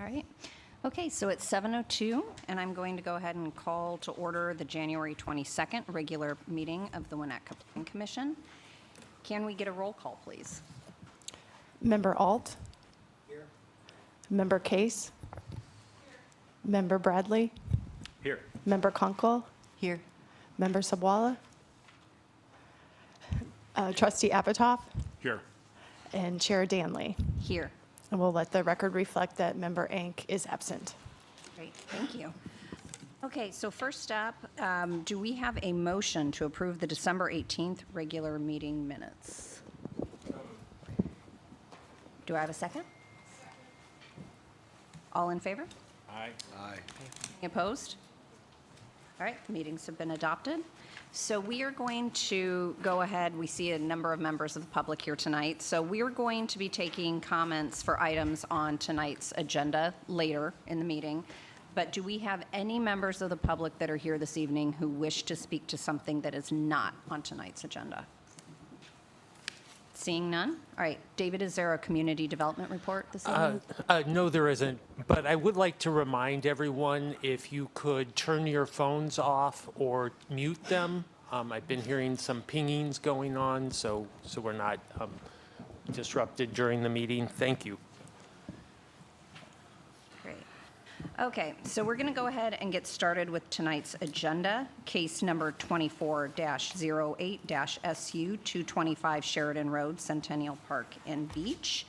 All right. Okay, so it's 7:02, and I'm going to go ahead and call to order the January 22nd regular meeting of the Winnetka Planning Commission. Can we get a roll call, please? Member Alt? Here. Member Case? Here. Member Bradley? Here. Member Kunkel? Here. Member Sabwala? Trustee Apatow? Here. And Chair Danley. Here. And we'll let the record reflect that Member Ank is absent. Great, thank you. Okay, so first up, do we have a motion to approve the December 18th regular meeting minutes? Do I have a second? All in favor? Aye. Aye. Any opposed? All right, the meetings have been adopted. So we are going to go ahead, we see a number of members of the public here tonight, so we are going to be taking comments for items on tonight's agenda later in the meeting. But do we have any members of the public that are here this evening who wish to speak to something that is not on tonight's agenda? Seeing none? All right, David, is there a community development report this evening? No, there isn't, but I would like to remind everyone if you could turn your phones off or mute them. I've been hearing some pingings going on, so we're not disrupted during the meeting. Thank you. Great. Okay, so we're going to go ahead and get started with tonight's agenda. Case number 24-08-SU 225 Sheridan Road, Centennial Park and Beach.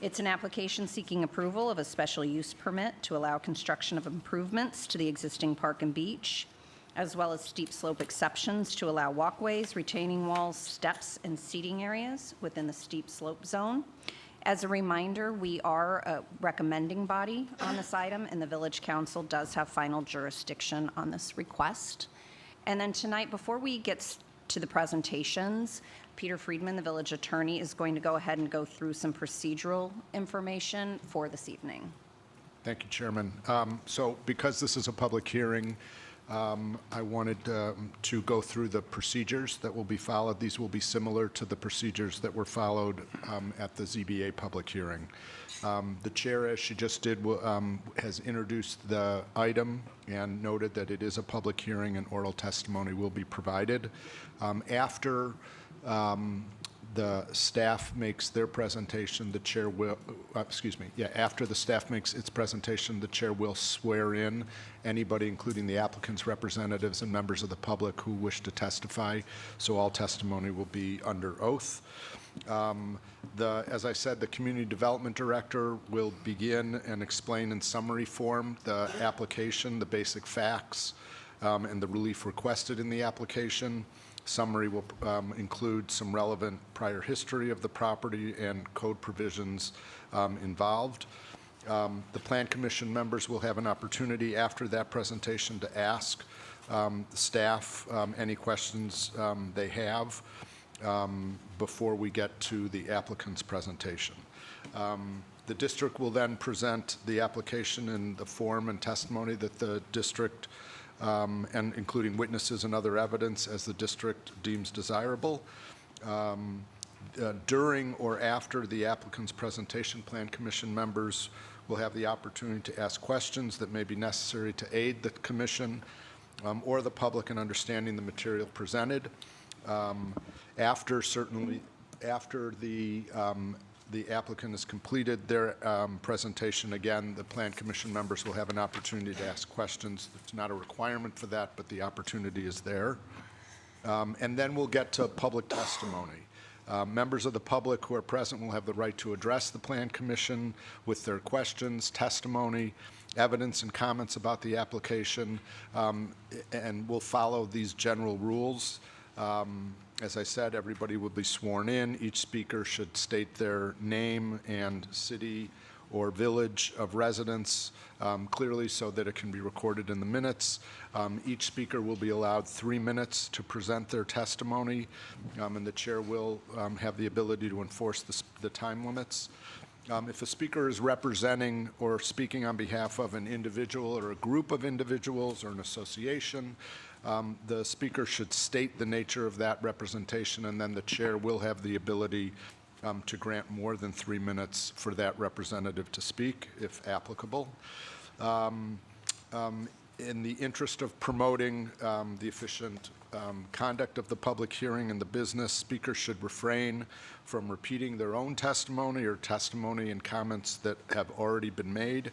It's an application seeking approval of a special use permit to allow construction of improvements to the existing park and beach, as well as steep slope exceptions to allow walkways, retaining walls, steps, and seating areas within the steep slope zone. As a reminder, we are a recommending body on this item, and the Village Council does have final jurisdiction on this request. And then tonight, before we get to the presentations, Peter Friedman, the village attorney, is going to go ahead and go through some procedural information for this evening. Thank you, Chairman. So because this is a public hearing, I wanted to go through the procedures that will be followed. These will be similar to the procedures that were followed at the ZBA public hearing. The chair, as she just did, has introduced the item and noted that it is a public hearing and oral testimony will be provided. After the staff makes their presentation, the chair will, after the staff makes its presentation, the chair will swear in anybody, including the applicant's representatives and members of the public who wish to testify. So all testimony will be under oath. As I said, the Community Development Director will begin and explain in summary form the application, the basic facts, and the relief requested in the application. Summary will include some relevant prior history of the property and code provisions involved. The Plan Commission members will have an opportunity after that presentation to ask the staff any questions they have before we get to the applicant's presentation. The district will then present the application in the form and testimony that the district and including witnesses and other evidence as the district deems desirable. During or after the applicant's presentation, Plan Commission members will have the opportunity to ask questions that may be necessary to aid the Commission or the public in understanding the material presented. After the applicant has completed their presentation, again, the Plan Commission members will have an opportunity to ask questions. It's not a requirement for that, but the opportunity is there. And then we'll get to public testimony. Members of the public who are present will have the right to address the Plan Commission with their questions, testimony, evidence, and comments about the application, and we'll follow these general rules. As I said, everybody will be sworn in. Each speaker should state their name and city or village of residence clearly so that it can be recorded in the minutes. Each speaker will be allowed 3 minutes to present their testimony, and the chair will have the ability to enforce the time limits. If a speaker is representing or speaking on behalf of an individual or a group of individuals or an association, the speaker should state the nature of that representation, and then the chair will have the ability to grant more than 3 minutes for that representative to speak, if applicable. In the interest of promoting the efficient conduct of the public hearing and the business, speakers should refrain from repeating their own testimony or testimony and comments that have already been made,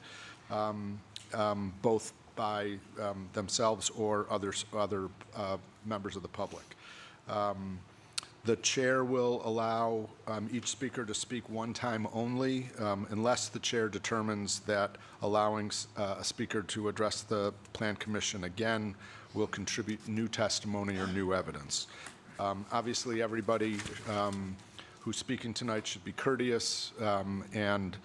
both by themselves or other members of the public. The chair will allow each speaker to speak one time only, unless the chair determines that allowing a speaker to address the Plan Commission again will contribute new testimony or new evidence. Obviously, everybody who's speaking tonight should be courteous and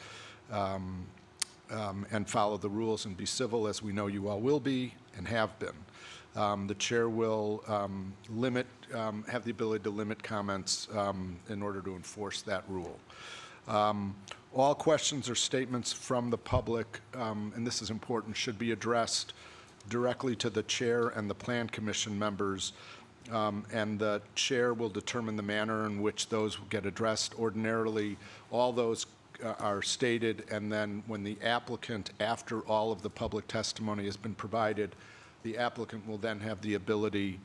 follow the rules and be civil, as we know you all will be and have been. The chair will have the ability to limit comments in order to enforce that rule. All questions or statements from the public, and this is important, should be addressed directly to the chair and the Plan Commission members, and the chair will determine the manner in which those will get addressed. Ordinarily, all those are stated, and then when the applicant, after all of the public testimony has been provided, the applicant will then have the ability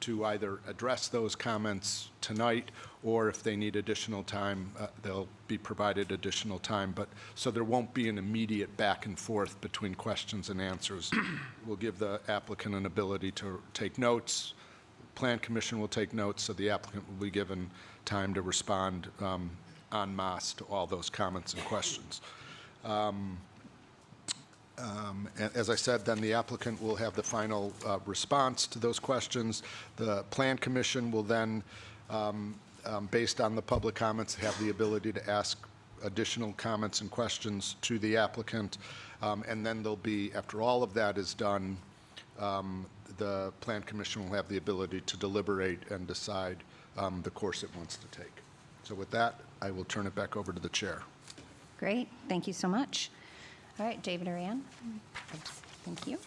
to either address those comments tonight, or if they need additional time, they'll be provided additional time. But so there won't be an immediate back and forth between questions and answers. We'll give the applicant an ability to take notes. Plan Commission will take notes, so the applicant will be given time to respond en masse to all those comments and questions. As I said, then the applicant will have the final response to those questions. The Plan Commission will then, based on the public comments, have the ability to ask additional comments and questions to the applicant. And then there'll be, after all of that is done, the Plan Commission will have the ability to deliberate and decide the course it wants to take. So with that, I will turn it back over to the chair. Great, thank you so much. All right, David or Ann? Thank you.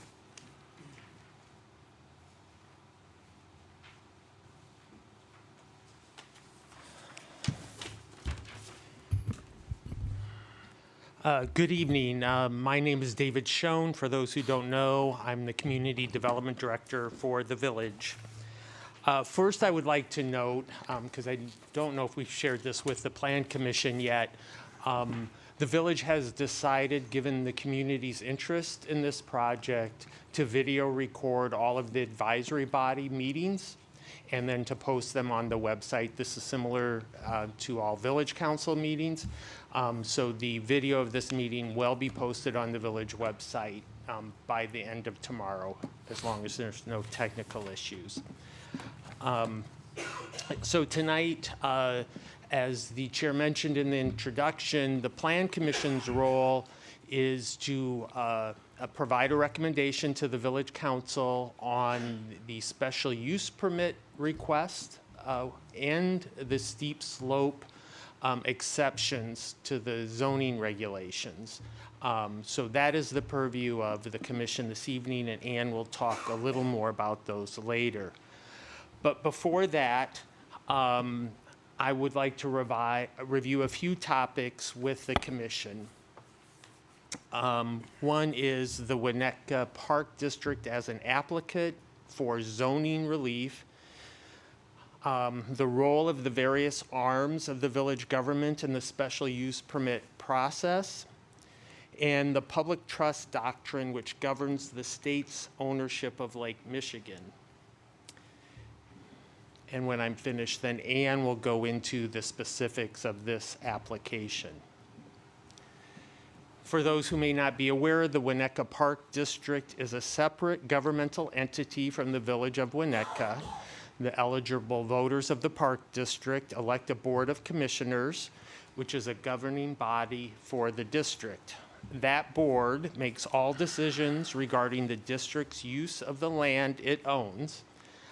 Good evening. My name is David Schoen. For those who don't know, I'm the Community Development Director for the Village. First, I would like to note, because I don't know if we've shared this with the Plan Commission yet, the Village has decided, given the community's interest in this project, to video record all of the advisory body meetings and then to post them on the website. This is similar to all Village Council meetings. So the video of this meeting will be posted on the Village website by the end of tomorrow, as long as there's no technical issues. So tonight, as the chair mentioned in the introduction, the Plan Commission's role is to provide a recommendation to the Village Council on the special use permit request and the steep slope exceptions to the zoning regulations. So that is the purview of the Commission this evening, and Ann will talk a little more about those later. But before that, I would like to review a few topics with the Commission. One is the Winnetka Park District as an applicant for zoning relief, the role of the various arms of the village government in the special use permit process, and the public trust doctrine which governs the state's ownership of Lake Michigan. And when I'm finished, then Ann will go into the specifics of this application. For those who may not be aware, the Winnetka Park District is a separate governmental entity from the Village of Winnetka. The eligible voters of the Park District elect a Board of Commissioners, which is a governing body for the district. That board makes all decisions regarding the district's use of the land it owns.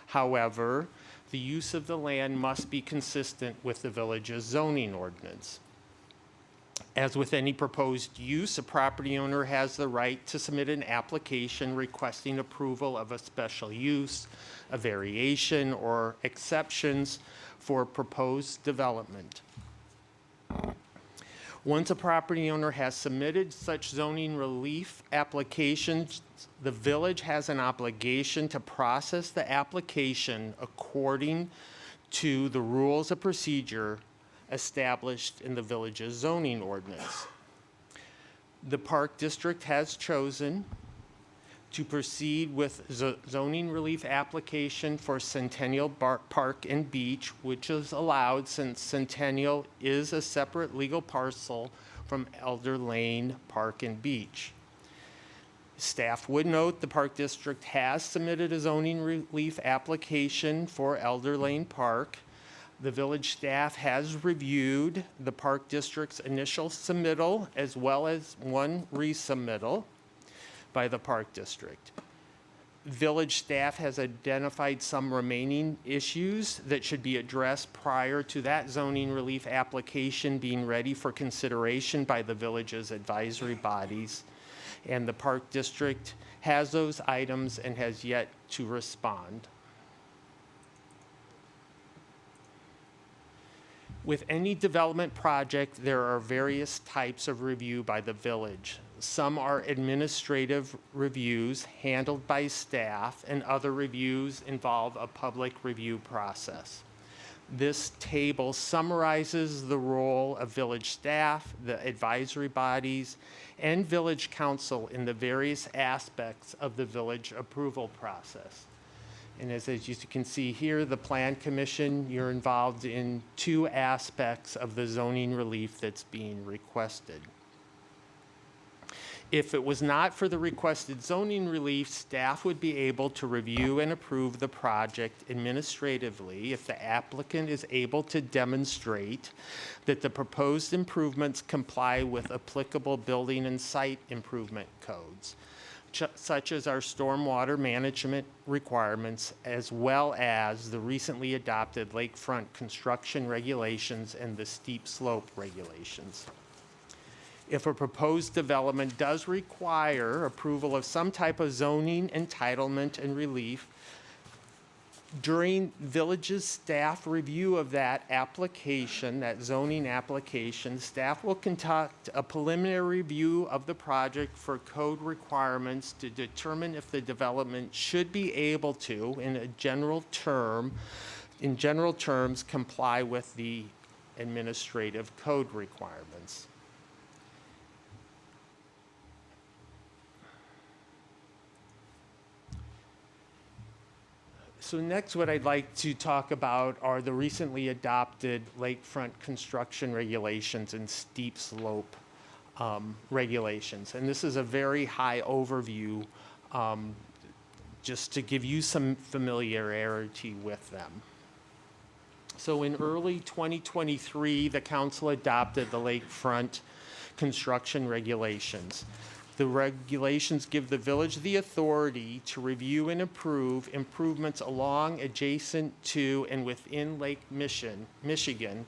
However, the use of the land must be consistent with the village's zoning ordinance. As with any proposed use, a property owner has the right to submit an application requesting approval of a special use, a variation, or exceptions for proposed development. Once a property owner has submitted such zoning relief applications, the village has an obligation to process the application according to the rules of procedure established in the village's zoning ordinance. The Park District has chosen to proceed with zoning relief application for Centennial Park and Beach, which is allowed since Centennial is a separate legal parcel from Elder Lane Park and Beach. Staff would note the Park District has submitted a zoning relief application for Elder Lane Park. The village staff has reviewed the Park District's initial submittal as well as one resubmittal by the Park District. Village staff has identified some remaining issues that should be addressed prior to that zoning relief application being ready for consideration by the village's advisory bodies. And the Park District has those items and has yet to respond. With any development project, there are various types of review by the village. Some are administrative reviews handled by staff, and other reviews involve a public review process. This table summarizes the role of village staff, the advisory bodies, and village council in the various aspects of the village approval process. And as you can see here, the Plan Commission, you're involved in two aspects of the zoning relief that's being requested. If it was not for the requested zoning relief, staff would be able to review and approve the project administratively if the applicant is able to demonstrate that the proposed improvements comply with applicable building and site improvement codes, such as our stormwater management requirements, as well as the recently adopted lakefront construction regulations and the steep slope regulations. If a proposed development does require approval of some type of zoning, entitlement, and relief, during village's staff review of that application, that zoning application, staff will conduct a preliminary review of the project for code requirements to determine if the development should be able to, in general terms, comply with the administrative code requirements. So next, what I'd like to talk about are the recently adopted lakefront construction regulations and steep slope regulations. And this is a very high overview, just to give you some familiarity with them. So in early 2023, the council adopted the lakefront construction regulations. The regulations give the village the authority to review and approve improvements along, adjacent to, and within Lake Michigan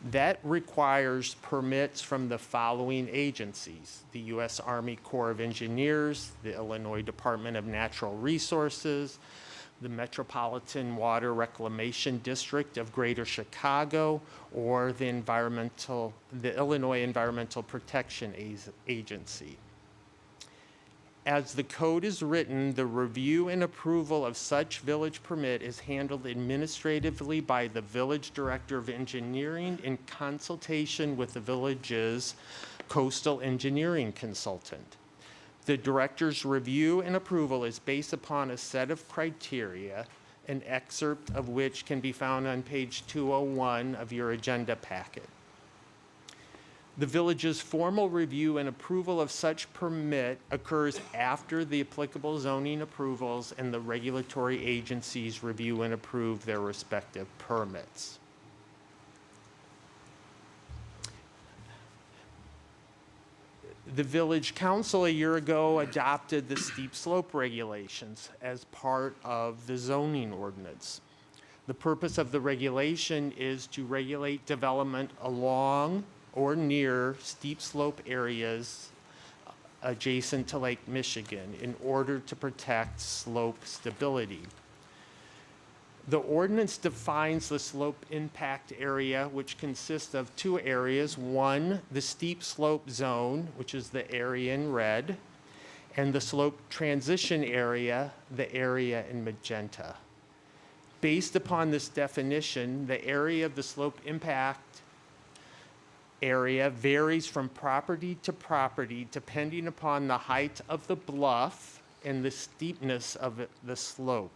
that requires permits from the following agencies: the U.S. Army Corps of Engineers, the Illinois Department of Natural Resources, the Metropolitan Water Reclamation District of Greater Chicago, or the Illinois Environmental Protection Agency. As the code is written, the review and approval of such village permit is handled administratively by the village director of engineering in consultation with the village's coastal engineering consultant. The director's review and approval is based upon a set of criteria, an excerpt of which can be found on page 201 of your agenda packet. The village's formal review and approval of such permit occurs after the applicable zoning approvals and the regulatory agencies review and approve their respective permits. The village council a year ago adopted the steep slope regulations as part of the zoning ordinance. The purpose of the regulation is to regulate development along or near steep slope areas adjacent to Lake Michigan in order to protect slope stability. The ordinance defines the slope impact area, which consists of two areas. One, the steep slope zone, which is the area in red, and the slope transition area, the area in magenta. Based upon this definition, the area of the slope impact area varies from property to property depending upon the height of the bluff and the steepness of the slope.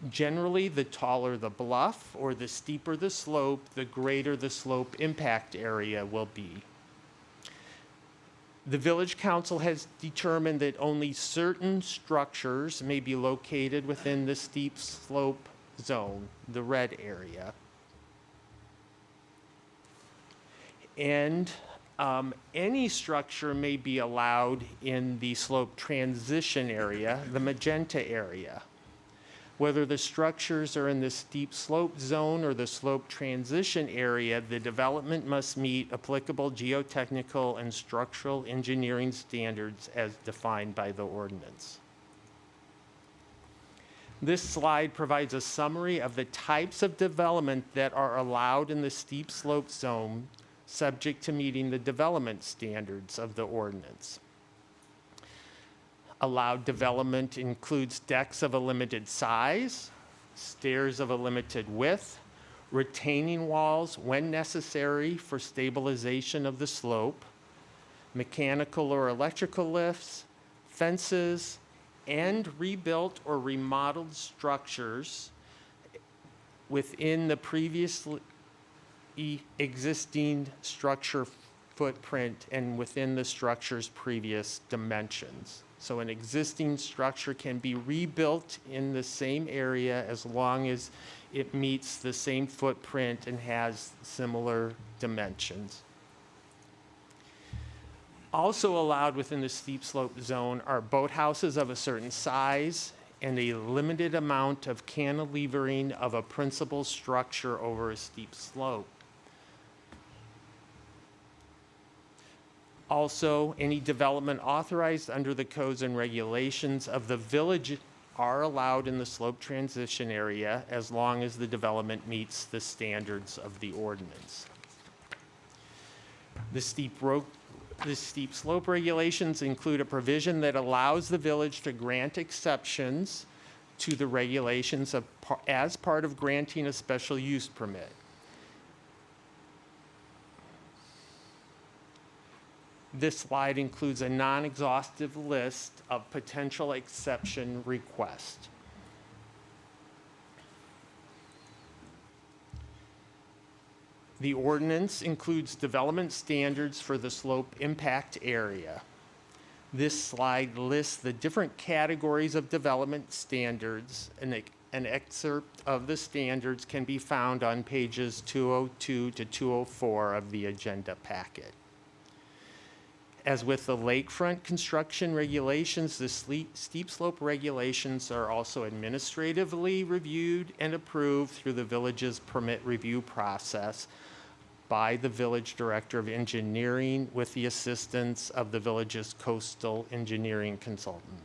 Generally, the taller the bluff or the steeper the slope, the greater the slope impact area will be. The Village Council has determined that only certain structures may be located within the steep slope zone, the red area. And any structure may be allowed in the slope transition area, the magenta area. Whether the structures are in the steep slope zone or the slope transition area, the development must meet applicable geotechnical and structural engineering standards as defined by the ordinance. This slide provides a summary of the types of development that are allowed in the steep slope zone, subject to meeting the development standards of the ordinance. Allowed development includes decks of a limited size, stairs of a limited width, retaining walls when necessary for stabilization of the slope, mechanical or electrical lifts, fences, and rebuilt or remodeled structures within the previously existing structure footprint and within the structure's previous dimensions. So an existing structure can be rebuilt in the same area as long as it meets the same footprint and has similar dimensions. Also allowed within the steep slope zone are boathouses of a certain size and a limited amount of cantilevering of a principal structure over a steep slope. Also, any development authorized under the codes and regulations of the village are allowed in the slope transition area as long as the development meets the standards of the ordinance. The steep slope regulations include a provision that allows the village to grant exceptions to the regulations as part of granting a special use permit. This slide includes a non-exhaustive list of potential exception requests. The ordinance includes development standards for the slope impact area. This slide lists the different categories of development standards, and an excerpt of the standards can be found on pages 202 to 204 of the agenda packet. As with the lakefront construction regulations, the steep slope regulations are also administratively reviewed and approved through the village's permit review process by the village director of engineering with the assistance of the village's coastal engineering consultant.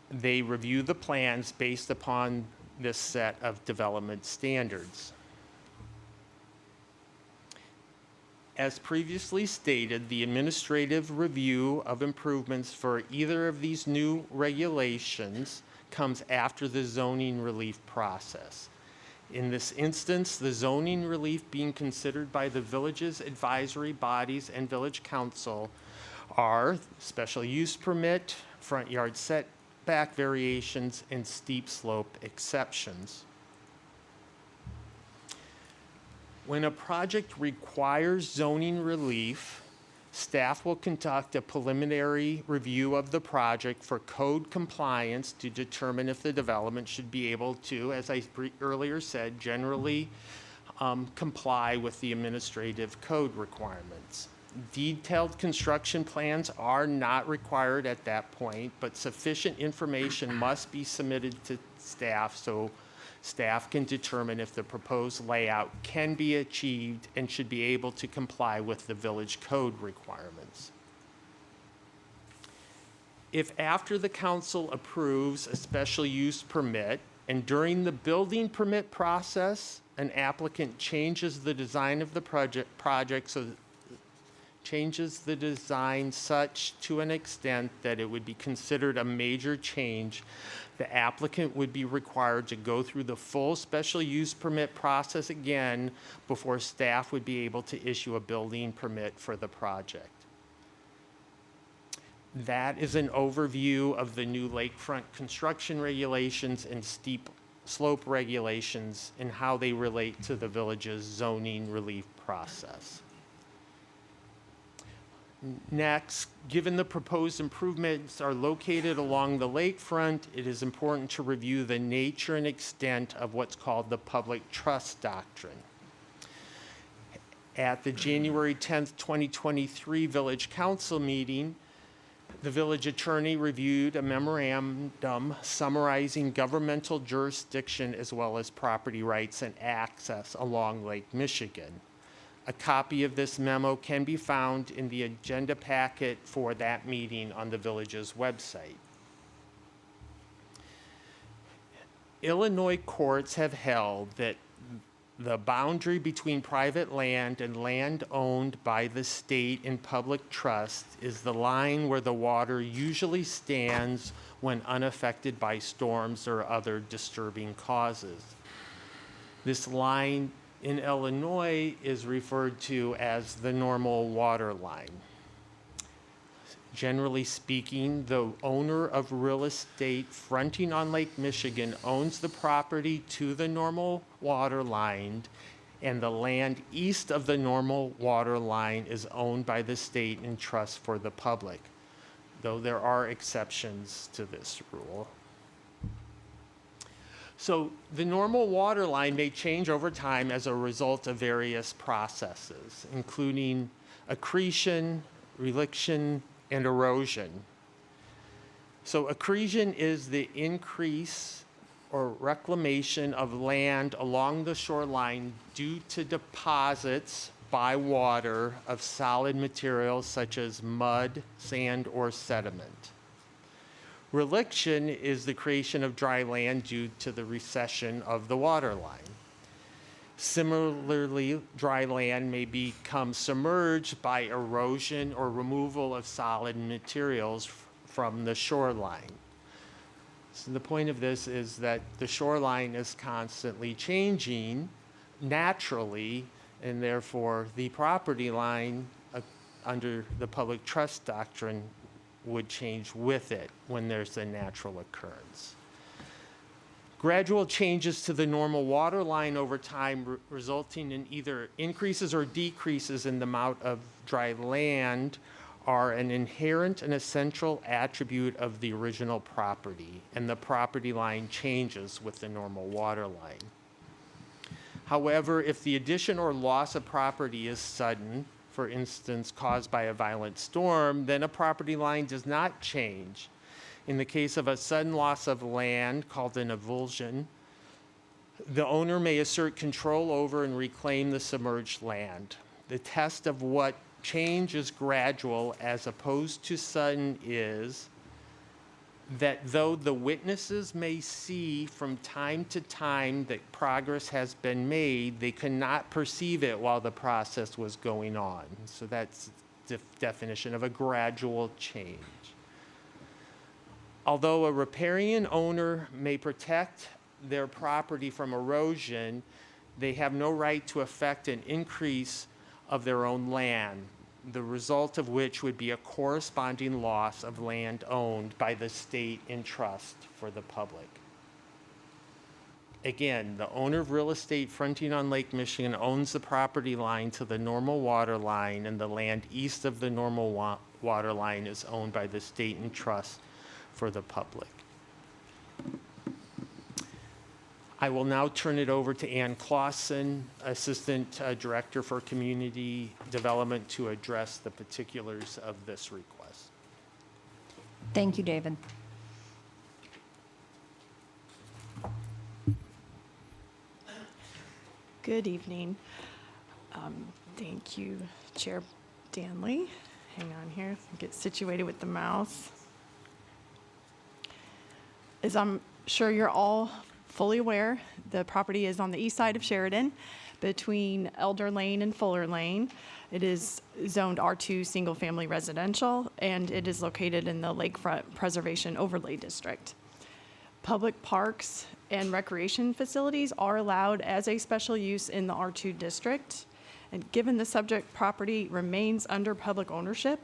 They review the plans based upon this set of development standards. As previously stated, the administrative review of improvements for either of these new regulations comes after the zoning relief process. In this instance, the zoning relief being considered by the village's advisory bodies and village council are special use permit, front yard setback variations, and steep slope exceptions. When a project requires zoning relief, staff will conduct a preliminary review of the project for code compliance to determine if the development should be able to, as I earlier said, generally comply with the administrative code requirements. Detailed construction plans are not required at that point, but sufficient information must be submitted to staff so staff can determine if the proposed layout can be achieved and should be able to comply with the village code requirements. If after the council approves a special use permit, And during the building permit process, an applicant changes the design of the project so changes the design such to an extent that it would be considered a major change, the applicant would be required to go through the full special use permit process again before staff would be able to issue a building permit for the project. That is an overview of the new lakefront construction regulations and steep slope regulations and how they relate to the village's zoning relief process. Next, given the proposed improvements are located along the lakefront, it is important to review the nature and extent of what's called the public trust doctrine. At the January 10th, 2023 Village Council meeting, the village attorney reviewed a memorandum summarizing governmental jurisdiction as well as property rights and access along Lake Michigan. A copy of this memo can be found in the agenda packet for that meeting on the village's website. Illinois courts have held that the boundary between private land and land owned by the state in public trust is the line where the water usually stands when unaffected by storms or other disturbing causes. This line in Illinois is referred to as the normal water line. Generally speaking, the owner of real estate fronting on Lake Michigan owns the property to the normal water line, and the land east of the normal water line is owned by the state in trust for the public, though there are exceptions to this rule. So the normal water line may change over time as a result of various processes, including accretion, reliction, and erosion. So accretion is the increase or reclamation of land along the shoreline due to deposits by water of solid materials such as mud, sand, or sediment. Reliction is the creation of dry land due to the recession of the water line. Similarly, dry land may become submerged by erosion or removal of solid materials from the shoreline. So the point of this is that the shoreline is constantly changing naturally, and therefore the property line under the public trust doctrine would change with it when there's a natural occurrence. Gradual changes to the normal water line over time resulting in either increases or decreases in the amount of dry land are an inherent and essential attribute of the original property, and the property line changes with the normal water line. However, if the addition or loss of property is sudden, for instance, caused by a violent storm, then a property line does not change. In the case of a sudden loss of land, called an avulsion, the owner may assert control over and reclaim the submerged land. The test of what change is gradual as opposed to sudden is that though the witnesses may see from time to time that progress has been made, they cannot perceive it while the process was going on. So that's the definition of a gradual change. Although a riparian owner may protect their property from erosion, they have no right to effect an increase of their own land, the result of which would be a corresponding loss of land owned by the state in trust for the public. Again, the owner of real estate fronting on Lake Michigan owns the property line to the normal water line, and the land east of the normal water line is owned by the state in trust for the public. I will now turn it over to Ann Clausen, Assistant Director for Community Development, to address the particulars of this request. Thank you, David. Good evening. Thank you, Chair Danley. Hang on here, get situated with the mouse. As I'm sure you're all fully aware, the property is on the east side of Sheridan between Elder Lane and Fuller Lane. It is zoned R2 Single Family Residential, and it is located in the Lakefront Preservation Overlay District. Public parks and recreation facilities are allowed as a special use in the R2 district. And given the subject property remains under public ownership,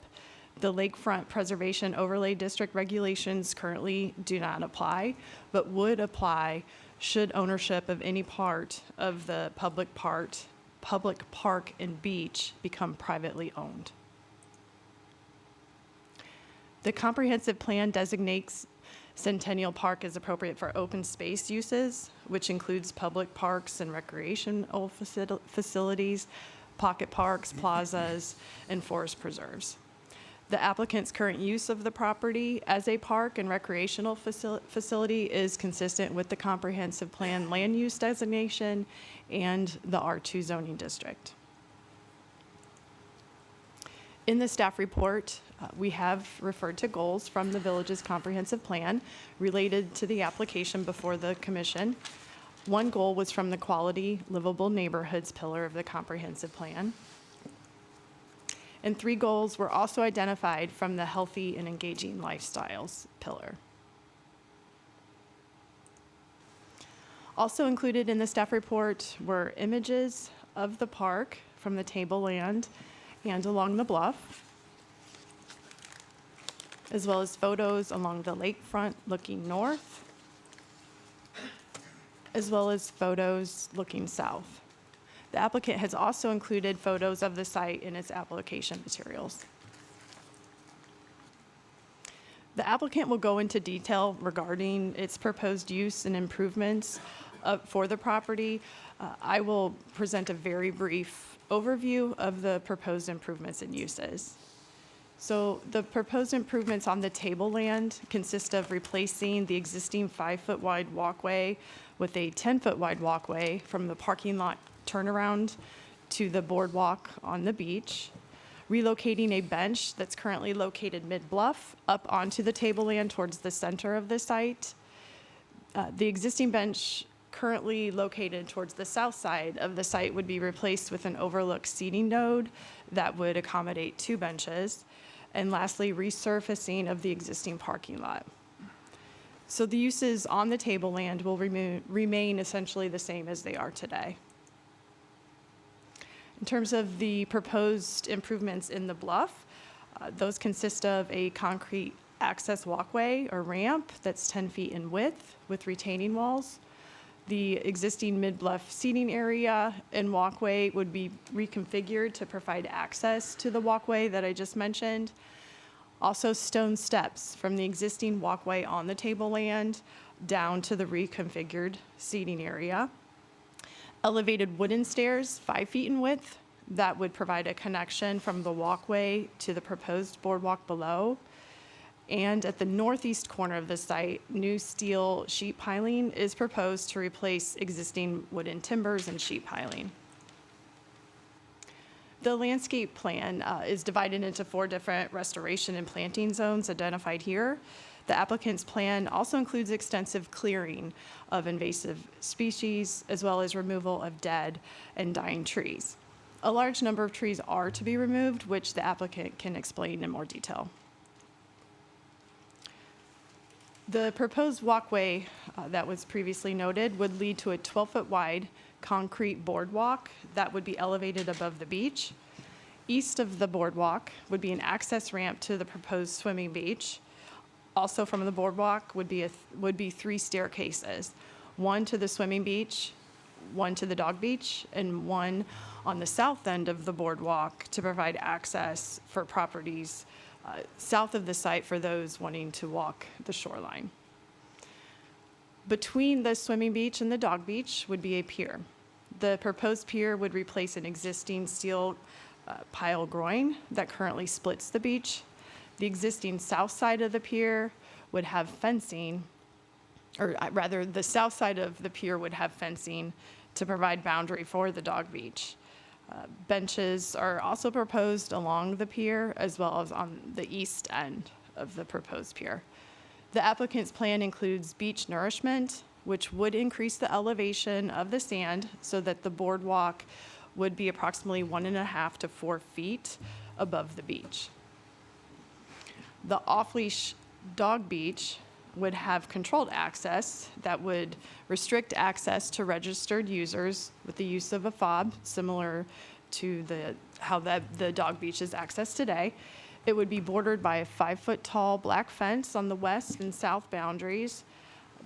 the Lakefront Preservation Overlay District regulations currently do not apply, but would apply should ownership of any part of the public park and beach become privately owned. The comprehensive plan designates Centennial Park as appropriate for open space uses, which includes public parks and recreational facilities, pocket parks, plazas, and forest preserves. The applicant's current use of the property as a park and recreational facility is consistent with the comprehensive plan land use designation and the R2 zoning district. In the staff report, we have referred to goals from the village's comprehensive plan related to the application before the commission. One goal was from the Quality Livable Neighborhoods pillar of the comprehensive plan. And 3 goals were also identified from the Healthy and Engaging Lifestyles pillar. Also included in the staff report were images of the park from the tableland and along the bluff, as well as photos along the lakefront looking north, as well as photos looking south. The applicant has also included photos of the site in its application materials. The applicant will go into detail regarding its proposed use and improvements for the property. I will present a very brief overview of the proposed improvements and uses. So the proposed improvements on the tableland consist of replacing the existing 5-foot wide walkway with a 10-foot wide walkway from the parking lot turnaround to the boardwalk on the beach, relocating a bench that's currently located mid-bluff up onto the tableland towards the center of the site. The existing bench currently located towards the south side of the site would be replaced with an overlook seating node that would accommodate 2 benches. And lastly, resurfacing of the existing parking lot. So the uses on the tableland will remain essentially the same as they are today. In terms of the proposed improvements in the bluff, those consist of a concrete access walkway or ramp that's 10 feet in width with retaining walls. The existing mid-bluff seating area and walkway would be reconfigured to provide access to the walkway that I just mentioned. Also, stone steps from the existing walkway on the tableland down to the reconfigured seating area. Elevated wooden stairs, 5 feet in width, that would provide a connection from the walkway to the proposed boardwalk below. And at the northeast corner of the site, new steel sheet piling is proposed to replace existing wooden timbers and sheet piling. The landscape plan is divided into 4 different restoration and planting zones identified here. The applicant's plan also includes extensive clearing of invasive species, as well as removal of dead and dying trees. A large number of trees are to be removed, which the applicant can explain in more detail. The proposed walkway that was previously noted would lead to a 12-foot wide concrete boardwalk that would be elevated above the beach. East of the boardwalk would be an access ramp to the proposed swimming beach. Also from the boardwalk would be 3 staircases, 1 to the swimming beach, 1 to the dog beach, and 1 on the south end of the boardwalk to provide access for properties south of the site for those wanting to walk the shoreline. Between the swimming beach and the dog beach would be a pier. The proposed pier would replace an existing steel pile groin that currently splits the beach. The existing south side of the pier would have fencing, or rather the south side of the pier would have fencing to provide boundary for the dog beach. Benches are also proposed along the pier as well as on the east end of the proposed pier. The applicant's plan includes beach nourishment, which would increase the elevation of the sand so that the boardwalk would be approximately 1.5 to 4 feet above the beach. The off-leash dog beach would have controlled access that would restrict access to registered users with the use of a fob, similar to how the dog beach is accessed today. It would be bordered by a 5-foot-tall black fence on the west and south boundaries.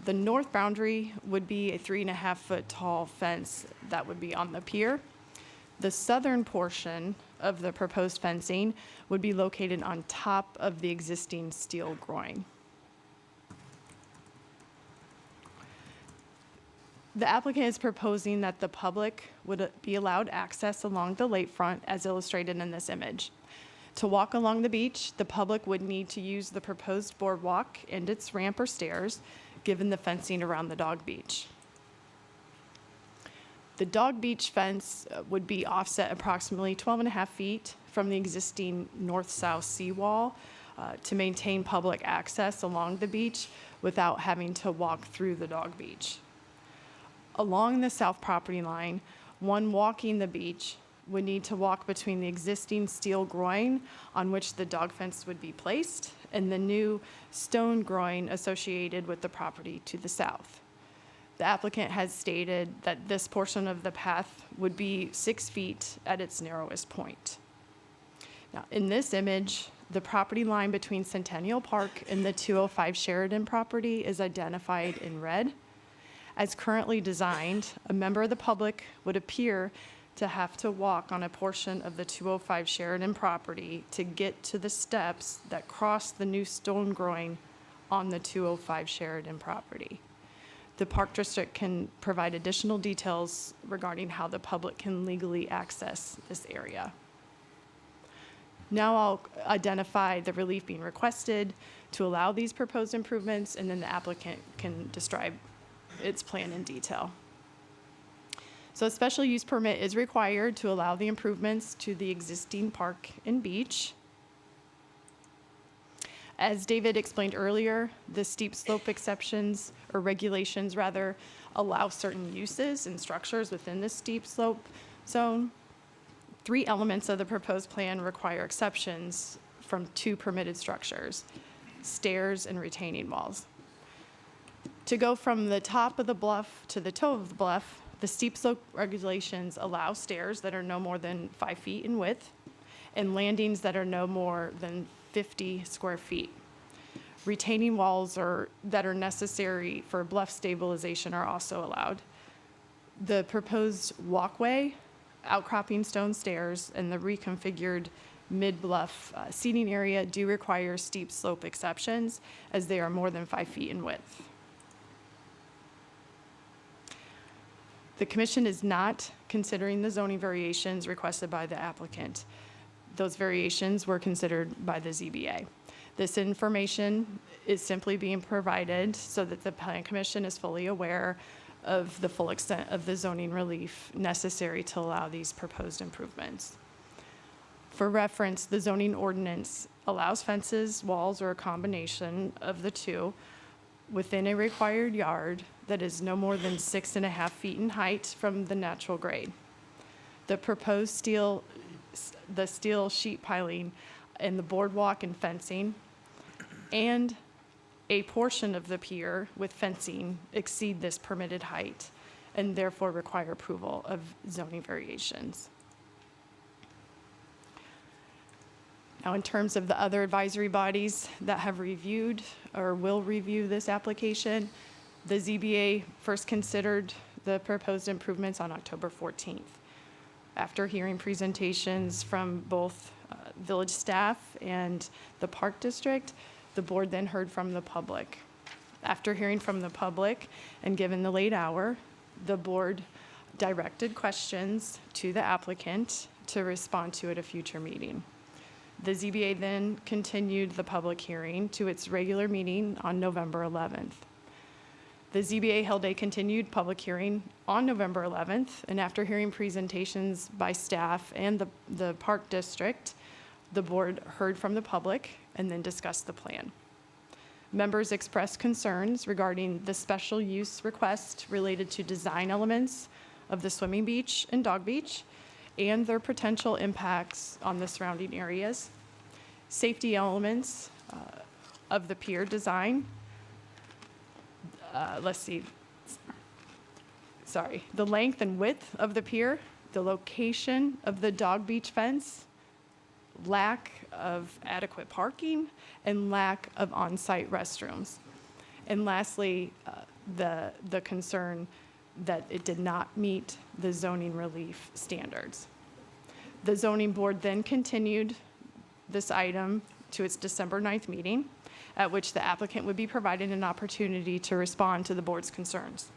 The north boundary would be a 3.5-foot-tall fence that would be on the pier. The southern portion of the proposed fencing would be located on top of the existing steel groin. The applicant is proposing that the public would be allowed access along the lakefront as illustrated in this image. To walk along the beach, the public would need to use the proposed boardwalk and its ramp or stairs, given the fencing around the dog beach. The dog beach fence would be offset approximately 12.5 feet from the existing north-south seawall to maintain public access along the beach without having to walk through the dog beach. Along the south property line, one walking the beach would need to walk between the existing steel groin on which the dog fence would be placed and the new stone groin associated with the property to the south. The applicant has stated that this portion of the path would be 6 feet at its narrowest point. Now, in this image, the property line between Centennial Park and the 205 Sheridan property is identified in red. As currently designed, a member of the public would appear to have to walk on a portion of the 205 Sheridan property to get to the steps that cross the new stone groin on the 205 Sheridan property. The Park District can provide additional details regarding how the public can legally access this area. Now I'll identify the relief being requested to allow these proposed improvements, and then the applicant can describe its plan in detail. So a special use permit is required to allow the improvements to the existing park and beach. As David explained earlier, the steep slope exceptions, or regulations rather, allow certain uses and structures within the steep slope zone. 3 elements of the proposed plan require exceptions from 2 permitted structures: stairs and retaining walls. To go from the top of the bluff to the toe of the bluff, the steep slope regulations allow stairs that are no more than 5 feet in width and landings that are no more than 50 square feet. Retaining walls that are necessary for bluff stabilization are also allowed. The proposed walkway, outcropping stone stairs, and the reconfigured mid-bluff seating area do require steep slope exceptions as they are more than 5 feet in width. The commission is not considering the zoning variations requested by the applicant. Those variations were considered by the ZBA. This information is simply being provided so that the Plan Commission is fully aware of the full extent of the zoning relief necessary to allow these proposed improvements. For reference, the zoning ordinance allows fences, walls, or a combination of the two within a required yard that is no more than 6.5 feet in height from the natural grade. The proposed steel sheet piling and the boardwalk and fencing and a portion of the pier with fencing exceed this permitted height and therefore require approval of zoning variations. Now, in terms of the other advisory bodies that have reviewed or will review this application, the ZBA first considered the proposed improvements on October 14th. After hearing presentations from both village staff and the Park District, the board then heard from the public. After hearing from the public and given the late hour, the board directed questions to the applicant to respond to at a future meeting. The ZBA then continued the public hearing to its regular meeting on November 11th. The ZBA held a continued public hearing on November 11th, and after hearing presentations by staff and the Park District, the board heard from the public and then discussed the plan. Members expressed concerns regarding the special use request related to design elements of the swimming beach and dog beach and their potential impacts on the surrounding areas, safety elements of the pier design. The length and width of the pier, the location of the dog beach fence, lack of adequate parking, and lack of on-site restrooms. And lastly, the concern that it did not meet the zoning relief standards. The zoning board then continued this item to its December 9th meeting, at which the applicant would be provided an opportunity to respond to the board's concerns.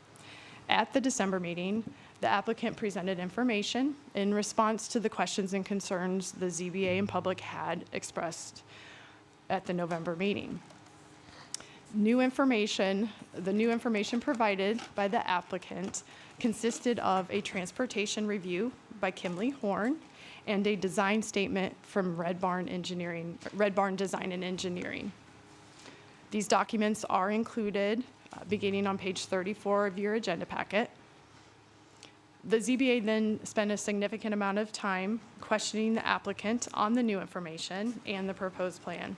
At the December meeting, the applicant presented information in response to the questions and concerns the ZBA and public had expressed at the November meeting. The new information provided by the applicant consisted of a transportation review by Kimley Horn and a design statement from Red Barn Design and Engineering. These documents are included beginning on page 34 of your agenda packet. The ZBA then spent a significant amount of time questioning the applicant on the new information and the proposed plan.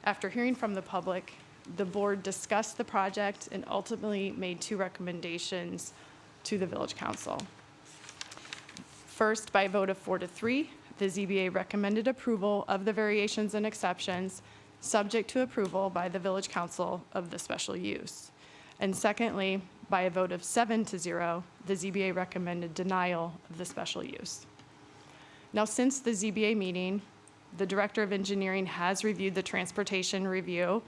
After hearing from the public, the board discussed the project and ultimately made 2 recommendations to the village council. First, by a vote of 4-3, the ZBA recommended approval of the variations and exceptions subject to approval by the village council of the special use. And secondly, by a vote of 7-0, the ZBA recommended denial of the special use. Now, since the ZBA meeting, the Director of Engineering has reviewed the transportation review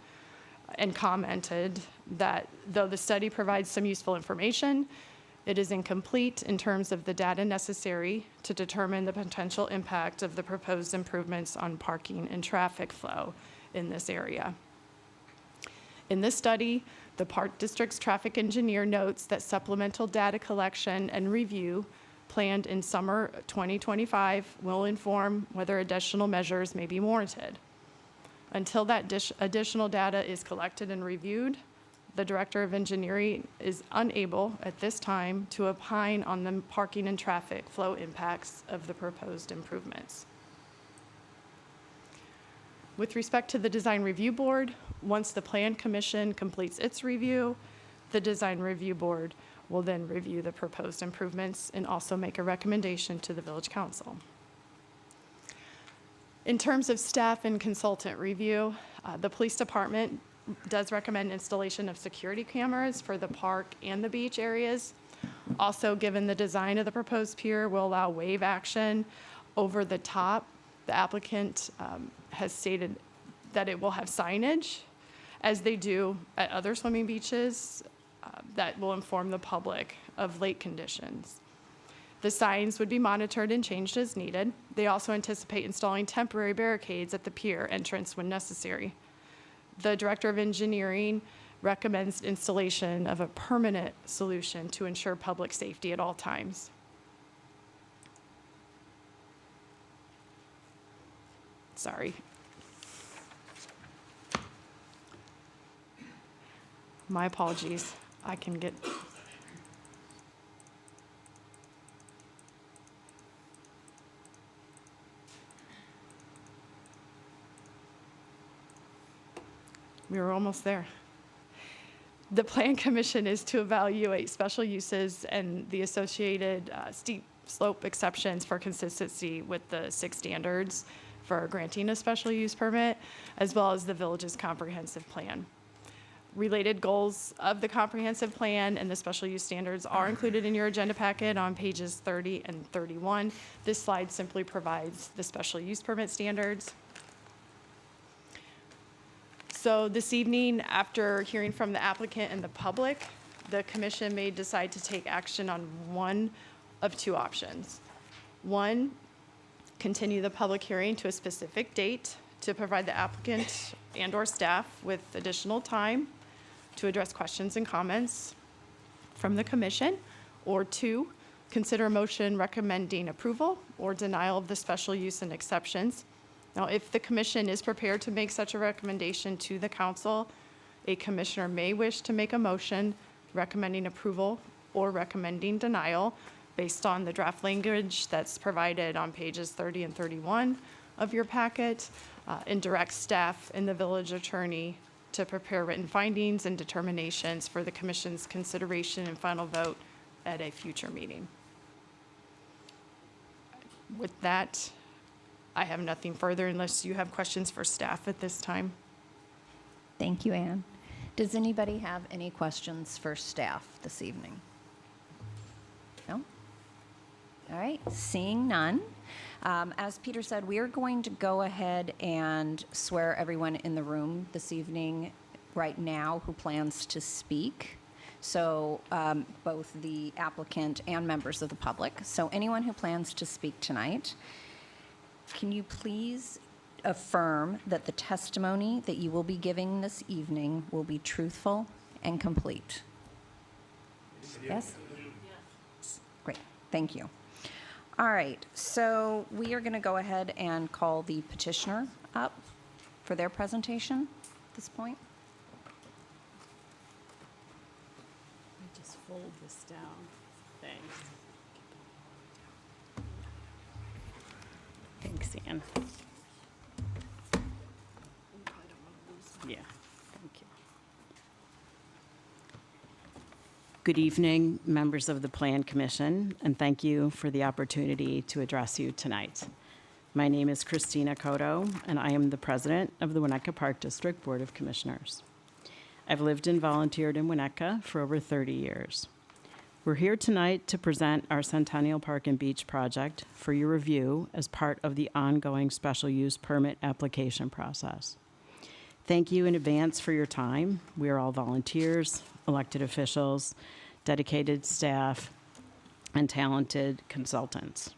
and commented that though the study provides some useful information, it is incomplete in terms of the data necessary to determine the potential impact of the proposed improvements on parking and traffic flow in this area. In this study, the Park District's traffic engineer notes that supplemental data collection and review planned in summer 2025 will inform whether additional measures may be warranted. Until that additional data is collected and reviewed, the Director of Engineering is unable at this time to opine on the parking and traffic flow impacts of the proposed improvements. With respect to the Design Review Board, once the Plan Commission completes its review, the Design Review Board will then review the proposed improvements and also make a recommendation to the Village Council. In terms of staff and consultant review, the Police Department does recommend installation of security cameras for the park and the beach areas. Also, given the design of the proposed pier will allow wave action over the top, the applicant has stated that it will have signage, as they do at other swimming beaches, that will inform the public of lake conditions. The signs would be monitored and changed as needed. They also anticipate installing temporary barricades at the pier entrance when necessary. The Director of Engineering recommends installation of a permanent solution to ensure public safety at all times. Sorry. My apologies. I can get... We were almost there. The Plan Commission is to evaluate special uses and the associated steep slope exceptions for consistency with the 6 standards for granting a special use permit, as well as the village's comprehensive plan. Related goals of the comprehensive plan and the special use standards are included in your agenda packet on pages 30 and 31. This slide simply provides the special use permit standards. So this evening, after hearing from the applicant and the public, the commission may decide to take action on one of 2 options. 1, continue the public hearing to a specific date to provide the applicant and/or staff with additional time to address questions and comments from the commission. Or 2, consider a motion recommending approval or denial of the special use and exceptions. Now, if the commission is prepared to make such a recommendation to the council, A commissioner may wish to make a motion recommending approval or recommending denial based on the draft language that's provided on pages 30 and 31 of your packet, and direct staff and the village attorney to prepare written findings and determinations for the commission's consideration and final vote at a future meeting. With that, I have nothing further unless you have questions for staff at this time. Thank you, Ann. Does anybody have any questions for staff this evening? No? All right, seeing none. As Peter said, we are going to go ahead and swear everyone in the room this evening right now who plans to speak. So both the applicant and members of the public. So anyone who plans to speak tonight, can you please affirm that the testimony that you will be giving this evening will be truthful and complete? Yes? Great, thank you. All right, so we are going to go ahead and call the petitioner up for their presentation at this point. Just fold this down. Thanks. Thanks, Ann. Yeah, thank you. Good evening, members of the Plan Commission, and thank you for the opportunity to address you tonight. My name is Christina Cotto, and I am the president of the Winnetka Park District Board of Commissioners. I've lived and volunteered in Winnetka for over 30 years. We're here tonight to present our Centennial Park and Beach project for your review as part of the ongoing special use permit application process. Thank you in advance for your time. We are all volunteers, elected officials, dedicated staff, and talented consultants.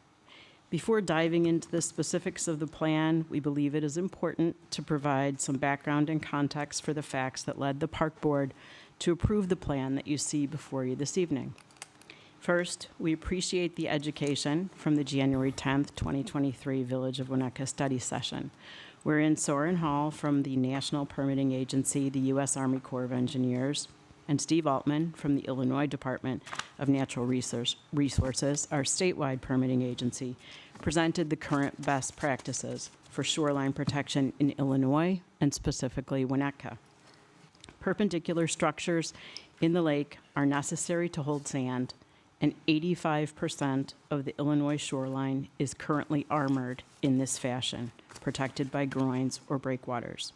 Before diving into the specifics of the plan, we believe it is important to provide some background and context for the facts that led the Park Board to approve the plan that you see before you this evening. First, we appreciate the education from the January 10th, 2023 Village of Winnetka study session, wherein Soren Hall from the National Permitting Agency, the U.S. Army Corps of Engineers, and Steve Altman from the Illinois Department of Natural Resources, our statewide permitting agency, presented the current best practices for shoreline protection in Illinois and specifically Winnetka. Perpendicular structures in the lake are necessary to hold sand, and 85% of the Illinois shoreline is currently armored in this fashion, protected by groins or breakwaters.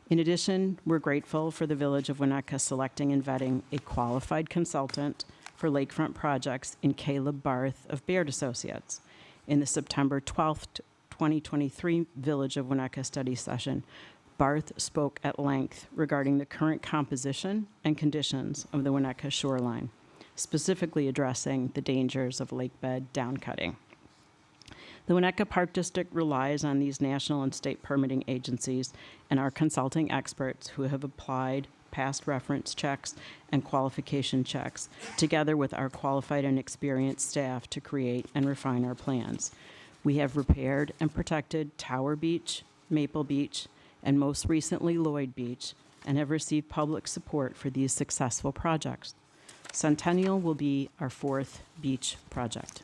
In addition, we're grateful for the Village of Winnetka selecting and vetting a qualified consultant for lakefront projects in Caleb Barth of Baird Associates. In the September 12th, 2023 Village of Winnetka study session, Barth spoke at length regarding the current composition and conditions of the Winnetka shoreline, specifically addressing the dangers of lakebed downcutting. The Winnetka Park District relies on these national and state permitting agencies and our consulting experts who have applied past reference checks and qualification checks, together with our qualified and experienced staff to create and refine our plans. We have repaired and protected Tower Beach, Maple Beach, and most recently Lloyd Beach, and have received public support for these successful projects. Centennial will be our fourth beach project.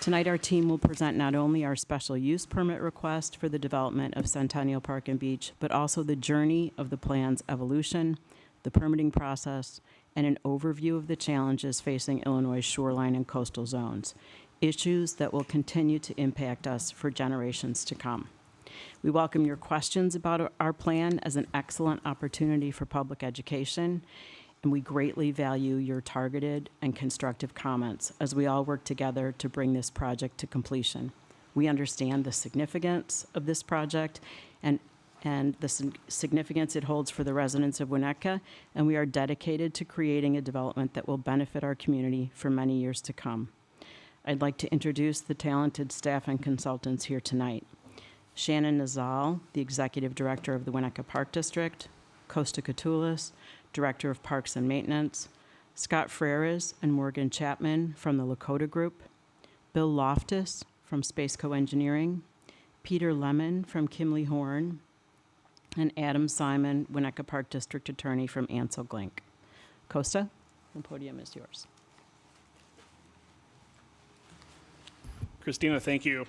Tonight, our team will present not only our special use permit request for the development of Centennial Park and Beach, but also the journey of the plan's evolution, the permitting process, and an overview of the challenges facing Illinois' shoreline and coastal zones, issues that will continue to impact us for generations to come. We welcome your questions about our plan as an excellent opportunity for public education, and we greatly value your targeted and constructive comments as we all work together to bring this project to completion. We understand the significance of this project and the significance it holds for the residents of Winnetka, and we are dedicated to creating a development that will benefit our community for many years to come. I'd like to introduce the talented staff and consultants here tonight. Shannon Nazal, the Executive Director of the Winnetka Park District, Costa Catoulis, Director of Parks and Maintenance, Scott Freres and Morgan Chapman from the Lakota Group, Bill Loftus from Spaceco Engineering, Peter Lemon from Kimley Horn, and Adam Simon, Winnetka Park District Attorney from Ansel Glink. Costa, the podium is yours. Christina, thank you.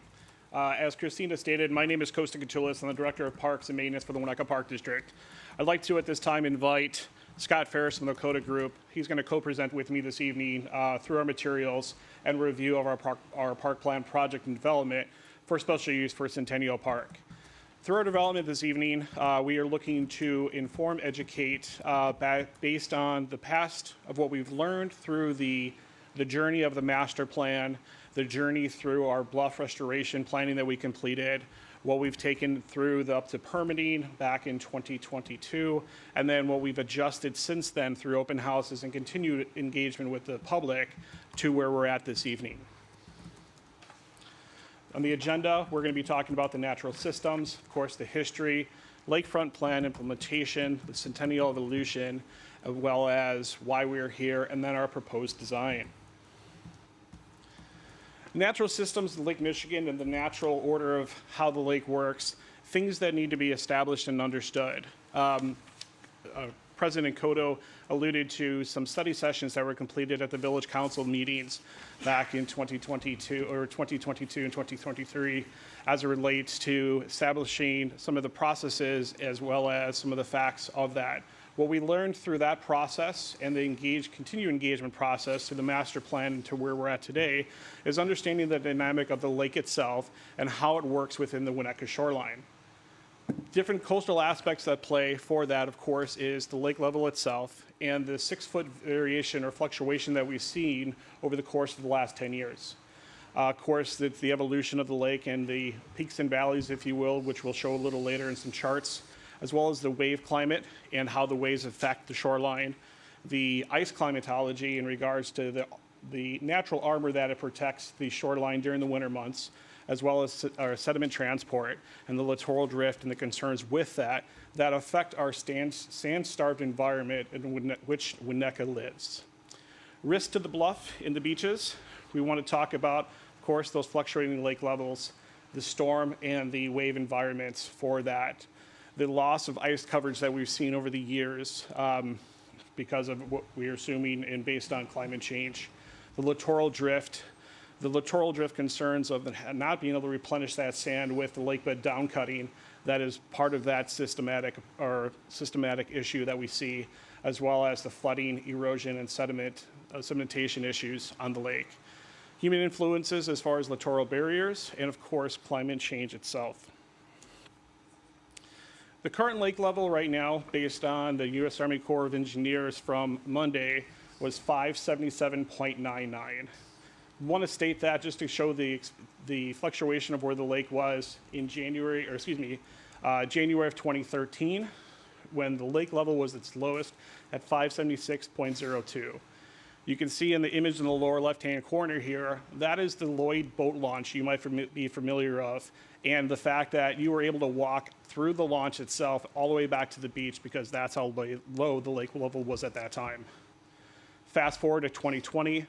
As Christina stated, my name is Costa Catullis. I'm the Director of Parks and Maintenance for the Winnetka Park District. I'd like to, at this time, invite Scott Ferris from the Coda Group. He's going to co-present with me this evening through our materials and review of our park plan project and development for special use for Centennial Park. Through our development this evening, we are looking to inform, educate, based on the past of what we've learned through the journey of the master plan, the journey through our bluff restoration planning that we completed, what we've taken through up to permitting back in 2022, and then what we've adjusted since then through open houses and continued engagement with the public to where we're at this evening. On the agenda, we're going to be talking about the natural systems, of course, the history, lakefront plan implementation, the Centennial evolution, as well as why we're here, and then our proposed design. Natural systems in Lake Michigan and the natural order of how the lake works, things that need to be established and understood. President Cotto alluded to some study sessions that were completed at the village council meetings back in 2022 and 2023 as it relates to establishing some of the processes as well as some of the facts of that. What we learned through that process and the continued engagement process to the master plan and to where we're at today is understanding the dynamic of the lake itself and how it works within the Winnetka shoreline. Different coastal aspects that play for that, of course, is the lake level itself and the 6-foot variation or fluctuation that we've seen over the course of the last 10 years. Of course, it's the evolution of the lake and the peaks and valleys, if you will, which we'll show a little later in some charts, as well as the wave climate and how the waves affect the shoreline, the ice climatology in regards to the natural armor that it protects the shoreline during the winter months, as well as our sediment transport and the littoral drift and the concerns with that affect our sand-starved environment in which Winnetka lives. Risk to the bluff in the beaches, we want to talk about, of course, those fluctuating lake levels, the storm and the wave environments for that. The loss of ice coverage that we've seen over the years because of what we're assuming and based on climate change. The littoral drift concerns of not being able to replenish that sand with the lake bed downcutting, that is part of that systematic issue that we see, as well as the flooding, erosion, and sedimentation issues on the lake. Human influences as far as littoral barriers, and of course, climate change itself. The current lake level right now, based on the U.S. Army Corps of Engineers from Monday, was 577.99. I want to state that just to show the fluctuation of where the lake was in January of 2013, when the lake level was its lowest at 576.02. You can see in the image in the lower left-hand corner here, that is the Lloyd boat launch you might be familiar of, and the fact that you were able to walk through the launch itself all the way back to the beach because that's how low the lake level was at that time. Fast forward to 2020,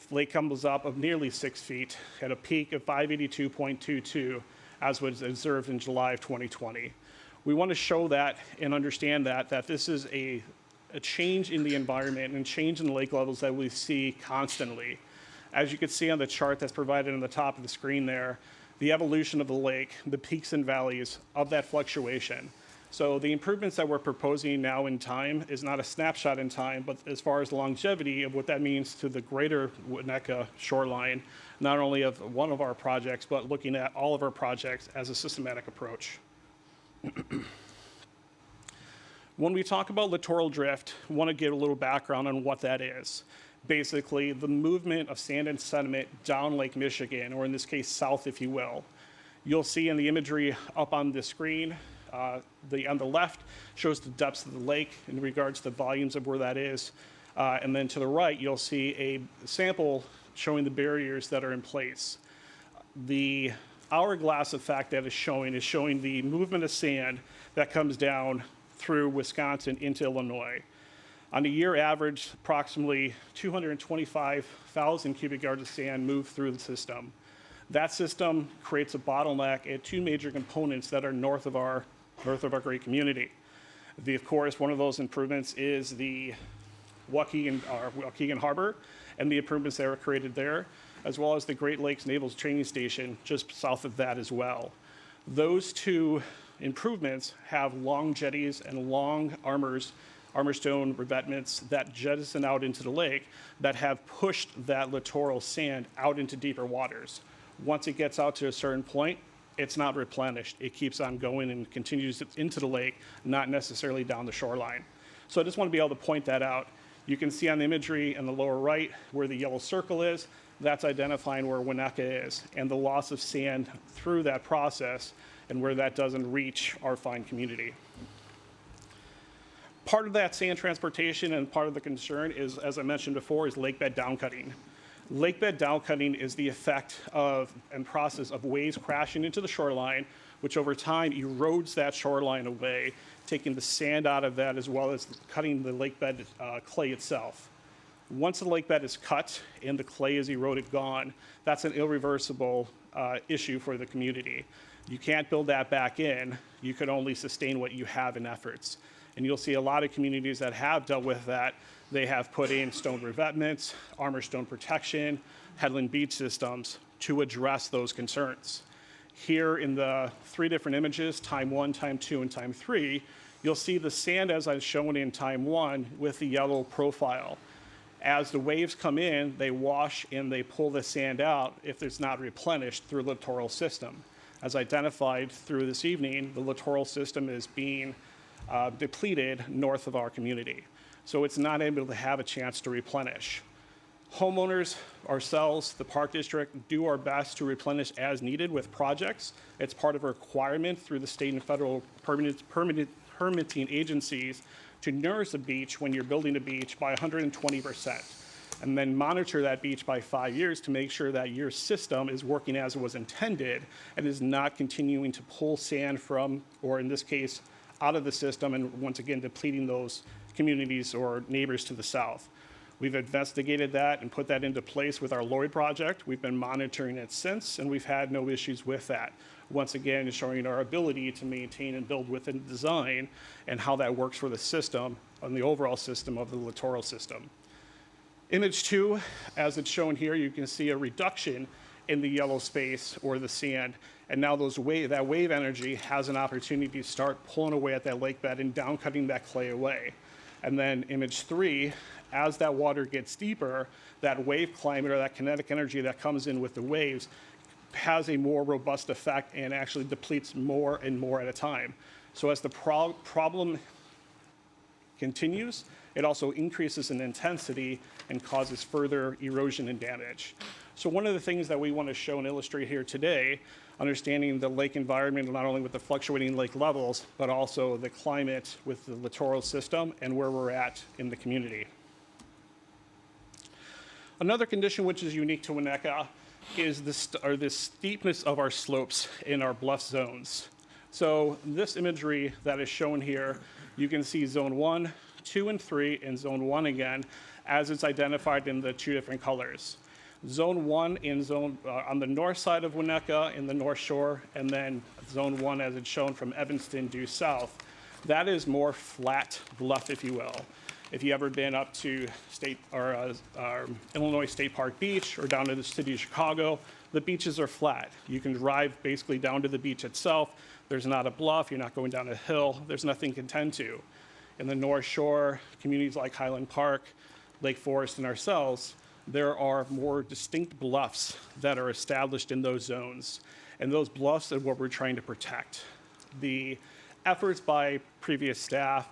lake comes up of nearly 6 feet at a peak of 582.22 as was observed in July of 2020. We want to show that and understand that this is a change in the environment and change in the lake levels that we see constantly. As you can see on the chart that's provided on the top of the screen there, the evolution of the lake, the peaks and valleys of that fluctuation. So the improvements that we're proposing now in time is not a snapshot in time, but as far as longevity of what that means to the greater Winnetka shoreline, not only of one of our projects, but looking at all of our projects as a systematic approach. When we talk about littoral drift, I want to give a little background on what that is. Basically, the movement of sand and sediment down Lake Michigan, or in this case, south, if you will. You'll see in the imagery up on the screen, on the left shows the depths of the lake in regards to the volumes of where that is. And then to the right, you'll see a sample showing the barriers that are in place. The hourglass effect that is showing the movement of sand that comes down through Wisconsin into Illinois. On a year average, approximately 225,000 cubic yards of sand move through the system. That system creates a bottleneck at two major components that are north of our north of our great community. Of course, one of those improvements is the Waukegan Harbor and the improvements that were created there, as well as the Great Lakes Naval Training Station just south of that as well. Those two improvements have long jetties and long armor stone revetments that jettison out into the lake that have pushed that littoral sand out into deeper waters. Once it gets out to a certain point, it's not replenished. It keeps on going and continues into the lake, not necessarily down the shoreline. So I just want to be able to point that out. You can see on the imagery in the lower right where the yellow circle is, that's identifying where Winnetka is and the loss of sand through that process and where that doesn't reach our fine community. Part of that sand transportation and part of the concern is, as I mentioned before, is lakebed downcutting. Lakebed downcutting is the effect of and process of waves crashing into the shoreline, which over time erodes that shoreline away, taking the sand out of that as well as cutting the lakebed clay itself. Once the lakebed is cut and the clay is eroded gone, that's an irreversible issue for the community. You can't build that back in. You can only sustain what you have in efforts. And you'll see a lot of communities that have dealt with that. They have put in stone revetments, armor stone protection, headland beach systems to address those concerns. Here in the three different images, time 1, time 2, and time 3, you'll see the sand as I've shown in time 1 with the yellow profile. As the waves come in, they wash and they pull the sand out if it's not replenished through the littoral system. As identified through this evening, the littoral system is being depleted north of our community. So it's not able to have a chance to replenish. Homeowners, ourselves, the Park District, do our best to replenish as needed with projects. It's part of a requirement through the state and federal permitting agencies to nourish the beach when you're building a beach by 120%. And then monitor that beach by 5 years to make sure that your system is working as it was intended and is not continuing to pull sand from, or in this case, out of the system and once again depleting those communities or neighbors to the south. We've investigated that and put that into place with our Lloyd project. We've been monitoring it since, and we've had no issues with that. Once again, showing our ability to maintain and build within design and how that works for the system and the overall system of the littoral system. Image 2, as it's shown here, you can see a reduction in the yellow space or the sand. And now that wave energy has an opportunity to start pulling away at that lake bed and down cutting that clay away. And then image 3, as that water gets deeper, that wave climate or that kinetic energy that comes in with the waves has a more robust effect and actually depletes more and more at a time. So as the problem continues, it also increases in intensity and causes further erosion and damage. So one of the things that we want to show and illustrate here today, understanding the lake environment, not only with the fluctuating lake levels, but also the climate with the littoral system and where we're at in the community. Another condition which is unique to Winnetka is the steepness of our slopes in our bluff zones. So this imagery that is shown here, you can see zone 1, 2, and 3, and zone 1 again, as it's identified in the two different colors. Zone 1 on the north side of Winnetka in the North Shore, and then Zone 1 as it's shown from Evanston due south. That is more flat bluff, if you will. If you ever been up to Illinois State Park Beach or down to the city of Chicago, the beaches are flat. You can drive basically down to the beach itself. There's not a bluff, you're not going down a hill, there's nothing to contend to. In the North Shore, communities like Highland Park, Lake Forest, and ourselves, there are more distinct bluffs that are established in those zones. And those bluffs are what we're trying to protect. The efforts by previous staff,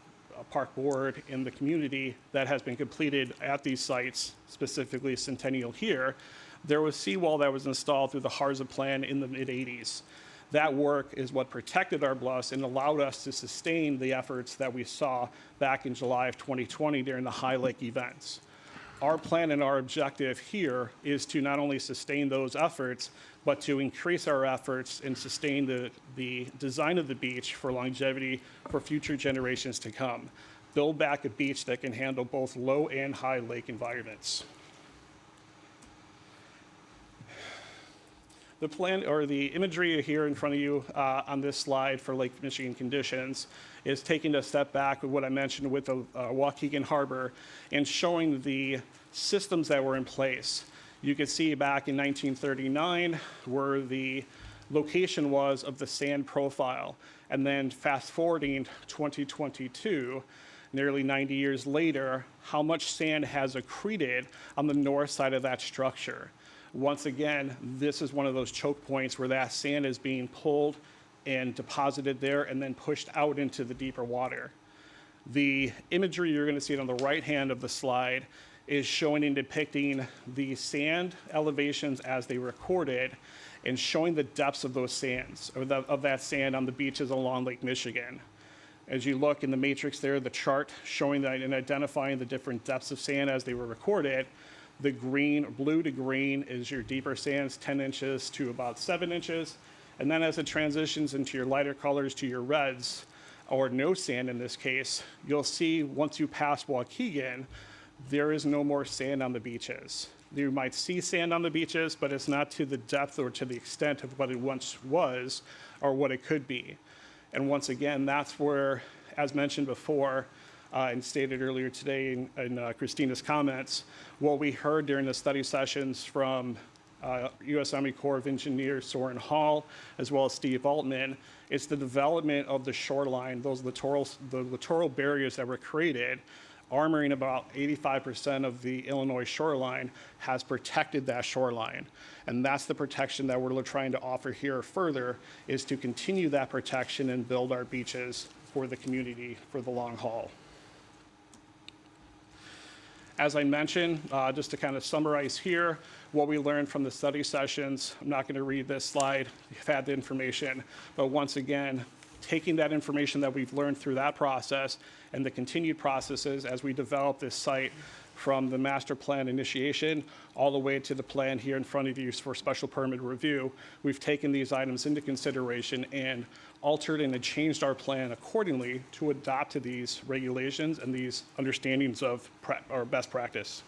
park board, and the community that has been completed at these sites, specifically Centennial here, there was seawall that was installed through the HARZA plan in the mid-'80s. That work is what protected our bluffs and allowed us to sustain the efforts that we saw back in July of 2020 during the High Lake events. Our plan and our objective here is to not only sustain those efforts, but to increase our efforts and sustain the design of the beach for longevity for future generations to come. Build back a beach that can handle both low and high lake environments. The plan or the imagery here in front of you on this slide for Lake Michigan conditions is taking a step back with what I mentioned with the Waukegan Harbor and showing the systems that were in place. You can see back in 1939 where the location was of the sand profile. And then fast forwarding 2022, nearly 90 years later, how much sand has accreted on the north side of that structure. Once again, this is one of those choke points where that sand is being pulled and deposited there and then pushed out into the deeper water. The imagery you're going to see on the right hand of the slide is showing and depicting the sand elevations as they recorded and showing the depths of those sands, or of that sand on the beaches along Lake Michigan. As you look in the matrix there, the chart showing that and identifying the different depths of sand as they were recorded, the green, blue to green is your deeper sands, 10 inches to about 7 inches. And then as it transitions into your lighter colors to your reds, or no sand in this case, you'll see once you pass Waukegan, there is no more sand on the beaches. You might see sand on the beaches, but it's not to the depth or to the extent of what it once was or what it could be. And once again, that's where, as mentioned before, and stated earlier today in Christina's comments, what we heard during the study sessions from U.S. Army Corps of Engineers Soren Hall, as well as Steve Altman, it's the development of the shoreline, the littoral barriers that were created, armoring about 85% of the Illinois shoreline, has protected that shoreline. And that's the protection that we're trying to offer here further, is to continue that protection and build our beaches for the community for the long haul. As I mentioned, just to kind of summarize here, what we learned from the study sessions, I'm not going to read this slide, you've had the information, but once again, taking that information that we've learned through that process and the continued processes as we develop this site from the master plan initiation all the way to the plan here in front of you for special permit review, we've taken these items into consideration and altered and changed our plan accordingly to adapt to these regulations and these understandings of our best practice.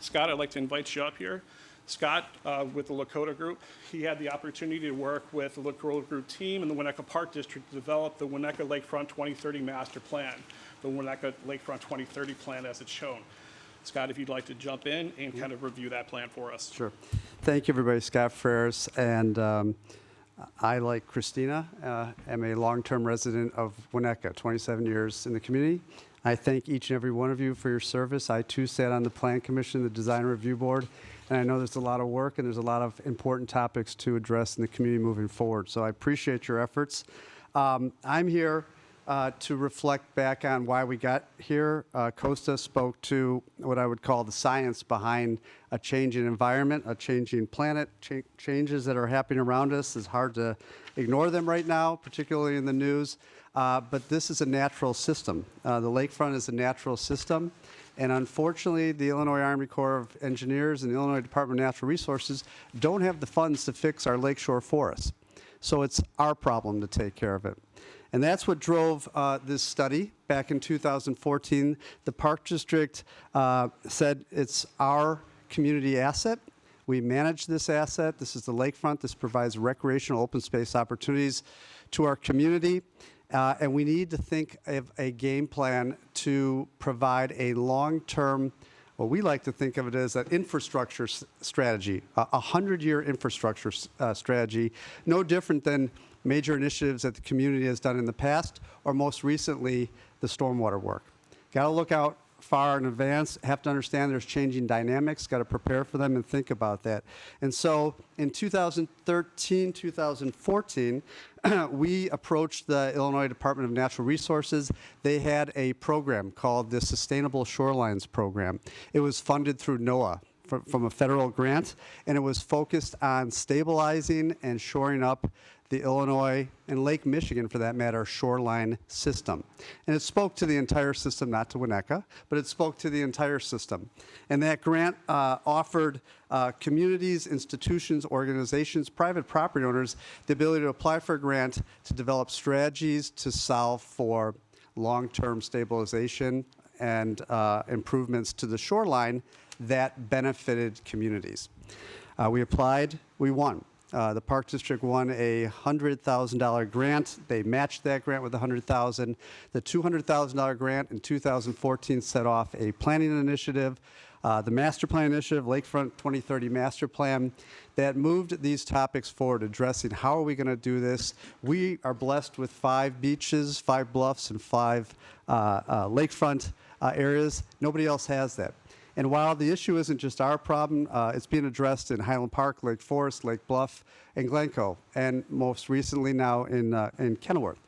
Scott, I'd like to invite you up here. Scott, with the Lakota Group, he had the opportunity to work with the Lakota Group team in the Winnetka Park District to develop the Winnetka Lakefront 2030 Master Plan, the Winnetka Lakefront 2030 Plan as it's shown. Scott, if you'd like to jump in and kind of review that plan for us. Sure. Thank you, everybody. Scott Freres, and I, like Christina, am a long-term resident of Winnetka, 27 years in the community. I thank each and every one of you for your service. I, too, sat on the Plan Commission, the Design Review Board, and I know there's a lot of work and there's a lot of important topics to address in the community moving forward. So I appreciate your efforts. I'm here to reflect back on why we got here. Costa spoke to what I would call the science behind a changing environment, a changing planet, changes that are happening around us. It's hard to ignore them right now, particularly in the news. But this is a natural system. The lakefront is a natural system. And unfortunately, the Illinois Army Corps of Engineers and the Illinois Department of Natural Resources don't have the funds to fix our lakeshore forests. So it's our problem to take care of it. And that's what drove this study. Back in 2014, the Park District said it's our community asset. We manage this asset. This is the lakefront. This provides recreational open space opportunities to our community. And we need to think of a game plan to provide a long-term, what we like to think of it as an infrastructure strategy, a 100-year infrastructure strategy, no different than major initiatives that the community has done in the past, or most recently, the stormwater work. Got to look out far in advance, have to understand there's changing dynamics, got to prepare for them and think about that. And so in 2013, 2014, we approached the Illinois Department of Natural Resources. They had a program called the Sustainable Shorelines Program. It was funded through NOAA from a federal grant, and it was focused on stabilizing and shoring up the Illinois, and Lake Michigan, for that matter, shoreline system. And it spoke to the entire system, not to Winnetka, but it spoke to the entire system. And that grant offered communities, institutions, organizations, private property owners the ability to apply for a grant to develop strategies to solve for long-term stabilization and improvements to the shoreline that benefited communities. We applied, we won. The Park District won a $100,000 grant. They matched that grant with $100,000. The $200,000 grant in 2014 set off a planning initiative, the Master Plan Initiative, Lakefront 2030 Master Plan, that moved these topics forward, addressing how are we going to do this. We are blessed with 5 beaches, 5 bluffs, and 5 lakefront areas. Nobody else has that. And while the issue isn't just our problem, it's being addressed in Highland Park, Lake Forest, Lake Bluff, and Glencoe, and most recently now in Kenilworth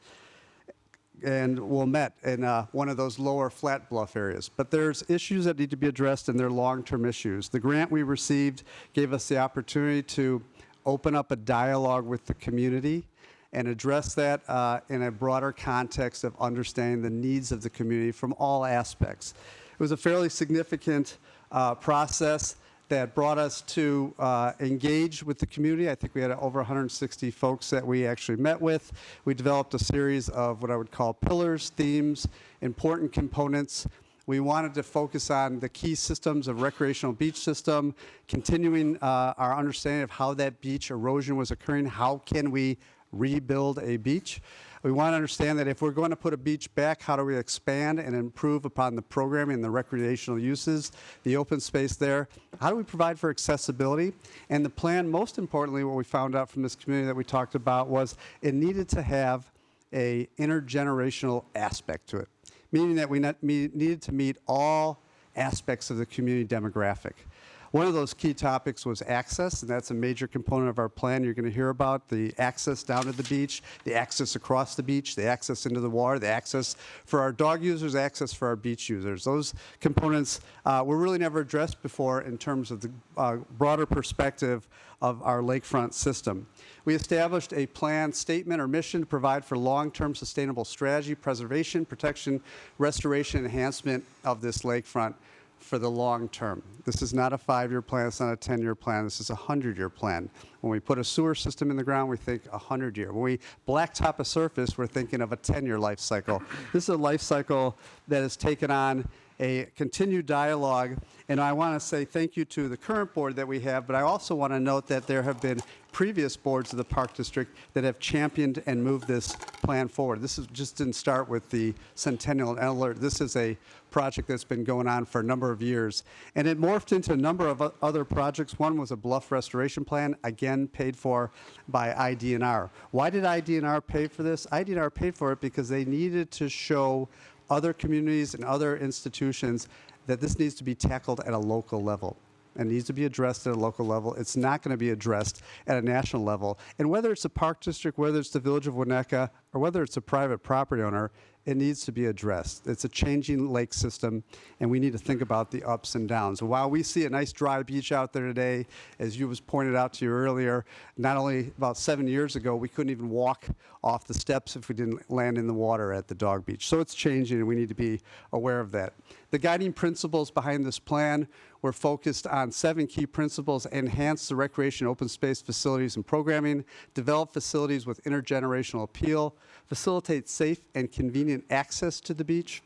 and Wilmette in one of those lower flat bluff areas. But there's issues that need to be addressed, and they're long-term issues. The grant we received gave us the opportunity to open up a dialogue with the community and address that in a broader context of understanding the needs of the community from all aspects. It was a fairly significant process that brought us to engage with the community. I think we had over 160 folks that we actually met with. We developed a series of what I would call pillars, themes, important components. We wanted to focus on the key systems of recreational beach system, continuing our understanding of how that beach erosion was occurring. How can we rebuild a beach? We want to understand that if we're going to put a beach back, how do we expand and improve upon the programming and the recreational uses, the open space there? How do we provide for accessibility? And the plan, most importantly, what we found out from this community that we talked about was it needed to have a intergenerational aspect to it, meaning that we needed to meet all aspects of the community demographic. One of those key topics was access, and that's a major component of our plan. You're going to hear about the access down to the beach, the access across the beach, the access into the water, the access for our dog users, access for our beach users. Those components were really never addressed before in terms of the broader perspective of our lakefront system. We established a plan, statement, or mission to provide for long-term sustainable strategy, preservation, protection, restoration, enhancement of this lakefront for the long term. This is not a 5-year plan, it's not a 10-year plan, this is a 100-year plan. When we put a sewer system in the ground, we think 100-year. When we blacktop a surface, we're thinking of a 10-year life cycle. This is a life cycle that has taken on a continued dialogue, and I want to say thank you to the current board that we have, but I also want to note that there have been previous boards of the Park District that have championed and moved this plan forward. This just didn't start with the Centennial and Alert. This is a project that's been going on for a number of years, and it morphed into a number of other projects. One was a bluff restoration plan, again paid for by IDNR. Why did IDNR pay for this? IDNR paid for it because they needed to show other communities and other institutions that this needs to be tackled at a local level and needs to be addressed at a local level. It's not going to be addressed at a national level. And whether it's the Park District, whether it's the Village of Winnetka, or whether it's a private property owner, it needs to be addressed. It's a changing lake system, and we need to think about the ups and downs. While we see a nice dry beach out there today, as you was pointed out to you earlier, not only about 7 years ago, we couldn't even walk off the steps if we didn't land in the water at the dog beach. So it's changing, and we need to be aware of that. The guiding principles behind this plan were focused on 7 key principles: enhance the recreation, open space facilities and programming, develop facilities with intergenerational appeal, facilitate safe and convenient access to the beach,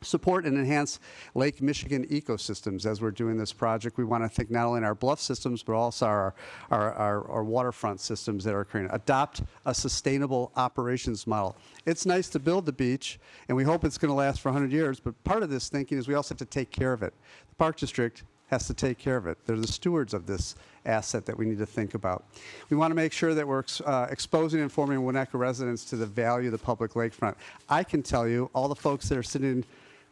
support and enhance Lake Michigan ecosystems. As we're doing this project, we want to think not only in our bluff systems, but also our waterfront systems that are occurring. Adopt a sustainable operations model. It's nice to build the beach, and we hope it's going to last for 100 years, but part of this thinking is we also have to take care of it. The Park District has to take care of it. They're the stewards of this asset that we need to think about. We want to make sure that we're exposing and informing Winnetka residents to the value of the public lakefront. I can tell you, all the folks that are sitting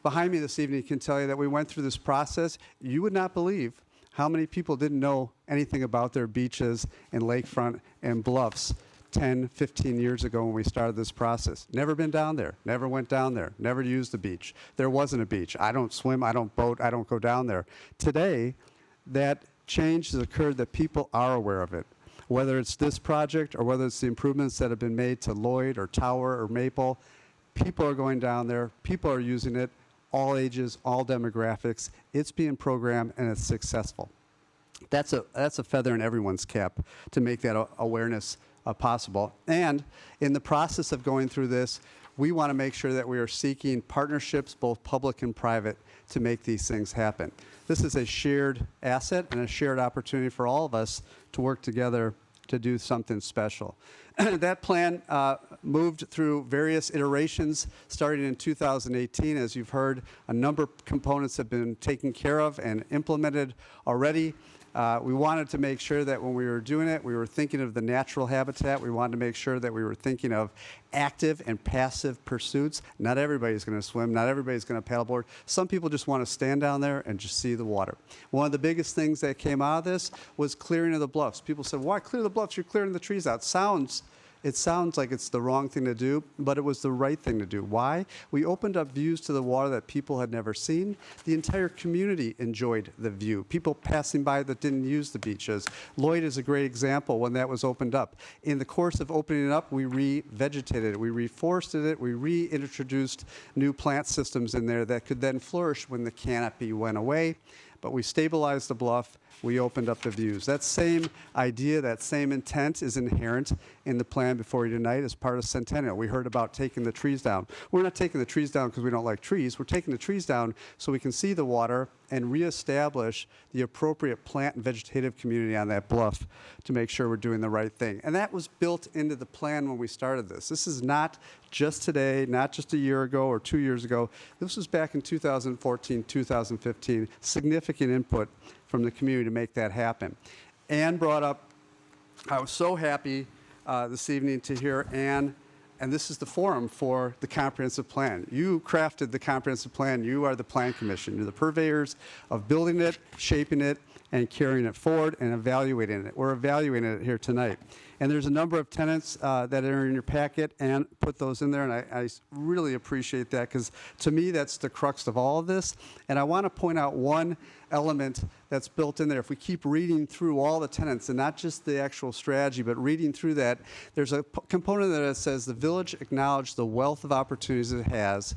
behind me this evening can tell you that we went through this process. You would not believe how many people didn't know anything about their beaches and lakefront and bluffs 10, 15 years ago when we started this process. Never been down there, never went down there, never used the beach. There wasn't a beach. I don't swim, I don't boat, I don't go down there. Today, that change has occurred, that people are aware of it. Whether it's this project or whether it's the improvements that have been made to Lloyd or Tower or Maple, people are going down there, people are using it, all ages, all demographics. It's being programmed and it's successful. That's a feather in everyone's cap to make that awareness possible. And in the process of going through this, we want to make sure that we are seeking partnerships, both public and private, to make these things happen. This is a shared asset and a shared opportunity for all of us to work together to do something special. That plan moved through various iterations starting in 2018. As you've heard, a number of components have been taken care of and implemented already. We wanted to make sure that when we were doing it, we were thinking of the natural habitat. We wanted to make sure that we were thinking of active and passive pursuits. Not everybody's going to swim. Not everybody's going to paddleboard. Some people just want to stand down there and just see the water. One of the biggest things that came out of this was clearing of the bluffs. People said, why clear the bluffs? You're clearing the trees out. It sounds like it's the wrong thing to do, but it was the right thing to do. Why? We opened up views to the water that people had never seen. The entire community enjoyed the view. People passing by that didn't use the beaches. Lloyd is a great example when that was opened up. In the course of opening it up, we revegetated it, we reforested it, we reintroduced new plant systems in there that could then flourish when the canopy went away. But we stabilized the bluff, we opened up the views. That same idea, that same intent is inherent in the plan before you tonight as part of Centennial. We heard about taking the trees down. We're not taking the trees down because we don't like trees. We're taking the trees down so we can see the water and reestablish the appropriate plant and vegetative community on that bluff to make sure we're doing the right thing. And that was built into the plan when we started this. This is not just today, not just a year ago or 2 years ago. This was back in 2014, 2015. Significant input from the community to make that happen. Ann brought up, I was so happy this evening to hear Ann, and this is the forum for the comprehensive plan. You crafted the comprehensive plan. You are the plan commission. You're the purveyors of building it, shaping it, and carrying it forward and evaluating it. We're evaluating it here tonight. And there's a number of tenants that are in your packet, and put those in there, and I really appreciate that, because to me that's the crux of all of this. And I want to point out one element that's built in there. If we keep reading through all the tenants, and not just the actual strategy, but reading through that, there's a component that says the village acknowledged the wealth of opportunities it has,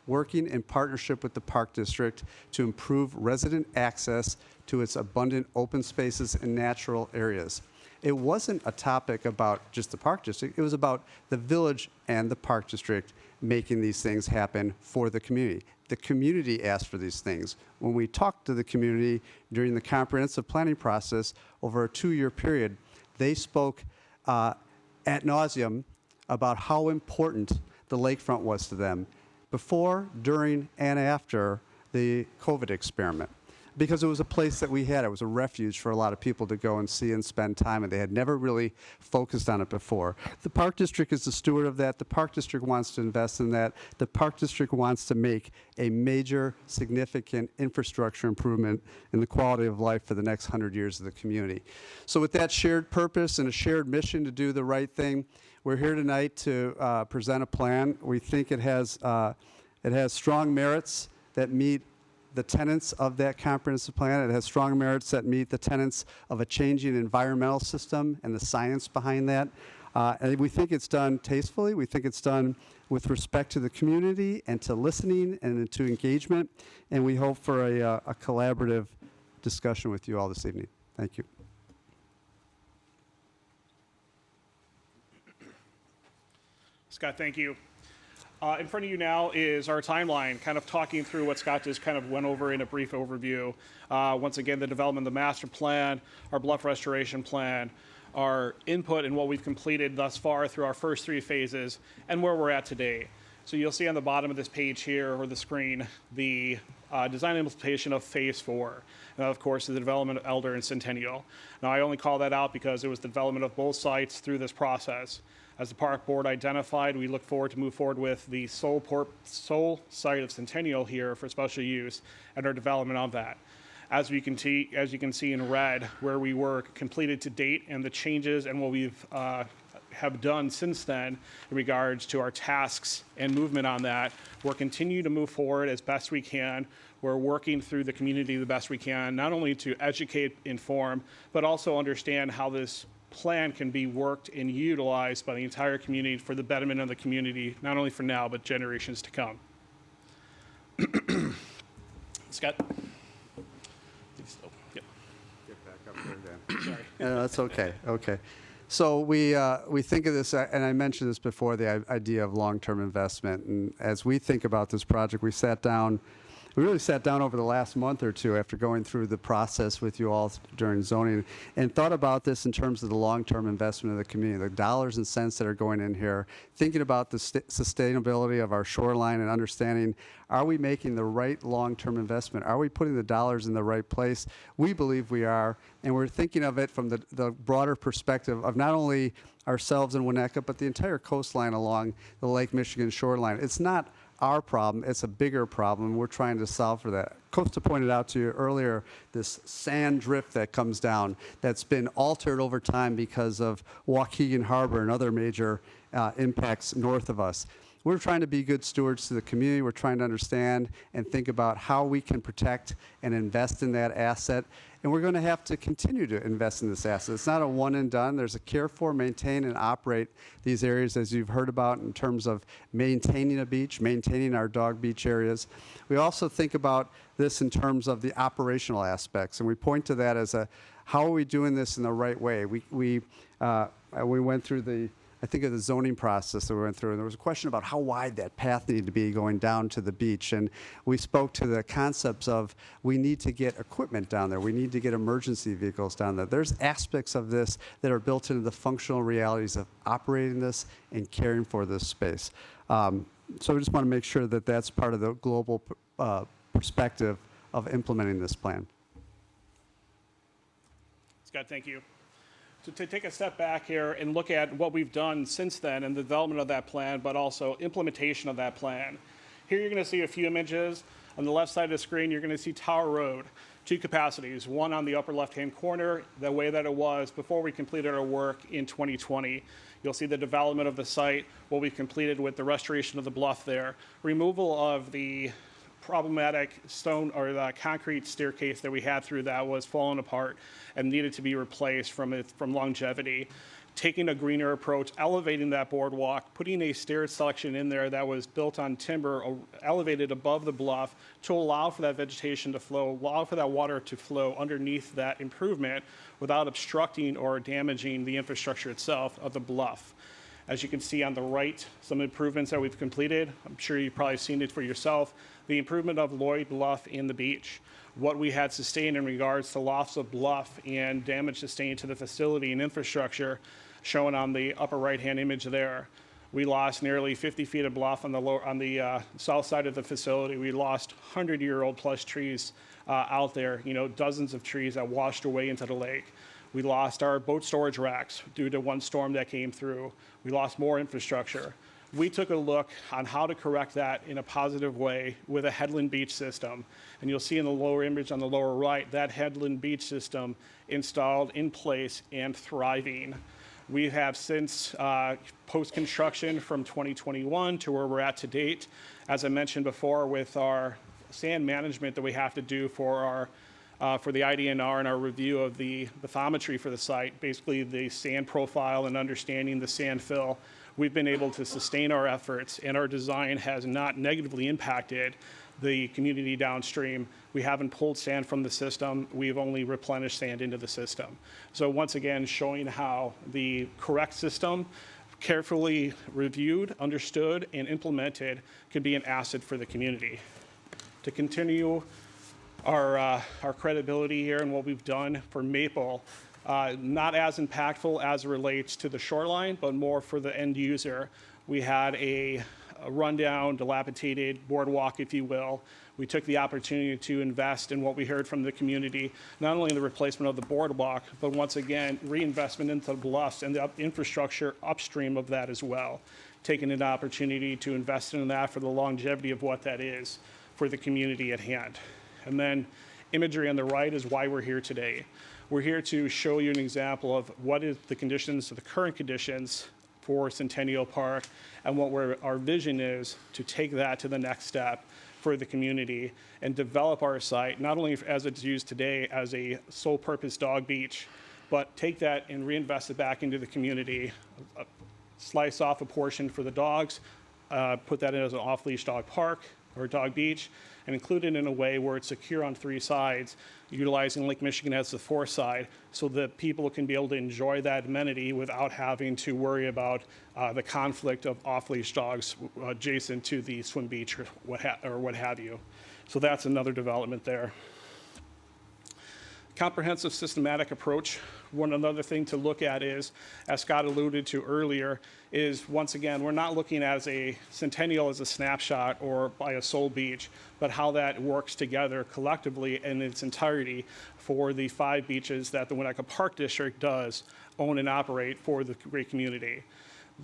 working in partnership with the Park District to improve resident access to its abundant open spaces and natural areas. It wasn't a topic about just the Park District. It was about the village and the Park District making these things happen for the community. The community asked for these things. When we talked to the community during the comprehensive planning process over a 2-year period, they spoke ad nauseum about how important the lakefront was to them before, during, and after the COVID experiment. Because it was a place that we had. It was a refuge for a lot of people to go and see and spend time, and they had never really focused on it before. The Park District is the steward of that. The Park District wants to invest in that. The Park District wants to make a major, significant infrastructure improvement in the quality of life for the next 100 years of the community. So with that shared purpose and a shared mission to do the right thing, we're here tonight to present a plan. We think it has strong merits that meet the tenets of that comprehensive plan. It has strong merits that meet the tenets of a changing environmental system and the science behind that. And we think it's done tastefully. We think it's done with respect to the community and to listening and to engagement. And we hope for a collaborative discussion with you all this evening. Thank you. Scott, thank you. In front of you now is our timeline, kind of talking through what Scott just kind of went over in a brief overview. Once again, the development of the master plan, our bluff restoration plan, our input in what we've completed thus far through our first 3 phases, and where we're at today. So you'll see on the bottom of this page here, or the screen, the design implementation of phase 4. And of course, the development of Elder and Centennial. Now, I only call that out because it was the development of both sites through this process. As the park board identified, we look forward to move forward with the sole site of Centennial here for special use and our development of that. As you can see in red, where we were completed to date and the changes and what we've have done since then in regards to our tasks and movement on that, we're continuing to move forward as best we can. We're working through the community the best we can, not only to educate, inform, but also understand how this plan can be worked and utilized by the entire community for the betterment of the community, not only for now, but generations to come. Scott? Yep. Get back up there, Dan. Sorry. No, that's okay. Okay. So we think of this, and I mentioned this before, the idea of long-term investment. And as we think about this project, we really sat down over the last month or two after going through the process with you all during zoning and thought about this in terms of the long-term investment of the community, the dollars and cents that are going in here, thinking about the sustainability of our shoreline and understanding, are we making the right long-term investment? Are we putting the dollars in the right place? We believe we are, and we're thinking of it from the broader perspective of not only ourselves in Winnetka, but the entire coastline along the Lake Michigan shoreline. It's not our problem, it's a bigger problem. We're trying to solve for that. Costa pointed out to you earlier this sand drift that comes down that's been altered over time because of Waukegan Harbor and other major impacts north of us. We're trying to be good stewards to the community. We're trying to understand and think about how we can protect and invest in that asset. And we're going to have to continue to invest in this asset. It's not a one and done. There's a care for, maintain, and operate these areas, as you've heard about, in terms of maintaining a beach, maintaining our dog beach areas. We also think about this in terms of the operational aspects, and we point to that as how are we doing this in the right way? We went through I think of the zoning process that we went through, and there was a question about how wide that path needed to be going down to the beach. And we spoke to the concepts of we need to get equipment down there. We need to get emergency vehicles down there. There's aspects of this that are built into the functional realities of operating this and caring for this space. So we just want to make sure that that's part of the global perspective of implementing this plan. Scott, thank you. So to take a step back here and look at what we've done since then and the development of that plan, but also implementation of that plan. Here you're going to see a few images. On the left side of the screen, you're going to see Tower Road, two capacities, one on the upper left-hand corner, the way that it was before we completed our work in 2020. You'll see the development of the site, what we completed with the restoration of the bluff there, removal of the problematic stone or the concrete staircase that we had through that was falling apart and needed to be replaced from longevity. Taking a greener approach, elevating that boardwalk, putting a stair section in there that was built on timber, elevated above the bluff to allow for that vegetation to flow, allow for that water to flow underneath that improvement without obstructing or damaging the infrastructure itself of the bluff. As you can see on the right, some improvements that we've completed. I'm sure you've probably seen it for yourself. The improvement of Lloyd Bluff in the beach. What we had sustained in regards to loss of bluff and damage sustained to the facility and infrastructure shown on the upper right-hand image there. We lost nearly 50 feet of bluff on the south side of the facility. We lost 100-year-old plus trees out there, dozens of trees that washed away into the lake. We lost our boat storage racks due to one storm that came through. We lost more infrastructure. We took a look on how to correct that in a positive way with a headland beach system. And you'll see in the lower image on the lower right, that headland beach system installed in place and thriving. We have since post-construction from 2021 to where we're at to date. As I mentioned before, with our sand management that we have to do for the IDNR and our review of the bathymetry for the site, basically the sand profile and understanding the sand fill, we've been able to sustain our efforts, and our design has not negatively impacted the community downstream. We haven't pulled sand from the system. We've only replenished sand into the system. So once again, showing how the correct system, carefully reviewed, understood, and implemented could be an asset for the community. To continue our credibility here and what we've done for Maple, not as impactful as it relates to the shoreline, but more for the end user. We had a rundown, dilapidated boardwalk, if you will. We took the opportunity to invest in what we heard from the community, not only in the replacement of the boardwalk, but once again, reinvestment into the bluffs and the infrastructure upstream of that as well. Taking an opportunity to invest in that for the longevity of what that is for the community at hand. And then imagery on the right is why we're here today. We're here to show you an example of what is the conditions, the current conditions for Centennial Park, and what our vision is to take that to the next step for the community and develop our site, not only as it's used today as a sole purpose dog beach, but take that and reinvest it back into the community, slice off a portion for the dogs, put that in as an off-leash dog park, or Dog Beach, and included in a way where it's secure on 3 sides, utilizing Lake Michigan as the 4th side, so that people can be able to enjoy that amenity without having to worry about the conflict of off-leash dogs adjacent to the swim beach or what have you. So that's another development there. Comprehensive systematic approach. Another thing to look at is, as Scott alluded to earlier, is once again, we're not looking at a Centennial as a snapshot or by a sole beach, but how that works together collectively in its entirety for the 5 beaches that the Winnetka Park District does own and operate for the great community.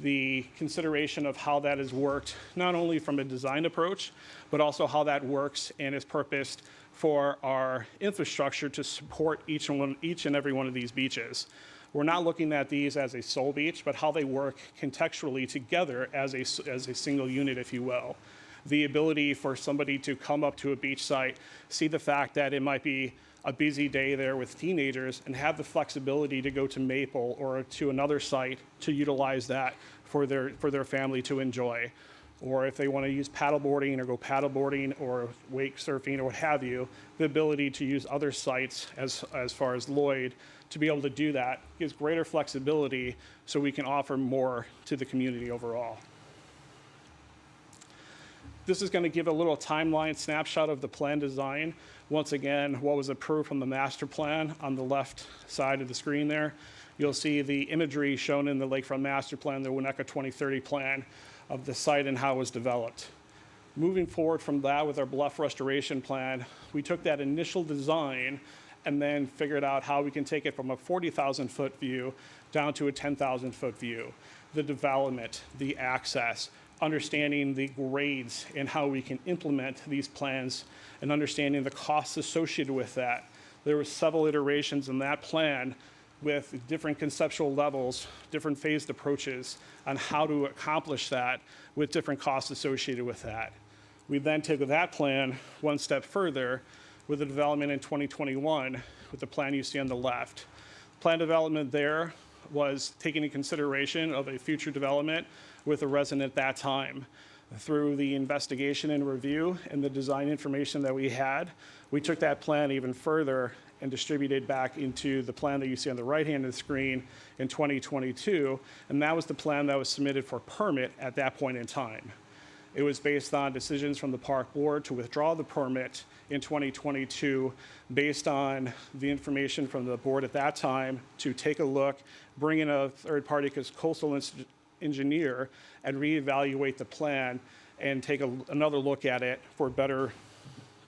The consideration of how that has worked, not only from a design approach, but also how that works and is purposed for our infrastructure to support each and every one of these beaches. We're not looking at these as a sole beach, but how they work contextually together as a single unit, if you will. The ability for somebody to come up to a beach site, see the fact that it might be a busy day there with teenagers, and have the flexibility to go to Maple or to another site to utilize that for their family to enjoy. Or if they want to use paddleboarding or go paddleboarding or wake surfing or what have you, the ability to use other sites as far as Lloyd to be able to do that gives greater flexibility so we can offer more to the community overall. This is going to give a little timeline snapshot of the plan design. Once again, what was approved from the master plan on the left side of the screen there. You'll see the imagery shown in the Lakefront Master Plan, the Winnetka 2030 plan of the site and how it was developed. Moving forward from that with our bluff restoration plan, we took that initial design and then figured out how we can take it from a 40,000-foot view down to a 10,000-foot view. The development, the access, understanding the grades and how we can implement these plans and understanding the costs associated with that. There were several iterations in that plan with different conceptual levels, different phased approaches on how to accomplish that with different costs associated with that. We then took that plan one step further with the development in 2021 with the plan you see on the left. Plan development there was taking into consideration of a future development with a resident at that time. Through the investigation and review and the design information that we had, we took that plan even further and distributed back into the plan that you see on the right hand of the screen in 2022, and that was the plan that was submitted for permit at that point in time. It was based on decisions from the park board to withdraw the permit in 2022 based on the information from the board at that time to take a look, bring in a third party coastal engineer and reevaluate the plan and take another look at it for better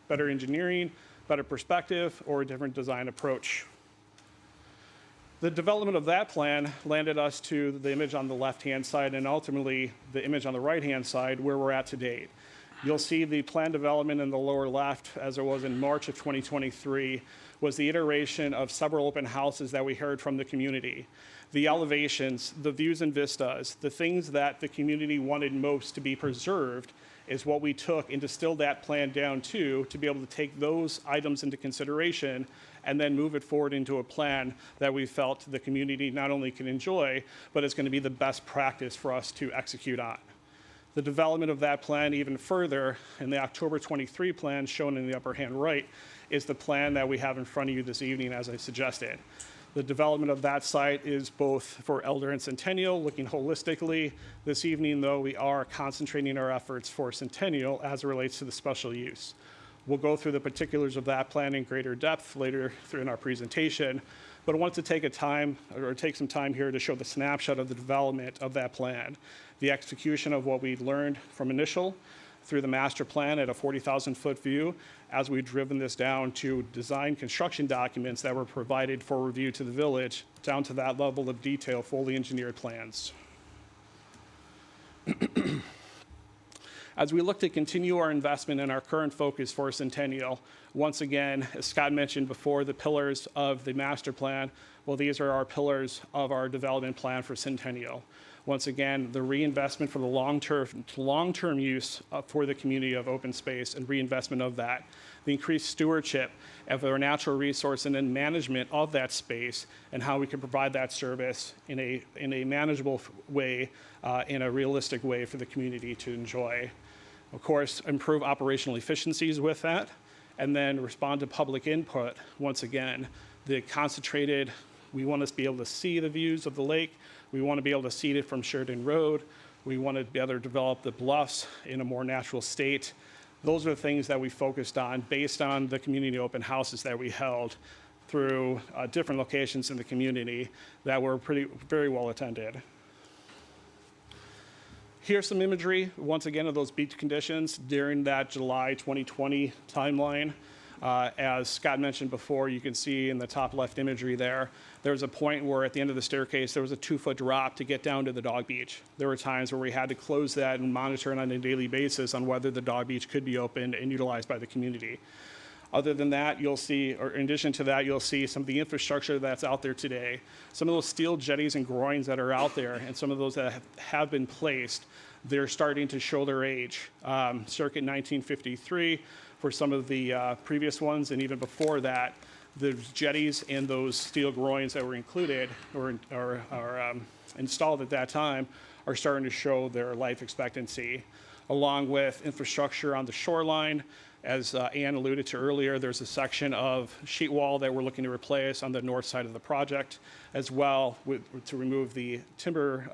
engineering, better perspective, or a different design approach. The development of that plan landed us to the image on the left-hand side and ultimately the image on the right-hand side where we're at to date. You'll see the plan development in the lower left, as it was in March of 2023, was the iteration of several open houses that we heard from the community. The elevations, the views and vistas, the things that the community wanted most to be preserved is what we took and distilled that plan down to be able to take those items into consideration and then move it forward into a plan that we felt the community not only can enjoy, but it's going to be the best practice for us to execute on. The development of that plan even further in the October 23 plan shown in the upper hand right is the plan that we have in front of you this evening as I suggested. The development of that site is both for Elder and Centennial, looking holistically. This evening, though, we are concentrating our efforts for Centennial as it relates to the special use. We'll go through the particulars of that plan in greater depth later in our presentation, but I wanted to take some time here to show the snapshot of the development of that plan, the execution of what we learned from initial through the master plan at a 40,000-foot view as we've driven this down to design construction documents that were provided for review to the village down to that level of detail, fully engineered plans. As we look to continue our investment in our current focus for Centennial, once again, as Scott mentioned before, the pillars of the master plan, well, these are our pillars of our development plan for Centennial. Once again, the reinvestment for the long-term use for the community of open space and reinvestment of that, the increased stewardship of our natural resource and then management of that space and how we can provide that service in a manageable way, in a realistic way for the community to enjoy. Of course, improve operational efficiencies with that, and then respond to public input. Once again, the concentrated, we want to be able to see the views of the lake. We want to be able to see it from Sheridan Road. We want to be able to develop the bluffs in a more natural state. Those are the things that we focused on based on the community open houses that we held through different locations in the community that were very well attended. Here's some imagery, once again, of those beach conditions during that July 2020 timeline. As Scott mentioned before, you can see in the top left imagery there was a point where at the end of the staircase, there was a 2-foot drop to get down to the dog beach. There were times where we had to close that and monitor it on a daily basis on whether the dog beach could be opened and utilized by the community. Other than that, you'll see, or in addition to that, you'll see some of the infrastructure that's out there today. Some of those steel jetties and groins that are out there, and some of those that have been placed, they're starting to show their age. Circa 1953 for some of the previous ones, and even before that, the jetties and those steel groins that were included or installed at that time are starting to show their life expectancy, along with infrastructure on the shoreline. As Ann alluded to earlier, there's a section of sheet wall that we're looking to replace on the north side of the project, as well to remove the timber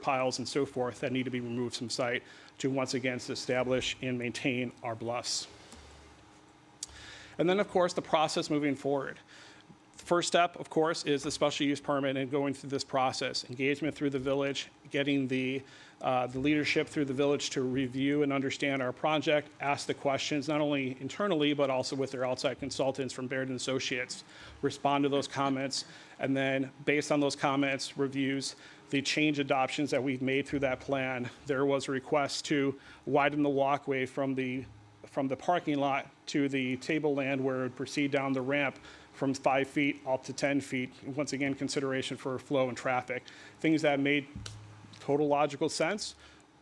piles and so forth that need to be removed from site to once again establish and maintain our bluffs. And then, of course, the process moving forward. First step, of course, is the special use permit and going through this process. Engagement through the village, getting the leadership through the village to review and understand our project, ask the questions, not only internally, but also with their outside consultants from Baird & Associates, respond to those comments, and then based on those comments, reviews, the change adoptions that we've made through that plan. There was a request to widen the walkway from the parking lot to the tableland where it would proceed down the ramp from 5 feet up to 10 feet. Once again, consideration for flow and traffic. Things that made total logical sense.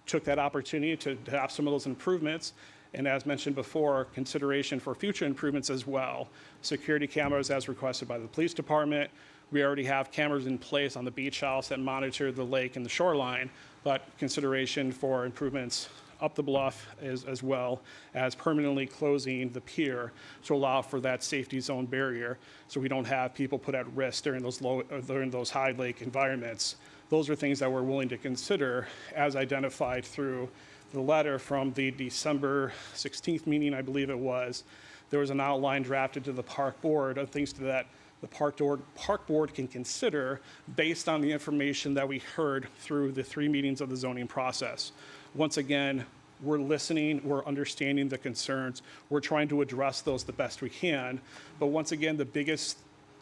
Took that opportunity to have some of those improvements. And as mentioned before, consideration for future improvements as well. Security cameras as requested by the police department. We already have cameras in place on the beach house that monitor the lake and the shoreline, but consideration for improvements up the bluff as well as permanently closing the pier to allow for that safety zone barrier so we don't have people put at risk during those high lake environments. Those are things that we're willing to consider as identified through the letter from the December 16th meeting, I believe it was. There was an outline drafted to the park board of things that the park board can consider based on the information that we heard through the 3 meetings of the zoning process. Once again, we're listening, we're understanding the concerns, we're trying to address those the best we can. But once again, the biggest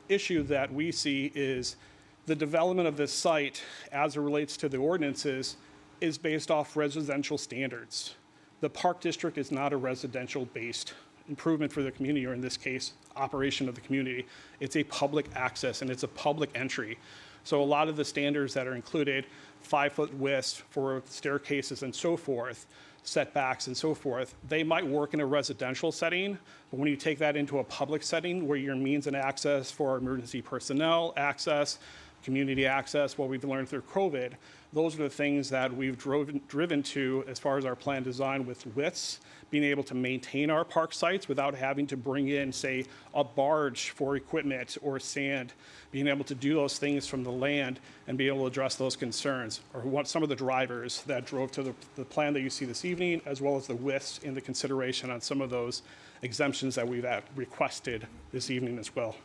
issue that we see is the development of this site as it relates to the ordinances is based off residential standards. The park district is not a residential-based improvement for the community, or in this case, operation of the community. It's a public access and it's a public entry. So a lot of the standards that are included, 5-foot widths for staircases and so forth, setbacks and so forth, they might work in a residential setting, but when you take that into a public setting where your means and access for emergency personnel access, community access, what we've learned through COVID, those are the things that we've driven to as far as our plan design with widths, being able to maintain our park sites without having to bring in, say, a barge for equipment or sand, being able to do those things from the land and be able to address those concerns, or what some of the drivers that drove to the plan that you see this evening, as well as the widths and the consideration on some of those exemptions that we've requested this evening as well.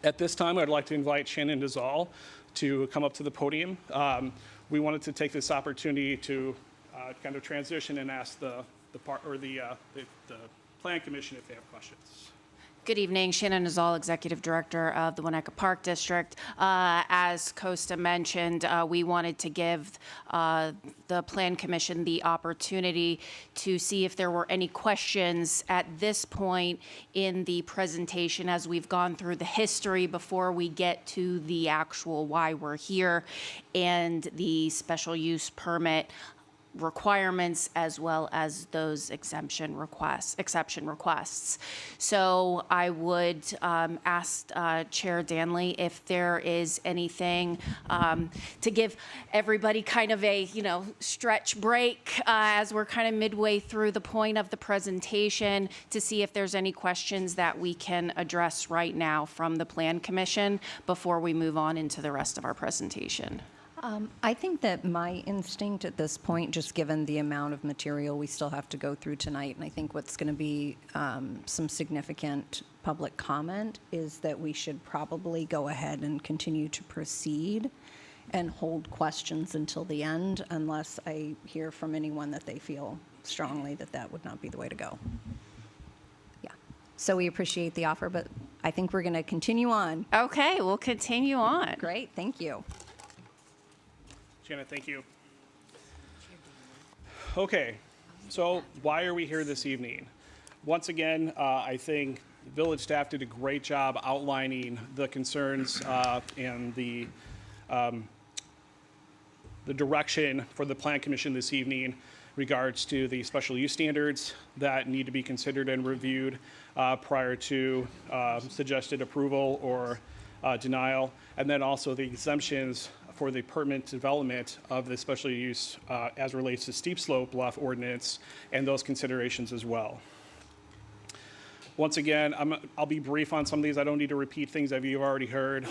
At this time, I'd like to invite Shannon Dizal to come up to the podium. We wanted to take this opportunity to kind of transition and ask the Plan Commission if they have questions. Good evening, Shannon Dizal, Executive Director of the Winnetka Park District. As Costa mentioned, we wanted to give the Plan Commission the opportunity to see if there were any questions at this point in the presentation as we've gone through the history before we get to the actual why we're here and the special use permit requirements as well as those exception requests. So I would ask Chair Danley if there is anything to give everybody kind of a, stretch break as we're kind of midway through the point of the presentation to see if there's any questions that we can address right now from the Plan Commission before we move on into the rest of our presentation. I think that my instinct at this point, just given the amount of material we still have to go through tonight, and I think what's going to be some significant public comment, is that we should probably go ahead and continue to proceed and hold questions until the end, unless I hear from anyone that they feel strongly that that would not be the way to go. Yeah. So we appreciate the offer, but I think we're going to continue on. Okay, we'll continue on. Great, thank you. Janet, thank you. Okay, so why are we here this evening? Once again, I think the village staff did a great job outlining the concerns and the direction for the Plan Commission this evening regards to the special use standards that need to be considered and reviewed prior to suggested approval or denial, and then also the exemptions for the permanent development of the special use as relates to steep slope bluff ordinance and those considerations as well. Once again, I'll be brief on some of these. I don't need to repeat things that you've already heard.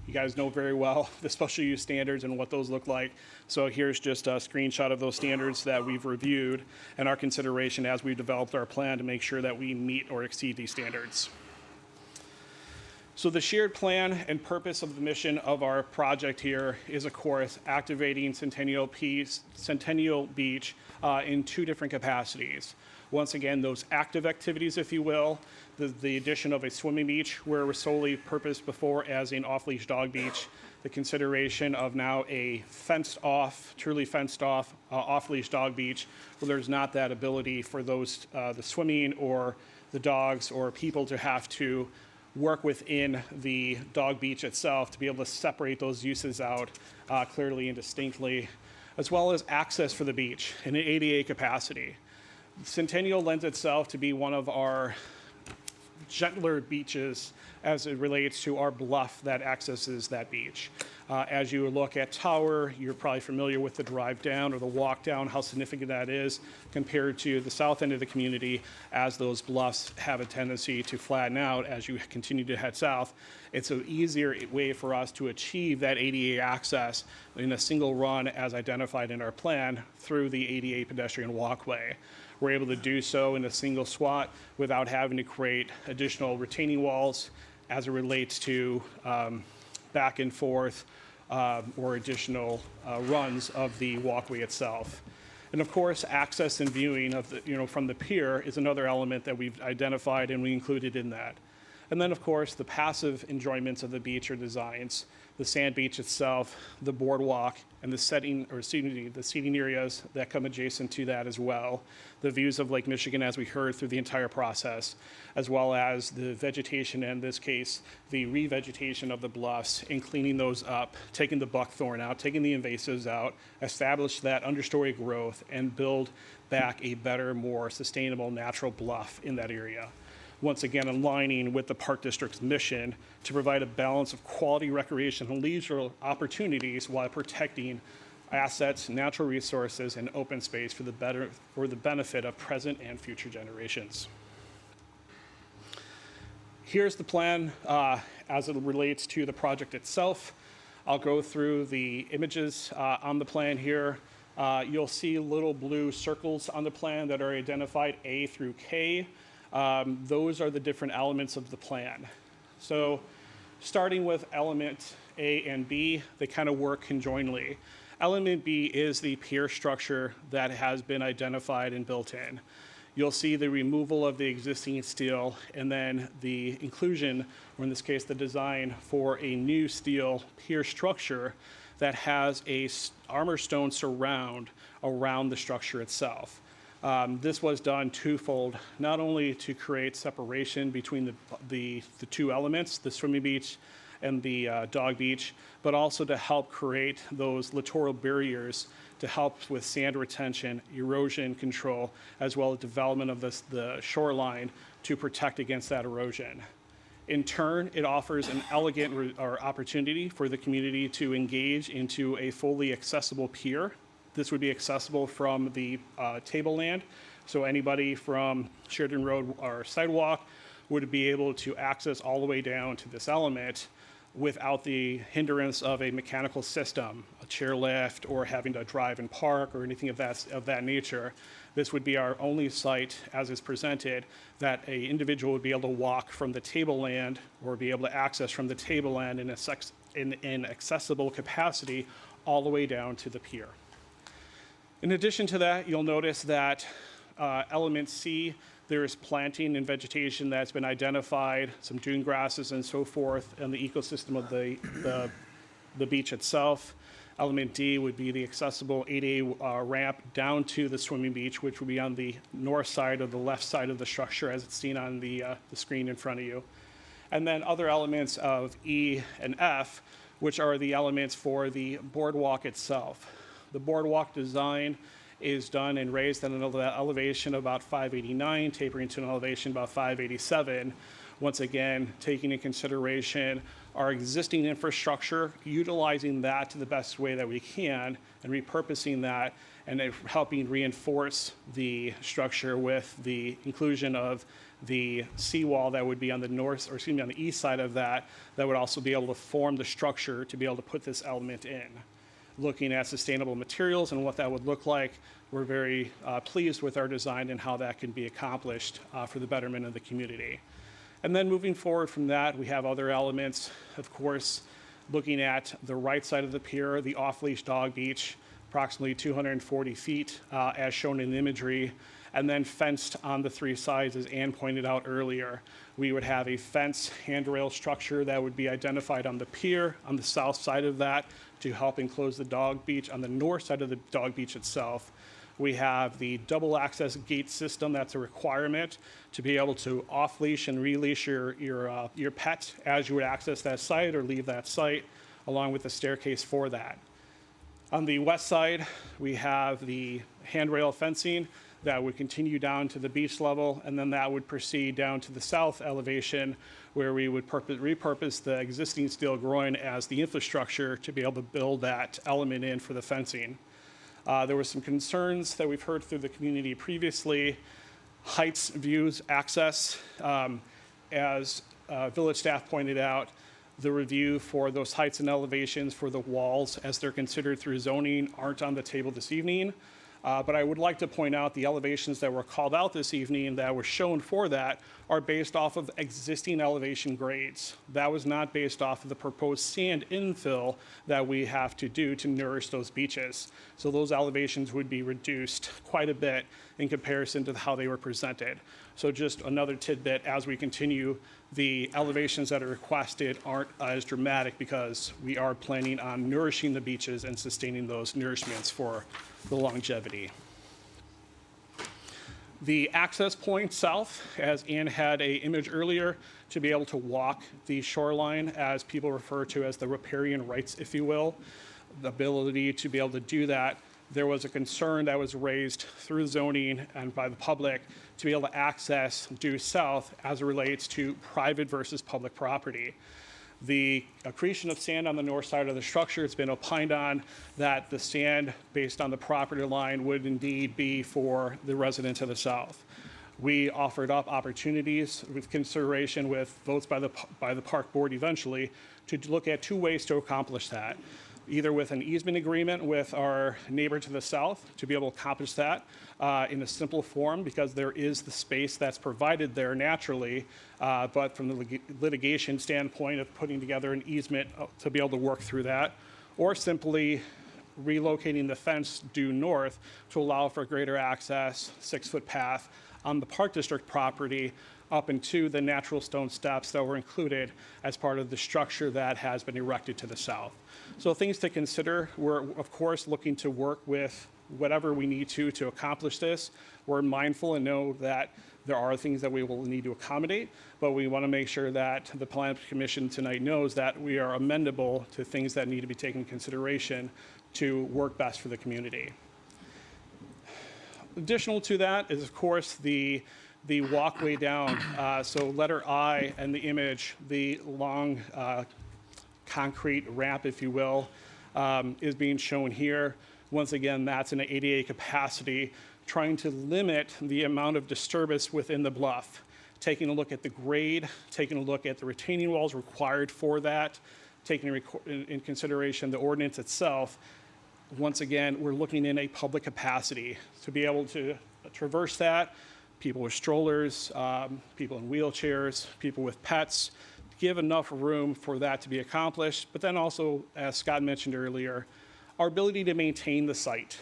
You guys know very well the special use standards and what those look like. So here's just a screenshot of those standards that we've reviewed and our consideration as we developed our plan to make sure that we meet or exceed these standards. So the shared plan and purpose of the mission of our project here is, of course, activating Centennial Beach in two different capacities. Once again, those active activities, if you will, the addition of a swimming beach where it was solely purposed before as an off-leash dog beach, the consideration of now a truly fenced off, off-leash dog beach where there's not that ability for those, the swimming or the dogs or people to have to work within the dog beach itself to be able to separate those uses out clearly and distinctly, as well as access for the beach in an ADA capacity. Centennial lends itself to be one of our gentler beaches as it relates to our bluff that accesses that beach. As you look at Tower, you're probably familiar with the drive down or the walk down, how significant that is compared to the south end of the community, as those bluffs have a tendency to flatten out as you continue to head south. It's an easier way for us to achieve that ADA access in a single run as identified in our plan through the ADA pedestrian walkway. We're able to do so in a single swat without having to create additional retaining walls as it relates to back and forth or additional runs of the walkway itself. And of course, access and viewing of the, from the pier is another element that we've identified and we included in that. And then of course, the passive enjoyments of the beach or designs, the sand beach itself, the boardwalk, and the seating areas that come adjacent to that as well. The views of Lake Michigan, as we heard through the entire process, as well as the vegetation, in this case, the revegetation of the bluffs and cleaning those up, taking the buckthorn out, taking the invasives out, establish that understory growth, and build back a better, more sustainable natural bluff in that area. Once again, aligning with the Park District's mission to provide a balance of quality recreation and leisure opportunities while protecting assets, natural resources, and open space for the benefit of present and future generations. Here's the plan as it relates to the project itself. I'll go through the images on the plan here. You'll see little blue circles on the plan that are identified A through K. Those are the different elements of the plan. So starting with element A and B, they kind of work conjointly. Element B is the pier structure that has been identified and built in. You'll see the removal of the existing steel and then the inclusion, or in this case, the design for a new steel pier structure that has a armor stone surround around the structure itself. This was done twofold, not only to create separation between the two elements, the swimming beach and the dog beach, but also to help create those littoral barriers to help with sand retention, erosion control, as well as development of the shoreline to protect against that erosion. In turn, it offers an elegant opportunity for the community to engage into a fully accessible pier. This would be accessible from the tableland, so anybody from Sheridan Road or sidewalk would be able to access all the way down to this element without the hindrance of a mechanical system, a chairlift, or having to drive and park, or anything of that nature. This would be our only site, as is presented, that an individual would be able to walk from the tableland or be able to access from the tableland in accessible capacity all the way down to the pier. In addition to that, you'll notice that element C, there is planting and vegetation that's been identified, some dune grasses and so forth, and the ecosystem of the beach itself. Element D would be the accessible 8A ramp down to the swimming beach, which would be on the north side or the left side of the structure as it's seen on the screen in front of you. And then other elements of E and F, which are the elements for the boardwalk itself. The boardwalk design is done and raised at an elevation of about 589, tapering to an elevation about 587. Once again, taking into consideration our existing infrastructure, utilizing that to the best way that we can, and repurposing that, and helping reinforce the structure with the inclusion of the seawall that would be on the north, or excuse me, on the east side of that, that would also be able to form the structure to be able to put this element in. Looking at sustainable materials and what that would look like, we're very pleased with our design and how that can be accomplished for the betterment of the community. And then moving forward from that, we have other elements, of course, looking at the right side of the pier, the off-leash dog beach, approximately 240 feet as shown in the imagery, and then fenced on the three sides, as Ann pointed out earlier. We would have a fence handrail structure that would be identified on the pier, on the south side of that, to help enclose the dog beach. On the north side of the dog beach itself, we have the double access gate system. That's a requirement to be able to off-leash and releash your pet as you would access that site or leave that site, along with the staircase for that. On the west side, we have the handrail fencing that would continue down to the beach level, and then that would proceed down to the south elevation, where we would repurpose the existing steel groin as the infrastructure to be able to build that element in for the fencing. There were some concerns that we've heard through the community previously. Heights, views, access. As village staff pointed out, the review for those heights and elevations for the walls as they're considered through zoning aren't on the table this evening. But I would like to point out the elevations that were called out this evening that were shown for that are based off of existing elevation grades. That was not based off of the proposed sand infill that we have to do to nourish those beaches. So those elevations would be reduced quite a bit in comparison to how they were presented. So just another tidbit, as we continue, the elevations that are requested aren't as dramatic because we are planning on nourishing the beaches and sustaining those nourishments for the longevity. The access point south, as Ann had an image earlier, to be able to walk the shoreline, as people refer to as the riparian rights, if you will, the ability to be able to do that. There was a concern that was raised through zoning and by the public to be able to access due south as it relates to private versus public property. The accretion of sand on the north side of the structure, it's been opined on that the sand based on the property line would indeed be for the residents of the south. We offered up opportunities with consideration with votes by the park board eventually to look at two ways to accomplish that. Either with an easement agreement with our neighbor to the south to be able to accomplish that in a simple form, because there is the space that's provided there naturally, but from the litigation standpoint of putting together an easement to be able to work through that, or simply relocating the fence due north to allow for greater access, 6-foot path on the Park District property up into the natural stone steps that were included as part of the structure that has been erected to the south. So things to consider. We're, of course, looking to work with whatever we need to accomplish this. We're mindful and know that there are things that we will need to accommodate, but we want to make sure that the Plan Commission tonight knows that we are amendable to things that need to be taken into consideration to work best for the community. Additional to that is, of course, the walkway down. So letter I and the image, the long concrete ramp, if you will, is being shown here. Once again, that's an ADA capacity, trying to limit the amount of disturbance within the bluff. Taking a look at the grade, taking a look at the retaining walls required for that, taking in consideration the ordinance itself. Once again, we're looking in a public capacity to be able to traverse that. People with strollers, people in wheelchairs, people with pets, give enough room for that to be accomplished. But then also, as Scott mentioned earlier, our ability to maintain the site.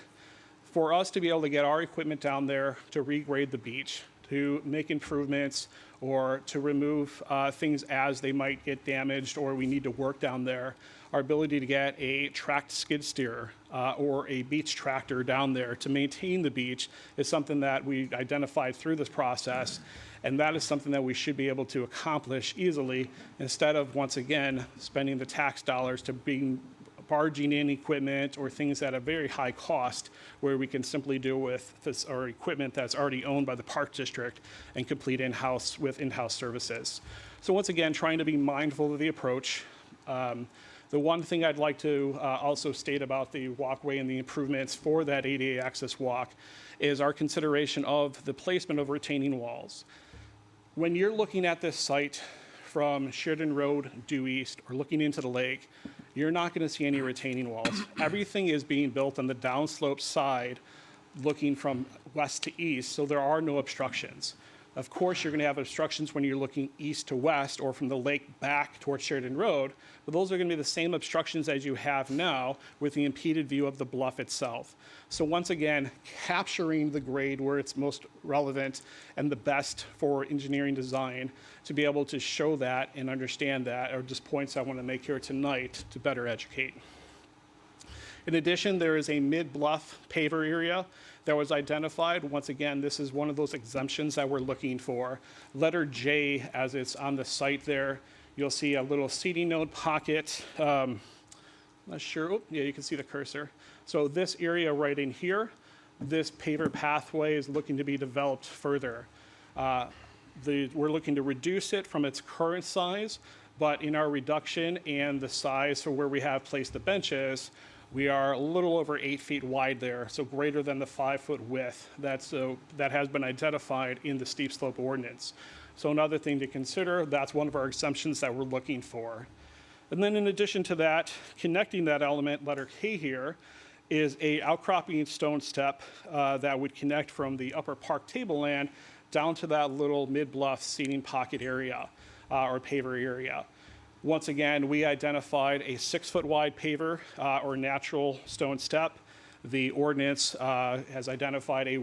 For us to be able to get our equipment down there to regrade the beach, to make improvements, or to remove things as they might get damaged or we need to work down there, our ability to get a tracked skid steer or a beach tractor down there to maintain the beach is something that we identified through this process, and that is something that we should be able to accomplish easily instead of, once again, spending the tax dollars to barging in equipment or things at a very high cost where we can simply deal with this or equipment that's already owned by the park district and complete in-house with in-house services. So once again, trying to be mindful of the approach. The one thing I'd like to also state about the walkway and the improvements for that ADA access walk is our consideration of the placement of retaining walls. When you're looking at this site from Sheridan Road due east or looking into the lake, you're not going to see any retaining walls. Everything is being built on the downslope side, looking from west to east, so there are no obstructions. Of course, you're going to have obstructions when you're looking east to west or from the lake back towards Sheridan Road, but those are going to be the same obstructions as you have now with the impeded view of the bluff itself. So once again, capturing the grade where it's most relevant and the best for engineering design to be able to show that and understand that are just points I want to make here tonight to better educate. In addition, there is a mid-bluff paver area that was identified. Once again, this is one of those exemptions that we're looking for. Letter J, as it's on the site there, you'll see a little seating node pocket. Not sure, yeah, you can see the cursor. So this area right in here, this paver pathway is looking to be developed further. We're looking to reduce it from its current size, but in our reduction and the size for where we have placed the benches, we are a little over 8 feet wide there, so greater than the 5-foot width that has been identified in the steep slope ordinance. So another thing to consider, that's one of our exemptions that we're looking for. And then in addition to that, connecting that element, letter K here, is a outcropping stone step that would connect from the upper park tableland down to that little mid-bluff seating pocket area or paver area. Once again, we identified a 6-foot wide paver or natural stone step. The ordinance has identified a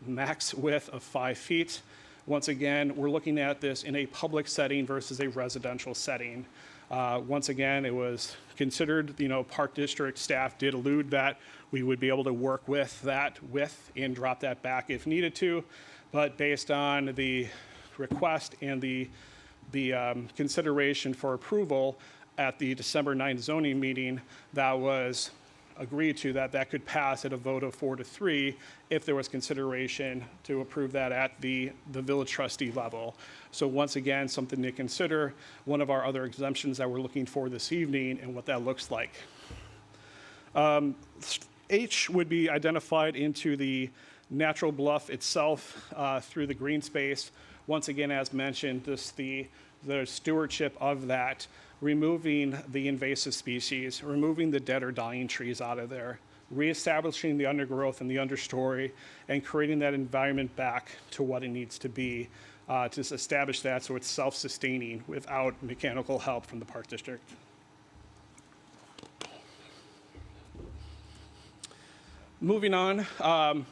max width of 5 feet. Once again, we're looking at this in a public setting versus a residential setting. Once again, it was considered, Park District staff did allude that we would be able to work with that width and drop that back if needed to. But based on the request and the consideration for approval at the December 9th zoning meeting, that was agreed to that could pass at a vote of 4-3 if there was consideration to approve that at the village trustee level. So once again, something to consider, one of our other exemptions that we're looking for this evening and what that looks like. H would be identified into the natural bluff itself through the green space. Once again, as mentioned, the stewardship of that, removing the invasive species, removing the dead or dying trees out of there, reestablishing the undergrowth and the understory, and creating that environment back to what it needs to be to establish that so it's self-sustaining without mechanical help from the Park District. Moving on,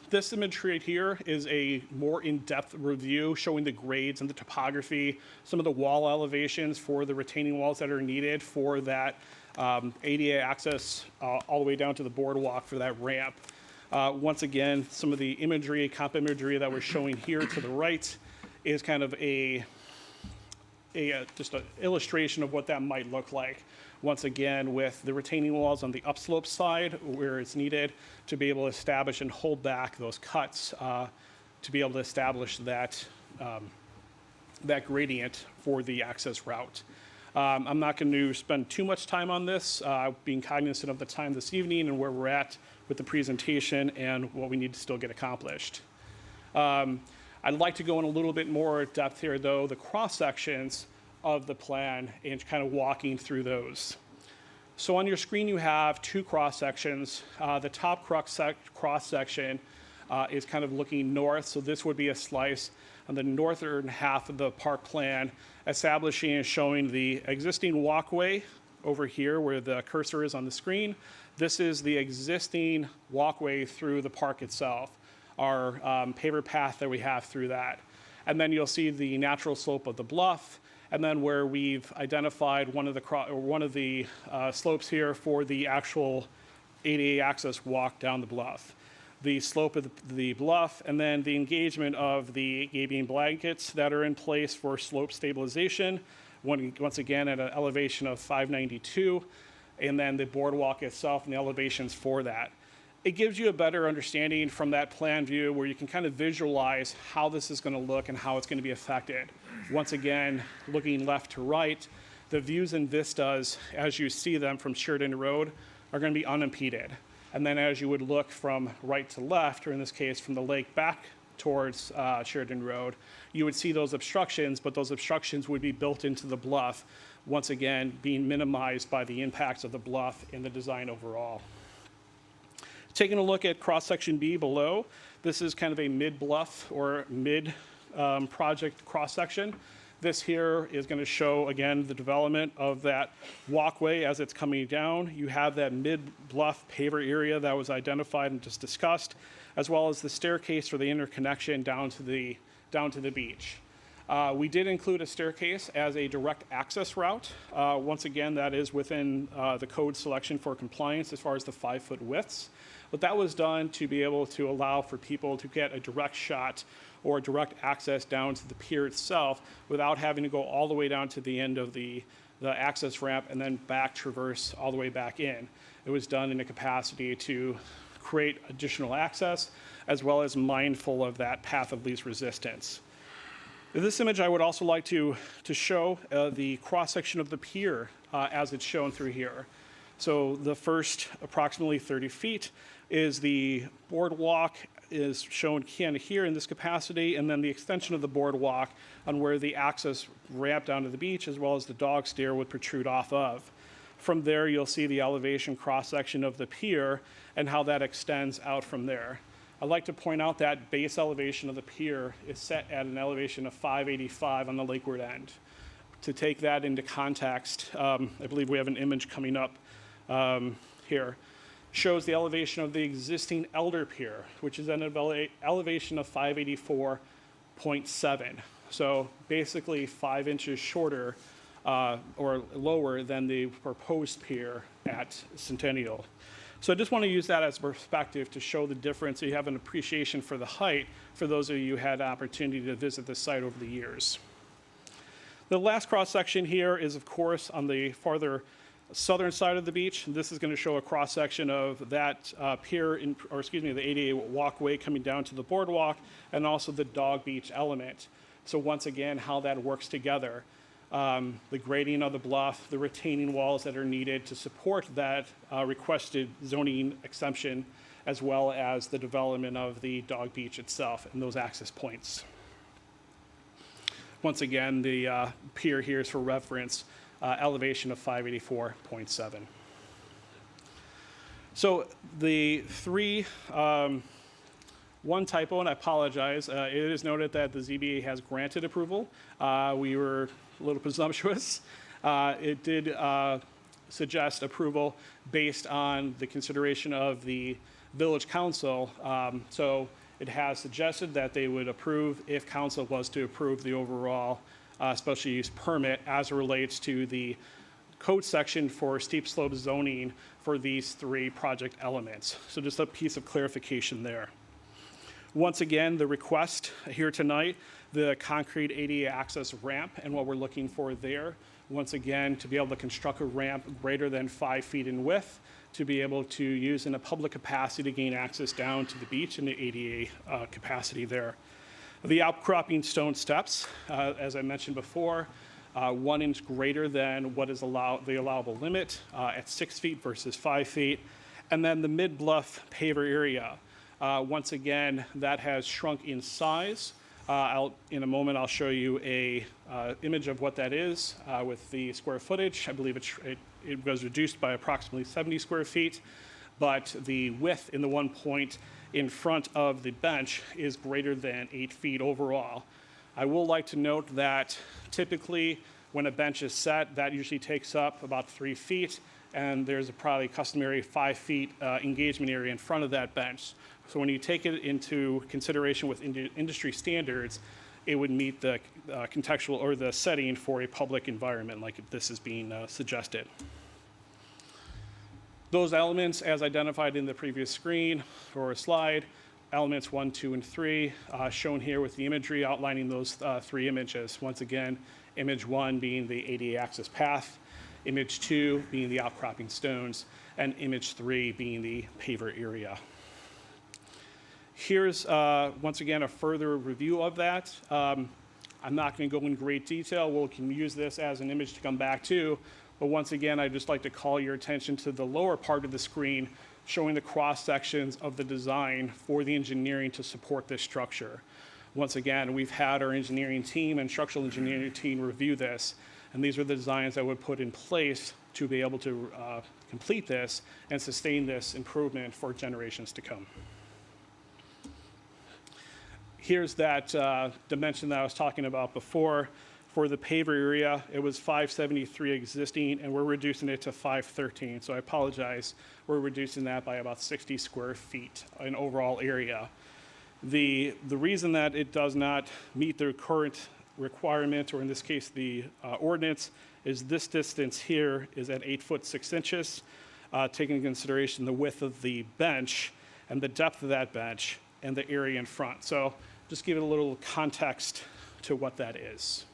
this imagery right here is a more in-depth review showing the grades and the topography, some of the wall elevations for the retaining walls that are needed for that ADA access all the way down to the boardwalk for that ramp. Once again, some of the imagery, comp imagery that we're showing here to the right is kind of just an illustration of what that might look like. Once again, with the retaining walls on the upslope side where it's needed to be able to establish and hold back those cuts to be able to establish that, that gradient for the access route. I'm not going to spend too much time on this, being cognizant of the time this evening and where we're at with the presentation and what we need to still get accomplished. I'd like to go in a little bit more depth here, though, the cross sections of the plan and kind of walking through those. So on your screen, you have two cross sections. The top cross section is kind of looking north, so this would be a slice on the northern half of the park plan, establishing and showing the existing walkway over here where the cursor is on the screen. This is the existing walkway through the park itself, our paver path that we have through that. And then you'll see the natural slope of the bluff, and then where we've identified one of the slopes here for the actual ADA access walk down the bluff. The slope of the bluff, and then the engagement of the gabion blankets that are in place for slope stabilization, once again at an elevation of 592, and then the boardwalk itself and the elevations for that. It gives you a better understanding from that plan view where you can kind of visualize how this is going to look and how it's going to be affected. Once again, looking left to right, the views and vistas, as you see them from Sheridan Road, are going to be unimpeded. And then as you would look from right to left, or in this case from the lake back towards Sheridan Road, you would see those obstructions, but those obstructions would be built into the bluff, once again being minimized by the impacts of the bluff in the design overall. Taking a look at cross-section B below, this is kind of a mid-bluff or mid-project cross-section. This here is going to show, again, the development of that walkway as it's coming down. You have that mid-bluff paver area that was identified and just discussed, as well as the staircase for the interconnection down to the beach. We did include a staircase as a direct access route. Once again, that is within the code selection for compliance as far as the 5-foot widths. But that was done to be able to allow for people to get a direct shot or direct access down to the pier itself without having to go all the way down to the end of the access ramp and then back traverse all the way back in. It was done in a capacity to create additional access as well as mindful of that path of least resistance. In this image, I would also like to show the cross-section of the pier as it's shown through here. So the first approximately 30 feet is the boardwalk is shown kind of here in this capacity, and then the extension of the boardwalk on where the access ramp down to the beach as well as the dog stair would protrude off of. From there, you'll see the elevation cross-section of the pier and how that extends out from there. I'd like to point out that base elevation of the pier is set at an elevation of 585 on the lakeward end. To take that into context, I believe we have an image coming up here. Shows the elevation of the existing Elder Pier, which is an elevation of 584.7. So basically 5 inches shorter or lower than the proposed pier at Centennial. So I just want to use that as perspective to show the difference so you have an appreciation for the height for those of you who had the opportunity to visit the site over the years. The last cross section here is, of course, on the farther southern side of the beach. This is going to show a cross section of that pier, the ADA walkway coming down to the boardwalk, and also the dog beach element. So once again, how that works together. The grading of the bluff, the retaining walls that are needed to support that requested zoning exemption, as well as the development of the dog beach itself and those access points. Once again, the pier here is for reference. Elevation of 584.7. So the one typo, and I apologize, it is noted that the ZBA has granted approval. We were a little presumptuous. It did suggest approval based on the consideration of the village council. So it has suggested that they would approve if council was to approve the overall special use permit as it relates to the code section for steep slope zoning for these 3 project elements. So just a piece of clarification there. Once again, the request here tonight, the concrete ADA access ramp and what we're looking for there. Once again, to be able to construct a ramp greater than 5 feet in width, to be able to use in a public capacity to gain access down to the beach and the ADA capacity there. The outcropping stone steps, as I mentioned before, 1 inch greater than what is the allowable limit at 6 feet versus 5 feet. And then the mid-bluff paver area. Once again, that has shrunk in size. In a moment, I'll show you a image of what that is with the square footage. I believe it was reduced by approximately 70 square feet, but the width in the 1 point in front of the bench is greater than 8 feet overall. I will like to note that typically when a bench is set, that usually takes up about 3 feet, and there's a probably customary 5 feet engagement area in front of that bench. So when you take it into consideration with industry standards, it would meet the contextual or the setting for a public environment like this is being suggested. Those elements, as identified in the previous screen or slide, elements 1, 2, and 3, shown here with the imagery outlining those 3 images. Once again, image 1 being the ADA access path, image 2 being the outcropping stones, and image 3 being the paver area. Here's, once again, a further review of that. I'm not going to go in great detail. We can use this as an image to come back to. But once again, I'd just like to call your attention to the lower part of the screen showing the cross sections of the design for the engineering to support this structure. Once again, we've had our engineering team and structural engineering team review this, and these are the designs that would put in place to be able to complete this and sustain this improvement for generations to come. Here's that dimension that I was talking about before. For the paver area, it was 573 existing, and we're reducing it to 513. So I apologize. We're reducing that by about 60 square feet in overall area. The reason that it does not meet the current requirement, or in this case the ordinance, is this distance here is at 8 foot 6 inches, taking into consideration the width of the bench and the depth of that bench and the area in front. So just give it a little context to what that is.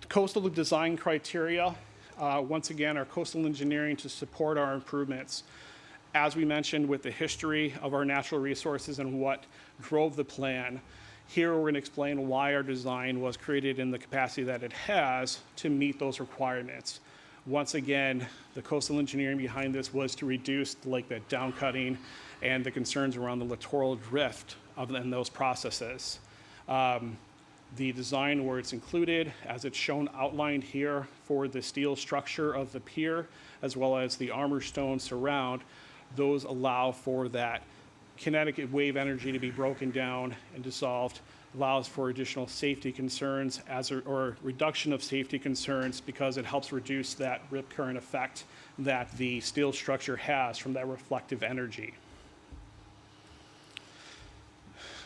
Coastal design criteria, once again, are coastal engineering to support our improvements. As we mentioned with the history of our natural resources and what drove the plan, here we're going to explain why our design was created in the capacity that it has to meet those requirements. Once again, the coastal engineering behind this was to reduce the lake bed downcutting and the concerns around the littoral drift in those processes. The design where it's included, as it's shown outlined here for the steel structure of the pier, as well as the armor stone surround, those allow for that kinetic wave energy to be broken down and dissolved, allows for additional safety concerns or reduction of safety concerns because it helps reduce that rip current effect that the steel structure has from that reflective energy.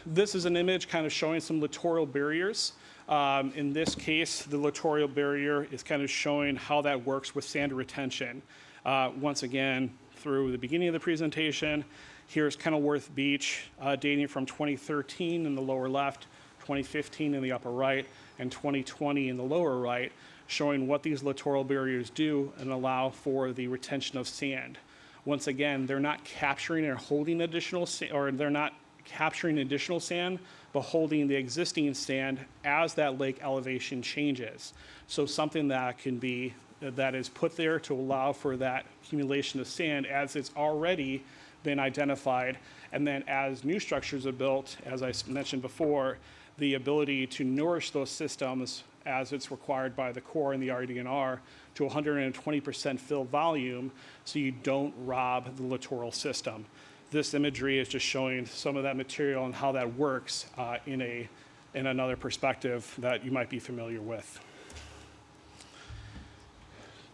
This is an image kind of showing some littoral barriers. In this case, the littoral barrier is kind of showing how that works with sand retention. Once again, through the beginning of the presentation, here's Kenilworth Beach, dating from 2013 in the lower left, 2015 in the upper right, and 2020 in the lower right, showing what these littoral barriers do and allow for the retention of sand. Once again, they're not capturing or holding additional sand, or they're not capturing additional sand, but holding the existing sand as that lake elevation changes. So something that can be, that is put there to allow for that accumulation of sand as it's already been identified. And then as new structures are built, as I mentioned before, the ability to nourish those systems as it's required by the Corps and the RDNR to 120% fill volume so you don't rob the littoral system. This imagery is just showing some of that material and how that works in another perspective that you might be familiar with.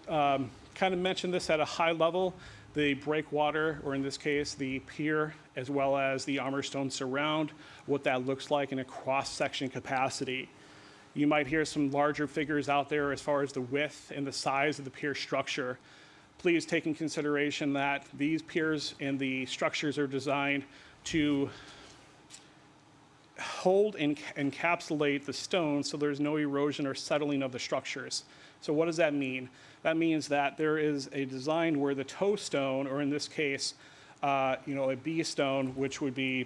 Kind of mentioned this at a high level, the breakwater, or in this case, the pier, as well as the armor stone surround, what that looks like in a cross-section capacity. You might hear some larger figures out there as far as the width and the size of the pier structure. Please take in consideration that these piers and the structures are designed to hold and encapsulate the stone so there's no erosion or settling of the structures. So what does that mean? That means that there is a design where the toe stone, or in this case, a B stone, which would be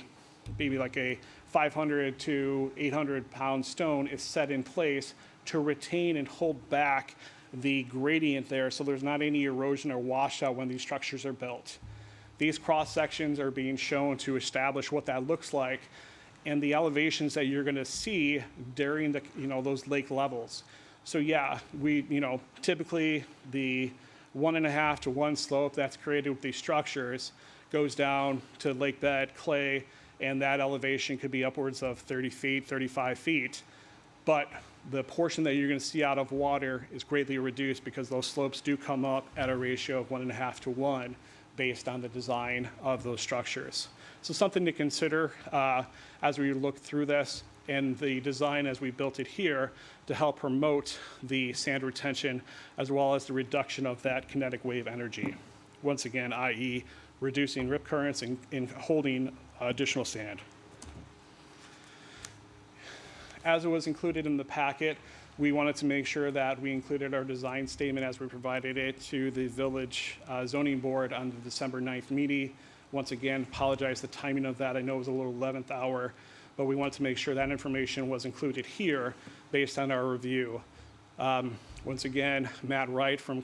maybe like a 500 to 800 pound stone, is set in place to retain and hold back the gradient there so there's not any erosion or washout when these structures are built. These cross sections are being shown to establish what that looks like and the elevations that you're going to see during the, those lake levels. So yeah, typically the 1.5 to 1 slope that's created with these structures goes down to lake bed clay, and that elevation could be upwards of 30 feet, 35 feet. But the portion that you're going to see out of water is greatly reduced because those slopes do come up at a ratio of 1.5 to 1 based on the design of those structures. So something to consider as we look through this and the design as we built it here to help promote the sand retention as well as the reduction of that kinetic wave energy. Once again, i.e. reducing rip currents and holding additional sand. As it was included in the packet, we wanted to make sure that we included our design statement as we provided it to the village zoning board on the December 9th meeting. Once again, apologize the timing of that. I know it was a little 11th hour, but we wanted to make sure that information was included here based on our review. Once again, Matt Wright from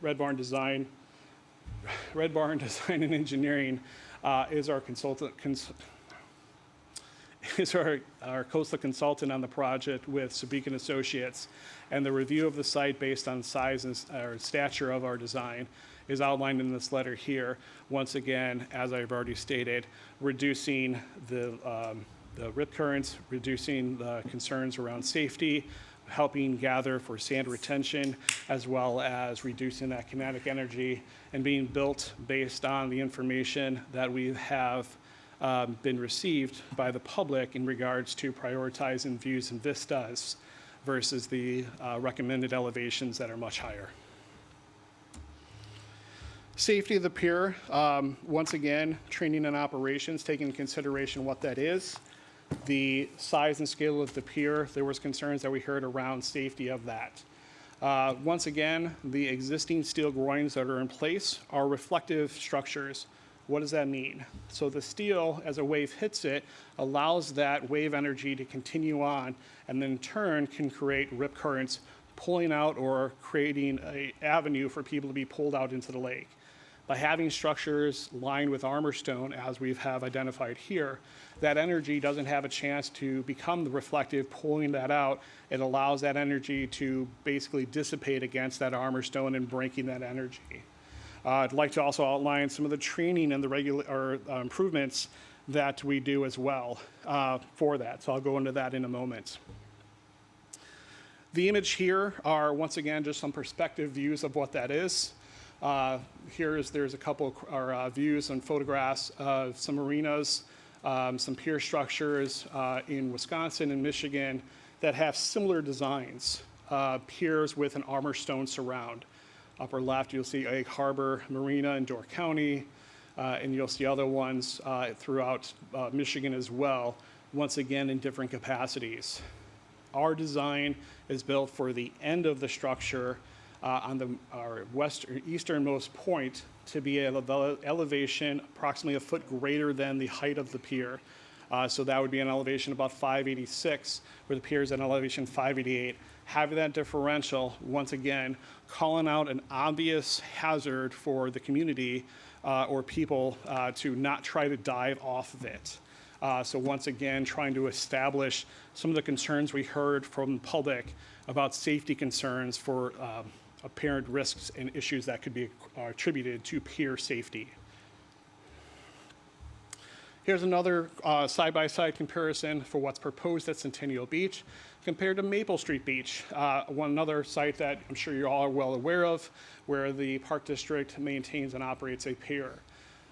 Red Barn Design and Engineering is our consultant. Is our coastal consultant on the project with Sabik & Associates, and the review of the site based on size and stature of our design is outlined in this letter here. Once again, as I've already stated, reducing the rip currents, reducing the concerns around safety, helping gather for sand retention, as well as reducing that kinetic energy, and being built based on the information that we have been received by the public in regards to prioritizing views and vistas versus the recommended elevations that are much higher. Safety of the pier, once again, training and operations, taking into consideration what that is. The size and scale of the pier, there was concerns that we heard around safety of that. Once again, the existing steel groins that are in place are reflective structures. What does that mean? So the steel, as a wave hits it, allows that wave energy to continue on, and then in turn can create rip currents, pulling out or creating an avenue for people to be pulled out into the lake. By having structures lined with armor stone, as we have identified here, that energy doesn't have a chance to become the reflective, pulling that out. It allows that energy to basically dissipate against that armor stone and breaking that energy. I'd like to also outline some of the training and the improvements that we do as well for that. So I'll go into that in a moment. The image here are, once again, just some perspective views of what that is. There's a couple of views and photographs of some marinas, some pier structures in Wisconsin and Michigan that have similar designs, piers with an armor stone surround. Upper left, you'll see Egg Harbor Marina in Door County, and you'll see other ones throughout Michigan as well, once again in different capacities. Our design is built for the end of the structure on our easternmost point to be an elevation approximately a foot greater than the height of the pier. So that would be an elevation about 586, where the pier is at elevation 588. Having that differential, once again, calling out an obvious hazard for the community or people to not try to dive off of it. So once again, trying to establish some of the concerns we heard from the public about safety concerns for apparent risks and issues that could be attributed to pier safety. Here's another side-by-side comparison for what's proposed at Centennial Beach compared to Maple Street Beach, another site that I'm sure you all are well aware of, where the Park District maintains and operates a pier.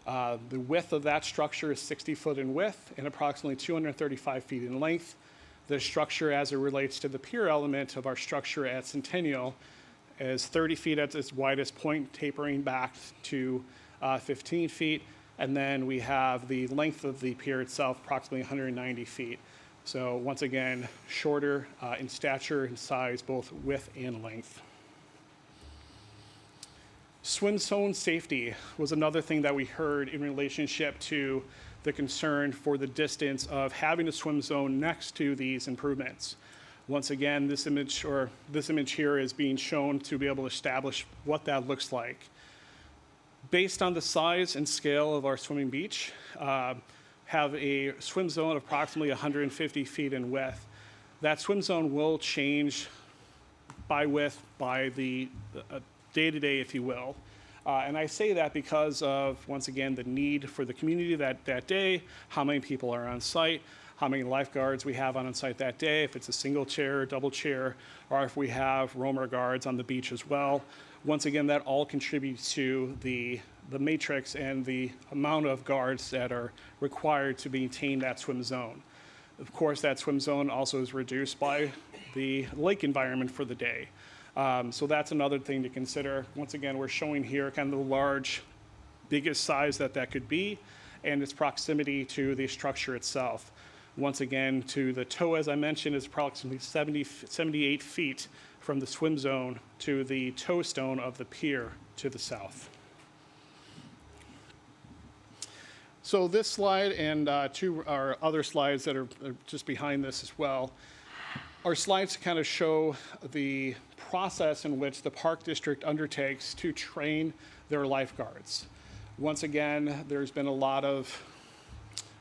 The width of that structure is 60 foot in width and approximately 235 feet in length. The structure as it relates to the pier element of our structure at Centennial is 30 feet at its widest point, tapering back to 15 feet. And then we have the length of the pier itself, approximately 190 feet. So once again, shorter in stature and size, both width and length. Swim zone safety was another thing that we heard in relationship to the concern for the distance of having a swim zone next to these improvements. Once again, this image here is being shown to be able to establish what that looks like. Based on the size and scale of our swimming beach, have a swim zone of approximately 150 feet in width. That swim zone will change by width by the day-to-day, if you will. And I say that because of, once again, the need for the community that day, how many people are on site, how many lifeguards we have on site that day, if it's a single chair, double chair, or if we have roamer guards on the beach as well. Once again, that all contributes to the matrix and the amount of guards that are required to maintain that swim zone. Of course, that swim zone also is reduced by the lake environment for the day. So that's another thing to consider. Once again, we're showing here kind of the large, biggest size that could be, and its proximity to the structure itself. Once again, to the toe, as I mentioned, is approximately 78 feet from the swim zone to the toe stone of the pier to the south. So this slide and two are other slides that are just behind this as well are slides to kind of show the process in which the Park District undertakes to train their lifeguards. Once again, there's been a lot of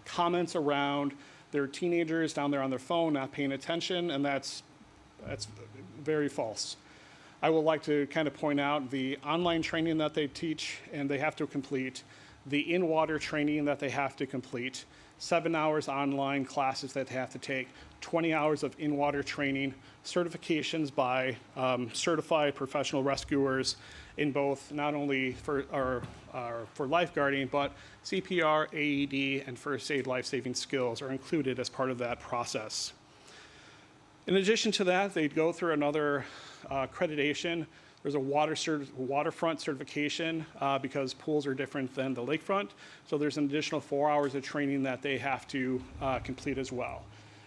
comments around their teenagers down there on their phone not paying attention, and that's very false. I would like to kind of point out the online training that they teach and they have to complete, the in-water training that they have to complete, 7 hours online classes that they have to take, 20 hours of in-water training, certifications by certified professional rescuers in both not only for lifeguarding, but CPR, AED, and first aid life-saving skills are included as part of that process. In addition to that, they'd go through another accreditation. There's a waterfront certification because pools are different than the lakefront. So there's an additional 4 hours of training that they have to complete as well.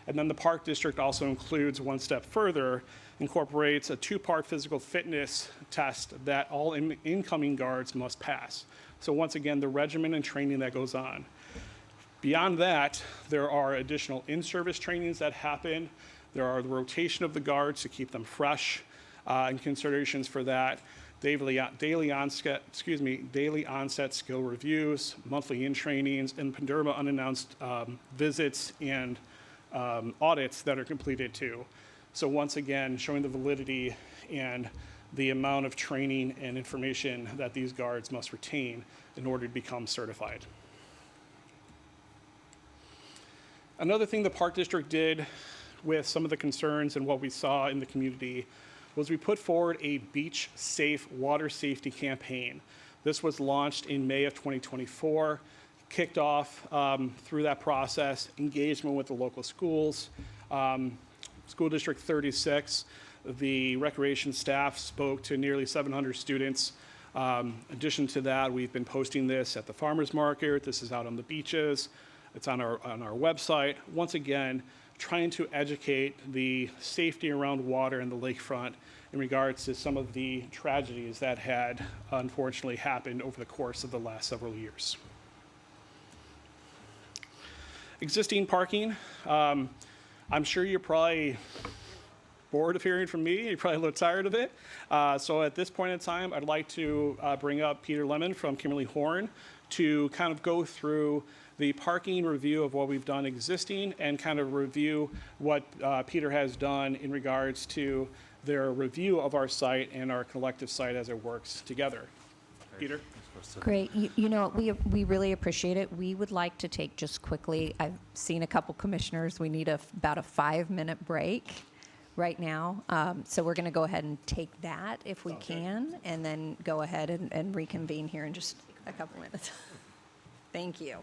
And then the Park District also includes one step further, incorporates a 2-part physical fitness test that all incoming guards must pass. So once again, the regimen and training that goes on. Beyond that, there are additional in-service trainings that happen. There are the rotation of the guards to keep them fresh, and considerations for that. Daily onset skill reviews, monthly in-trainings, and PNDRMA unannounced visits and audits that are completed too. So once again, showing the validity and the amount of training and information that these guards must retain in order to become certified. Another thing the Park District did with some of the concerns and what we saw in the community was we put forward a beach safe water safety campaign. This was launched in May of 2024, kicked off through that process, engagement with the local schools. School District 36, the recreation staff spoke to nearly 700 students. In addition to that, we've been posting this at the farmers market. This is out on the beaches. It's on our website. Once again, trying to educate the safety around water in the lakefront in regards to some of the tragedies that had unfortunately happened over the course of the last several years. Existing parking, I'm sure you're probably bored of hearing from me. You're probably a little tired of it. So at this point in time, I'd like to bring up Peter Lemon from Kimberly Horn to kind of go through the parking review of what we've done existing and kind of review what Peter has done in regards to their review of our site and our collective site as it works together. Peter? Great. You know, we really appreciate it. We would like to take just quickly, I've seen a couple commissioners, we need about a 5-minute break right now. So we're going to go ahead and take that if we can, and then go ahead and reconvene here in just a couple minutes. Thank you.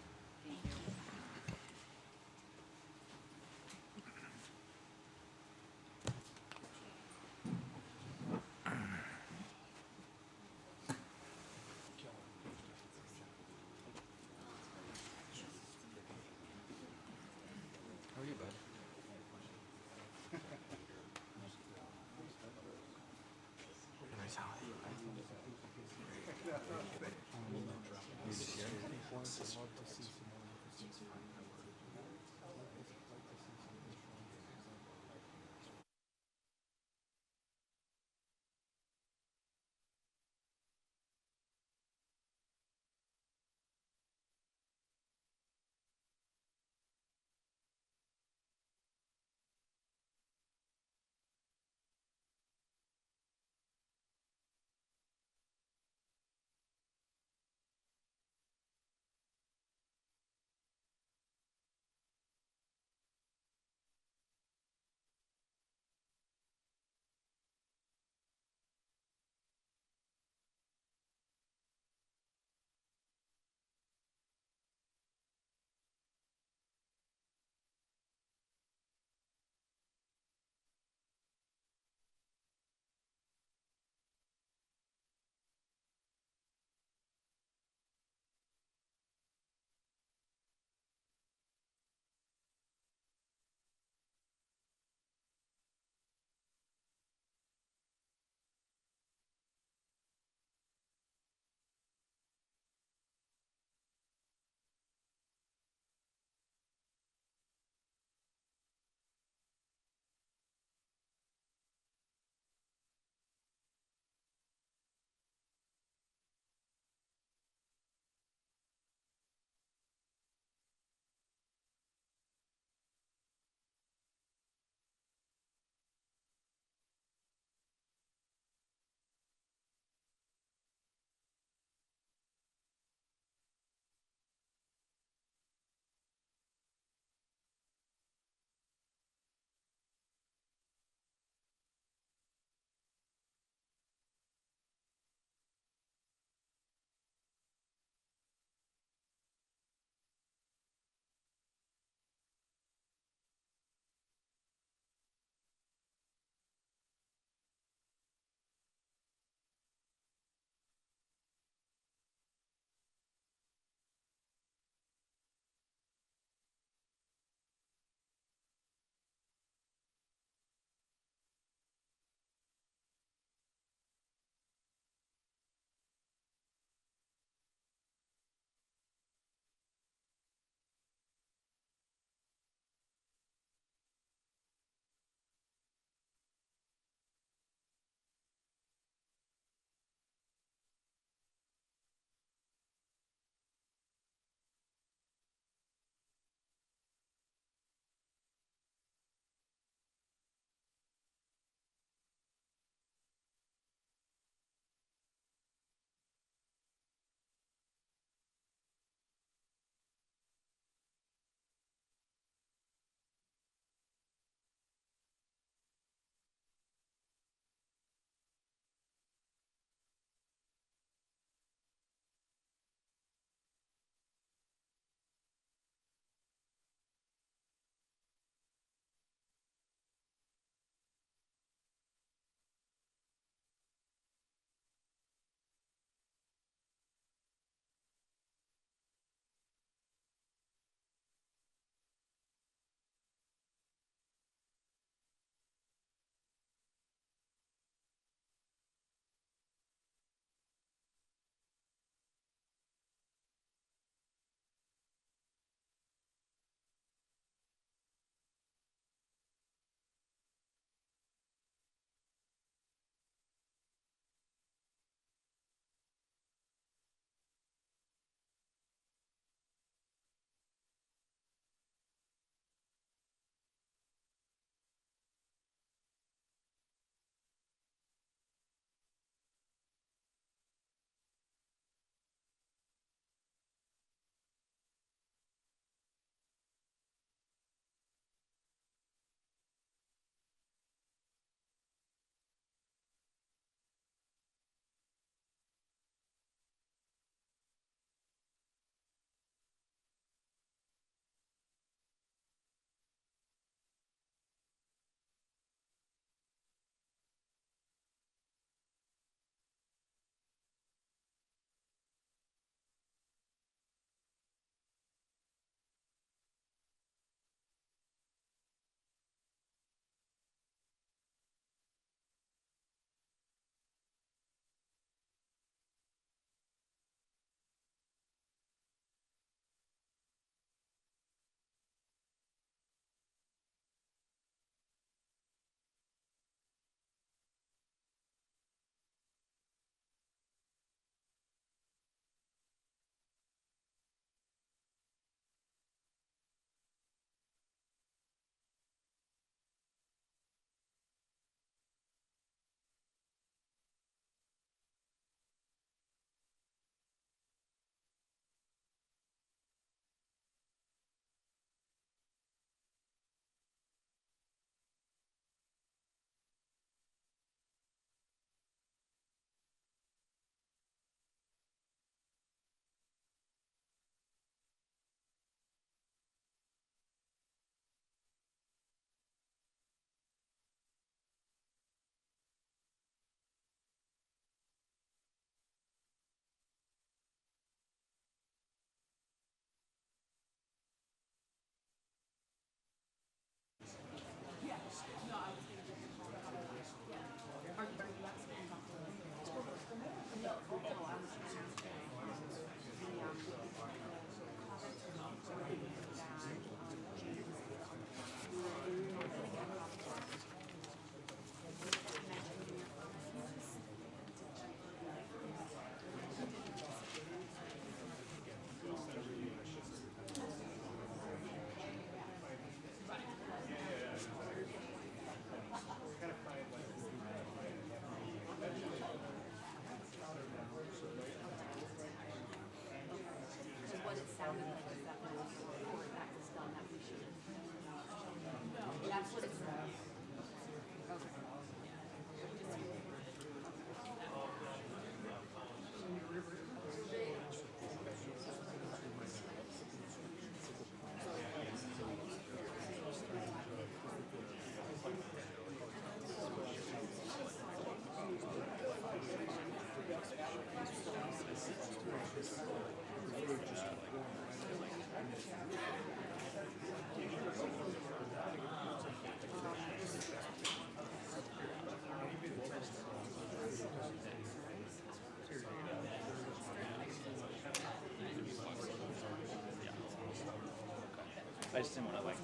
I just didn't want to like.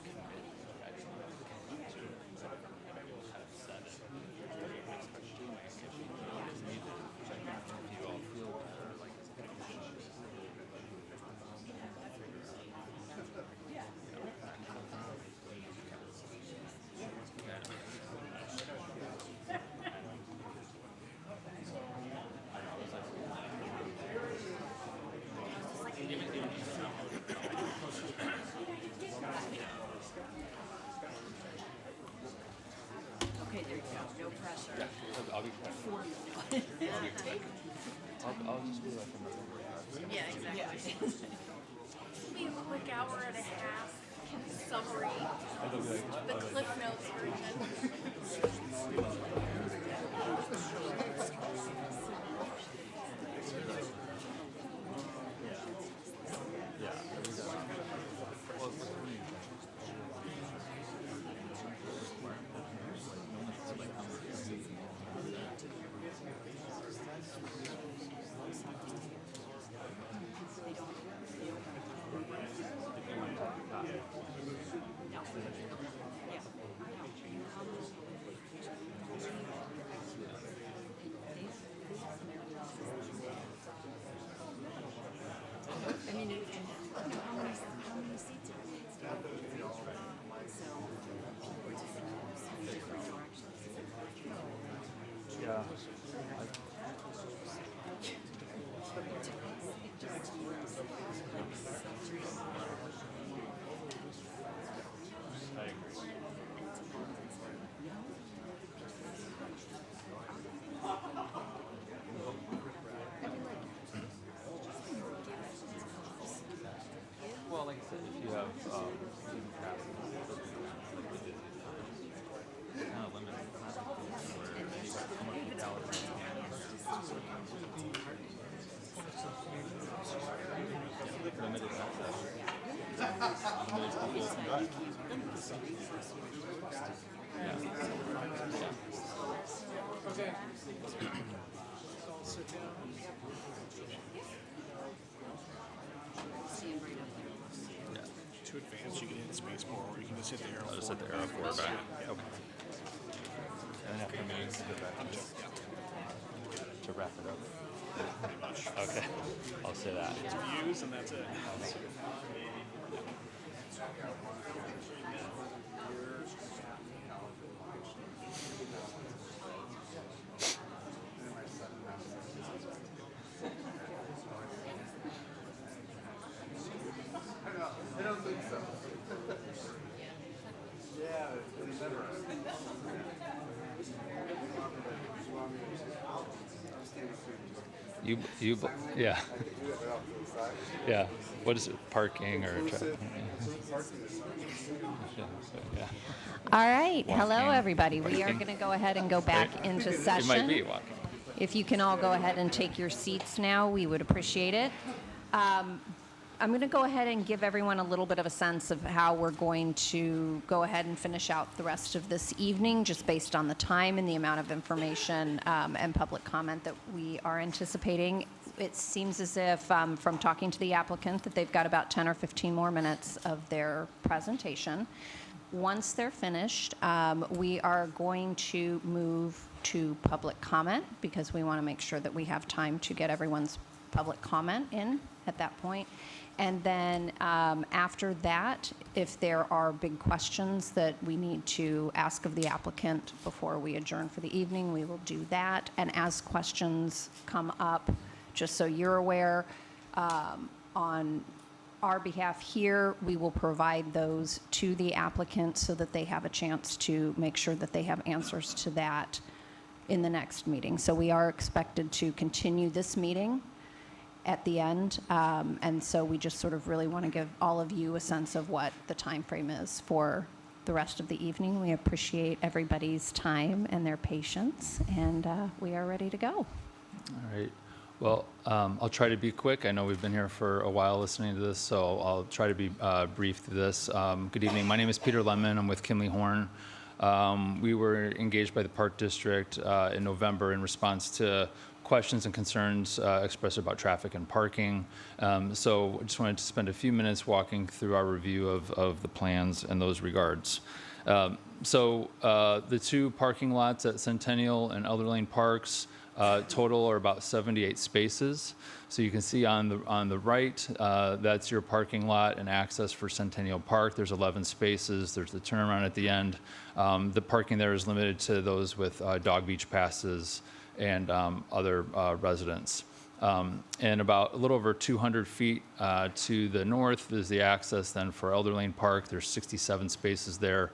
Okay, there you go. No pressure. I'll be I'll just be like Yeah, exactly. Be a quick hour and a half summary, the Cliff Notes version. Well, like I said, if you have limited To advance, you can hit space bar, or you can just hit the arrow. I'll just hit the arrow forward back. Okay. And then after meetings to go back to wrap it up. Okay, I'll say that. Views, and that's it. Yeah. Yeah. What is it? Parking or? Yeah. All right, hello, Walking. everybody. We are Walking. going to go ahead and go back into session. It might be walking. If you can all go ahead and take your seats now, we would appreciate it. I'm going to go ahead and give everyone a little bit of a sense of how we're going to go ahead and finish out the rest of this evening, just based on the time and the amount of information and public comment that we are anticipating. It seems as if, from talking to the applicant, that they've got about 10 or 15 more minutes of their presentation. Once they're finished, we are going to move to public comment because we want to make sure that we have time to get everyone's public comment in at that point. And then after that, if there are big questions that we need to ask of the applicant before we adjourn for the evening, we will do that. And as questions come up, just so you're aware, on our behalf here, we will provide those to the applicant so that they have a chance to make sure that they have answers to that in the next meeting. So we are expected to continue this meeting at the end, and so we just sort of really want to give all of you a sense of what the time frame is for the rest of the evening. We appreciate everybody's time and their patience, and we are ready to go. All right. Well, I'll try to be quick. I know we've been here for a while listening to this, so I'll try to be brief through this. Good evening. My name is Peter Lemon. I'm with Kinley Horn. We were engaged by the Park District in November in response to questions and concerns expressed about traffic and parking. So I just wanted to spend a few minutes walking through our review of the plans in those regards. So the two parking lots at Centennial and Elder Lane Parks total are about 78 spaces. So you can see on the right, that's your parking lot and access for Centennial Park. There's 11 spaces. There's the turnaround at the end. The parking there is limited to those with Dog Beach passes and other residents. And about a little over 200 feet to the north is the access then for Elder Lane Park. There's 67 spaces there.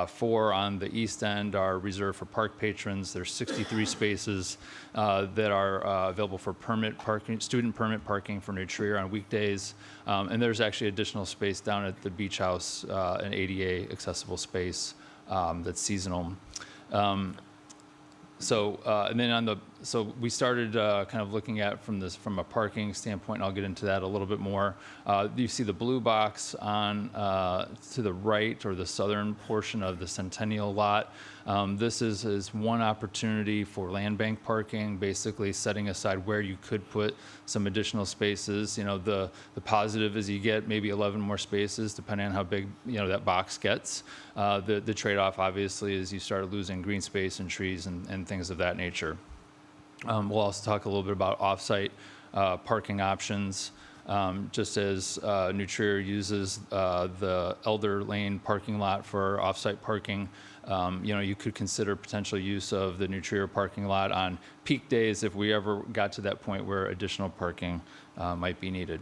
4 on the east end are reserved for park patrons. There's 63 spaces that are available for permit parking, student permit parking for New Trier on weekdays. And there's actually additional space down at the beach house, an ADA accessible space that's seasonal. And then so we started kind of looking at from a parking standpoint, and I'll get into that a little bit more. You see the blue box on to the right, or the southern portion of the Centennial lot. This is one opportunity for land bank parking, basically setting aside where you could put some additional spaces. You know, the positive is you get maybe 11 more spaces, depending on how big, you know, that box gets. The trade-off, obviously, is you start losing green space and trees and things of that nature. We'll also talk a little bit about off-site parking options. Just as New Trier uses the Elder Lane parking lot for off-site parking, you know, you could consider potential use of the New Trier parking lot on peak days if we ever got to that point where additional parking might be needed.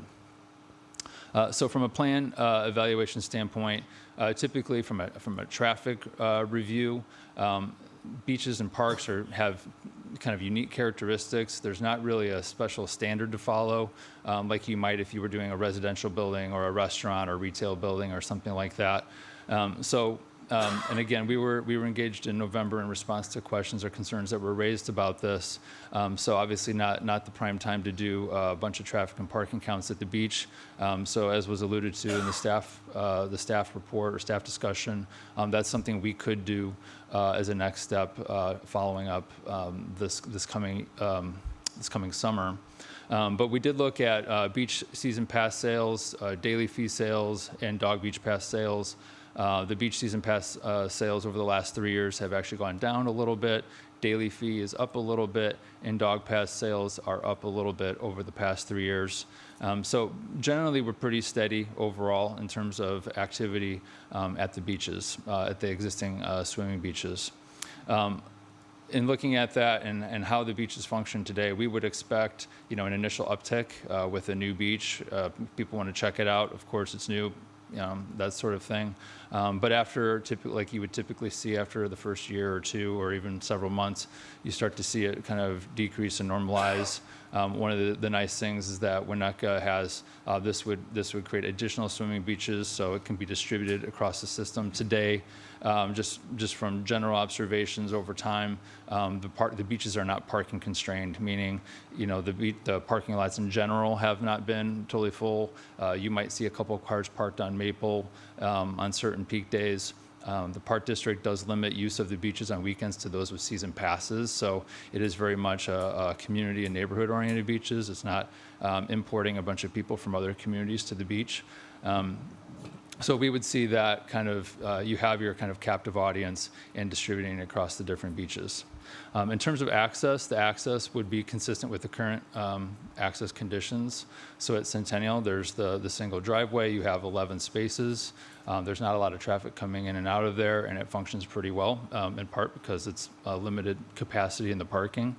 So from a plan evaluation standpoint, typically from a traffic review, beaches and parks have kind of unique characteristics. There's not really a special standard to follow, like you might if you were doing a residential building or a restaurant or retail building or something like that. And again, we were engaged in November in response to questions or concerns that were raised about this. So obviously not the prime time to do a bunch of traffic and parking counts at the beach. So as was alluded to in the staff report or staff discussion, that's something we could do as a next step following up this coming summer. But we did look at beach season pass sales, daily fee sales, and dog beach pass sales. The beach season pass sales over the last 3 years have actually gone down a little bit. Daily fee is up a little bit, and dog pass sales are up a little bit over the past 3 years. So generally, we're pretty steady overall in terms of activity at the beaches, at the existing swimming beaches. In looking at that and how the beaches function today, we would expect, you know, an initial uptick with a new beach. People want to check it out. Of course, it's new. That sort of thing. But after, like you would typically see after the first year or two or even several months, you start to see it kind of decrease and normalize. One of the nice things is that Winnetka has, this would create additional swimming beaches, so it can be distributed across the system. Today, just from general observations over time, the beaches are not parking constrained, meaning, you know, the parking lots in general have not been totally full. You might see a couple of cars parked on Maple on certain peak days. The Park District does limit use of the beaches on weekends to those with season passes, so it is very much a community and neighborhood-oriented beaches. It's not importing a bunch of people from other communities to the beach. So we would see that kind of, you have your kind of captive audience and distributing across the different beaches. In terms of access, the access would be consistent with the current access conditions. So at Centennial, there's the single driveway. You have 11 spaces. There's not a lot of traffic coming in and out of there, and it functions pretty well, in part because it's limited capacity in the parking.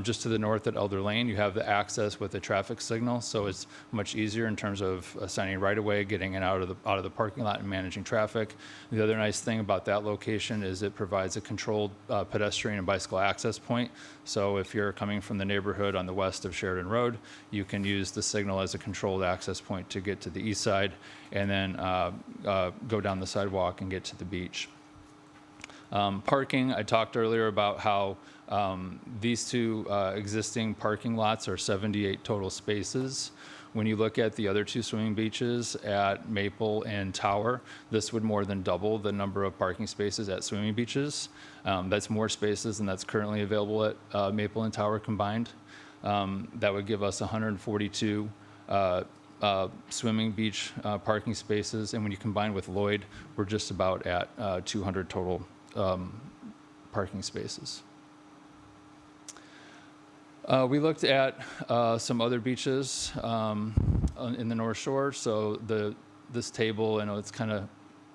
Just to the north at Elder Lane, you have the access with a traffic signal, so it's much easier in terms of assigning right-of-way, getting in out of the parking lot, and managing traffic. The other nice thing about that location is it provides a controlled pedestrian and bicycle access point. So if you're coming from the neighborhood on the west of Sheridan Road, you can use the signal as a controlled access point to get to the east side, and then go down the sidewalk and get to the beach. Parking, I talked earlier about how these two existing parking lots are 78 total spaces. When you look at the other two swimming beaches at Maple and Tower, this would more than double the number of parking spaces at swimming beaches. That's more spaces than that's currently available at Maple and Tower combined. That would give us 142 swimming beach parking spaces, and when you combine with Lloyd, we're just about at 200 total parking spaces. We looked at some other beaches in the North Shore. So this table, I know it's kind of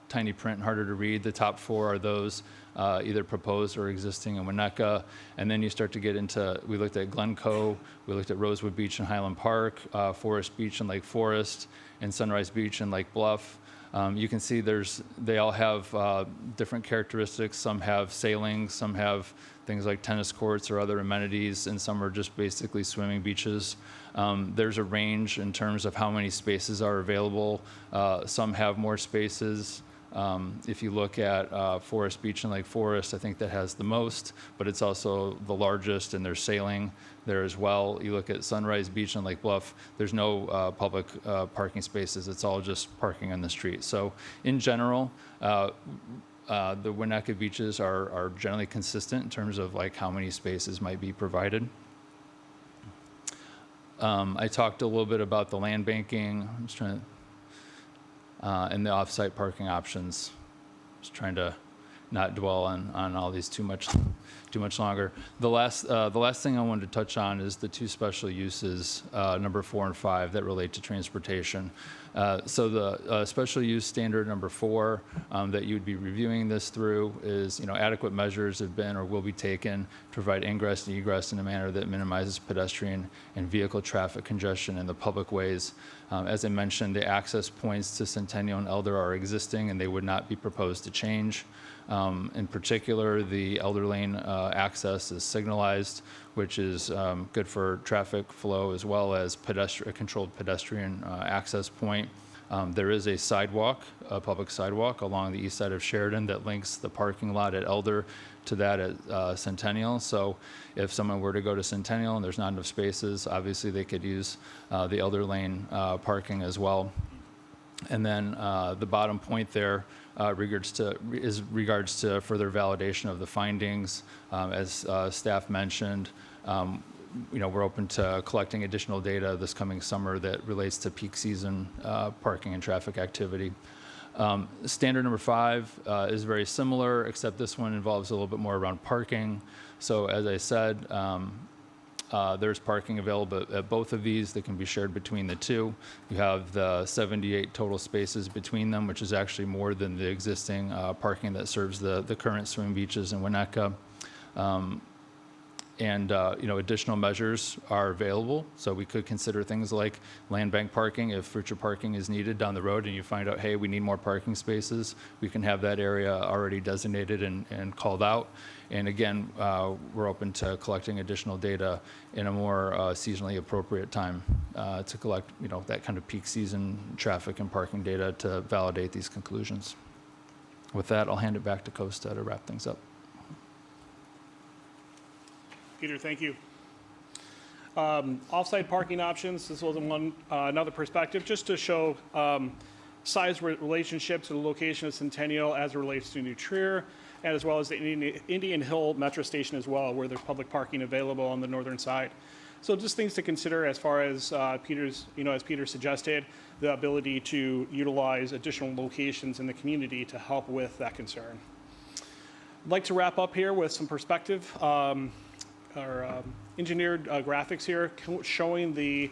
tiny print and harder to read. The top 4 are those either proposed or existing in Winnetka. And then you start to get into, we looked at Glencoe, we looked at Rosewood Beach and Highland Park, Forest Beach and Lake Forest, and Sunrise Beach and Lake Bluff. You can see they all have different characteristics. Some have sailing, some have things like tennis courts or other amenities, and some are just basically swimming beaches. There's a range in terms of how many spaces are available. Some have more spaces. If you look at Forest Beach and Lake Forest, I think that has the most, but it's also the largest, and there's sailing there as well. You look at Sunrise Beach and Lake Bluff, there's no public parking spaces. It's all just parking on the street. So in general, the Winnetka beaches are generally consistent in terms of like how many spaces might be provided. I talked a little bit about the land banking. I'm just trying to, and the off-site parking options. Just trying to not dwell on all these too much longer. The last thing I wanted to touch on is the 2 special uses, number 4 and 5, that relate to transportation. So the special use standard number 4 that you would be reviewing this through is, adequate measures have been or will be taken to provide ingress and egress in a manner that minimizes pedestrian and vehicle traffic congestion in the public ways. As I mentioned, the access points to Centennial and Elder are existing, and they would not be proposed to change. In particular, the Elder Lane access is signalized, which is good for traffic flow as well as a controlled pedestrian access point. There is a sidewalk, a public sidewalk along the east side of Sheridan that links the parking lot at Elder to that at Centennial. So if someone were to go to Centennial and there's not enough spaces, obviously they could use the Elder Lane parking as well. And then the bottom point there regards to further validation of the findings. As staff mentioned, we're open to collecting additional data this coming summer that relates to peak season parking and traffic activity. Standard number 5 is very similar, except this one involves a little bit more around parking. So as I said, there's parking available at both of these that can be shared between the 2. You have the 78 total spaces between them, which is actually more than the existing parking that serves the current swimming beaches in Winnetka. Additional measures are available. So we could consider things like land bank parking. If future parking is needed down the road and you find out, hey, we need more parking spaces, we can have that area already designated and called out. And again, we're open to collecting additional data in a more seasonally appropriate time to collect, that kind of peak season traffic and parking data to validate these conclusions. With that, I'll hand it back to Costa to wrap things up. Peter, thank you. Off-site parking options, this was another perspective, just to show size relationship to the location of Centennial as it relates to New Trier, and as well as the Indian Hill Metro Station as well, where there's public parking available on the northern side. So just things to consider as far as as Peter suggested, the ability to utilize additional locations in the community to help with that concern. I'd like to wrap up here with some perspective. Our engineered graphics here showing the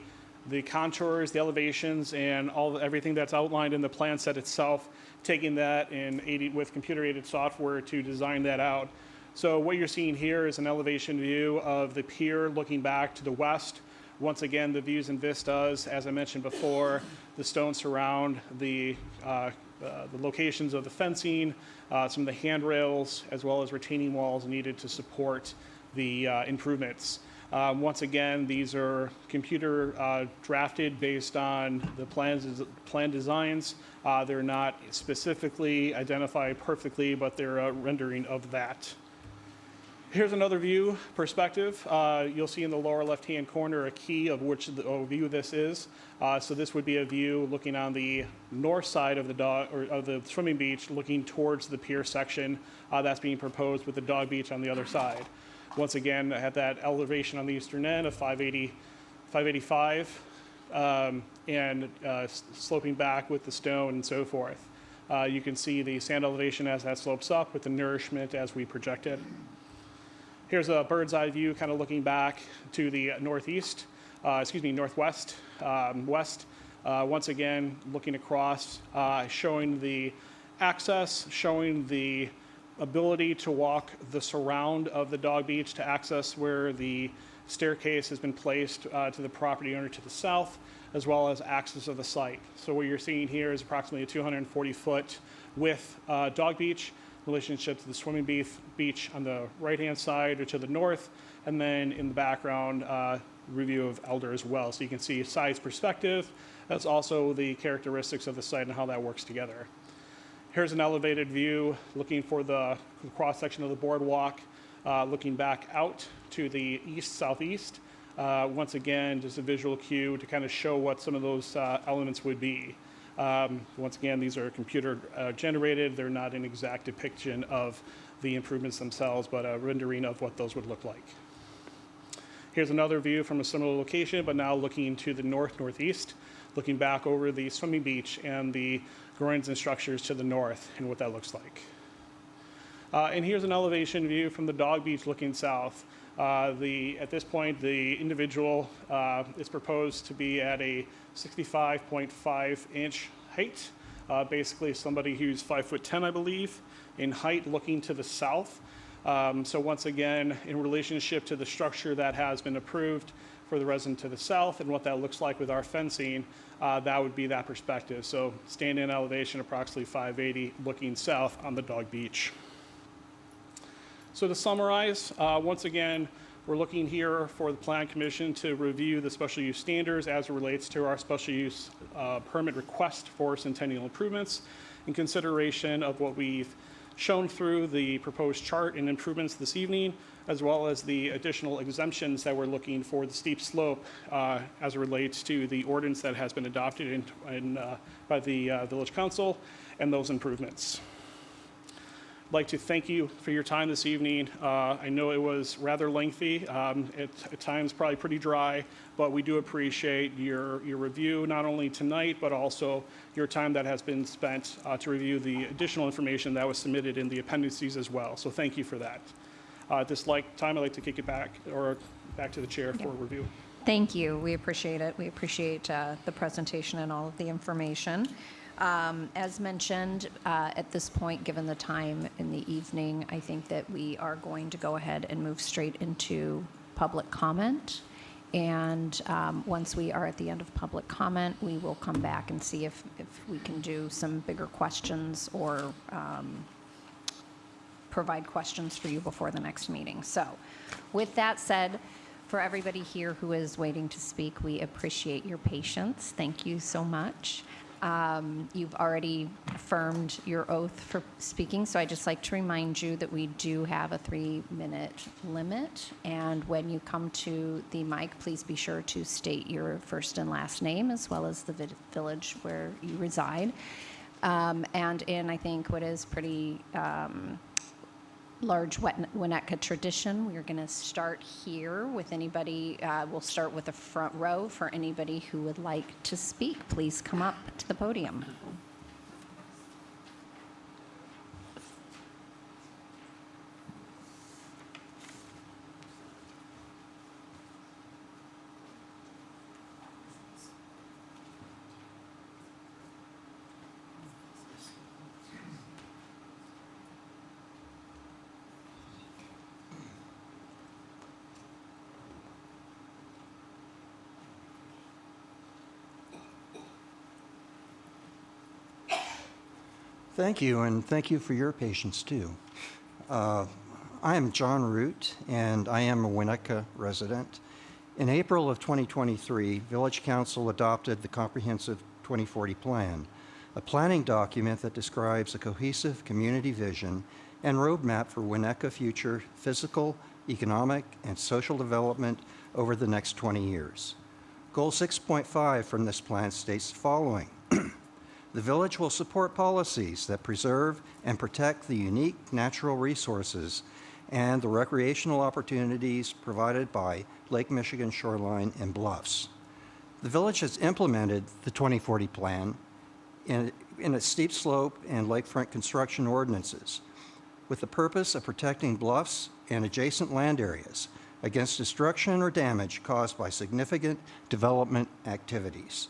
contours, the elevations, and everything that's outlined in the plan set itself, taking that and with computer-aided software to design that out. So what you're seeing here is an elevation view of the pier looking back to the west. Once again, the views and vistas, as I mentioned before, the stones surround the locations of the fencing, some of the handrails, as well as retaining walls needed to support the improvements. Once again, these are computer drafted based on the plan designs. They're not specifically identified perfectly, but they're a rendering of that. Here's another view perspective. You'll see in the lower left-hand corner a key of which view this is. So this would be a view looking on the north side of the swimming beach, looking towards the pier section that's being proposed with the dog beach on the other side. Once again, at that elevation on the eastern end of 585, and sloping back with the stone and so forth. You can see the sand elevation as that slopes up with the nourishment as we projected. Here's a bird's eye view kind of looking back to the northwest, west. Once again, looking across, showing the access, showing the ability to walk the surround of the dog beach to access where the staircase has been placed to the property owner to the south, as well as access of the site. So what you're seeing here is approximately a 240-foot width dog beach in relationship to the swimming beach on the right-hand side or to the north, and then in the background, review of Elder as well. So you can see size perspective. That's also the characteristics of the site and how that works together. Here's an elevated view looking for the cross-section of the boardwalk, looking back out to the east-southeast. Once again, just a visual cue to kind of show what some of those elements would be. Once again, these are computer generated. They're not an exact depiction of the improvements themselves, but a rendering of what those would look like. Here's another view from a similar location, but now looking to the northeast, looking back over the swimming beach and the groins and structures to the north and what that looks like. And here's an elevation view from the dog beach looking south. At this point, the individual is proposed to be at a 65.5-inch height, basically somebody who's 5'10", I believe, in height looking to the south. So once again, in relationship to the structure that has been approved for the resident to the south and what that looks like with our fencing, that would be that perspective. So stand-in elevation approximately 580 looking south on the dog beach. So to summarize, once again, we're looking here for the Plan Commission to review the special use standards as it relates to our special use permit request for Centennial improvements in consideration of what we've shown through the proposed chart and improvements this evening, as well as the additional exemptions that we're looking for the steep slope as it relates to the ordinance that has been adopted by the Village Council and those improvements. I'd like to thank you for your time this evening. I know it was rather lengthy, at times probably pretty dry, but we do appreciate your review, not only tonight, but also your time that has been spent to review the additional information that was submitted in the appendices as well. So thank you for that. At this time, I'd like to kick it back to the chair for review. Thank you. We appreciate it. We appreciate the presentation and all of the information. As mentioned, at this point, given the time in the evening, I think that we are going to go ahead and move straight into public comment. And once we are at the end of public comment, we will come back and see if we can do some bigger questions or provide questions for you before the next meeting. So with that said, for everybody here who is waiting to speak, we appreciate your patience. Thank you so much. You've already affirmed your oath for speaking, so I'd just like to remind you that we do have a 3-minute limit, and when you come to the mic, please be sure to state your first and last name as well as the village where you reside. And in, I think, what is pretty large Winnetka tradition, we're going to start here with anybody. We'll start with the front row for anybody who would like to speak. Please come up to the podium. Thank you, and thank you for your patience, too. I am John Root, and I am a Winnetka resident. In April of 2023, Village Council adopted the Comprehensive 2040 Plan, a planning document that describes a cohesive community vision and roadmap for Winnetka future physical, economic, and social development over the next 20 years. Goal 6.5 from this plan states the following. The village will support policies that preserve and protect the unique natural resources and the recreational opportunities provided by Lake Michigan shoreline and bluffs. The village has implemented the 2040 plan in its steep slope and lakefront construction ordinances with the purpose of protecting bluffs and adjacent land areas against destruction or damage caused by significant development activities.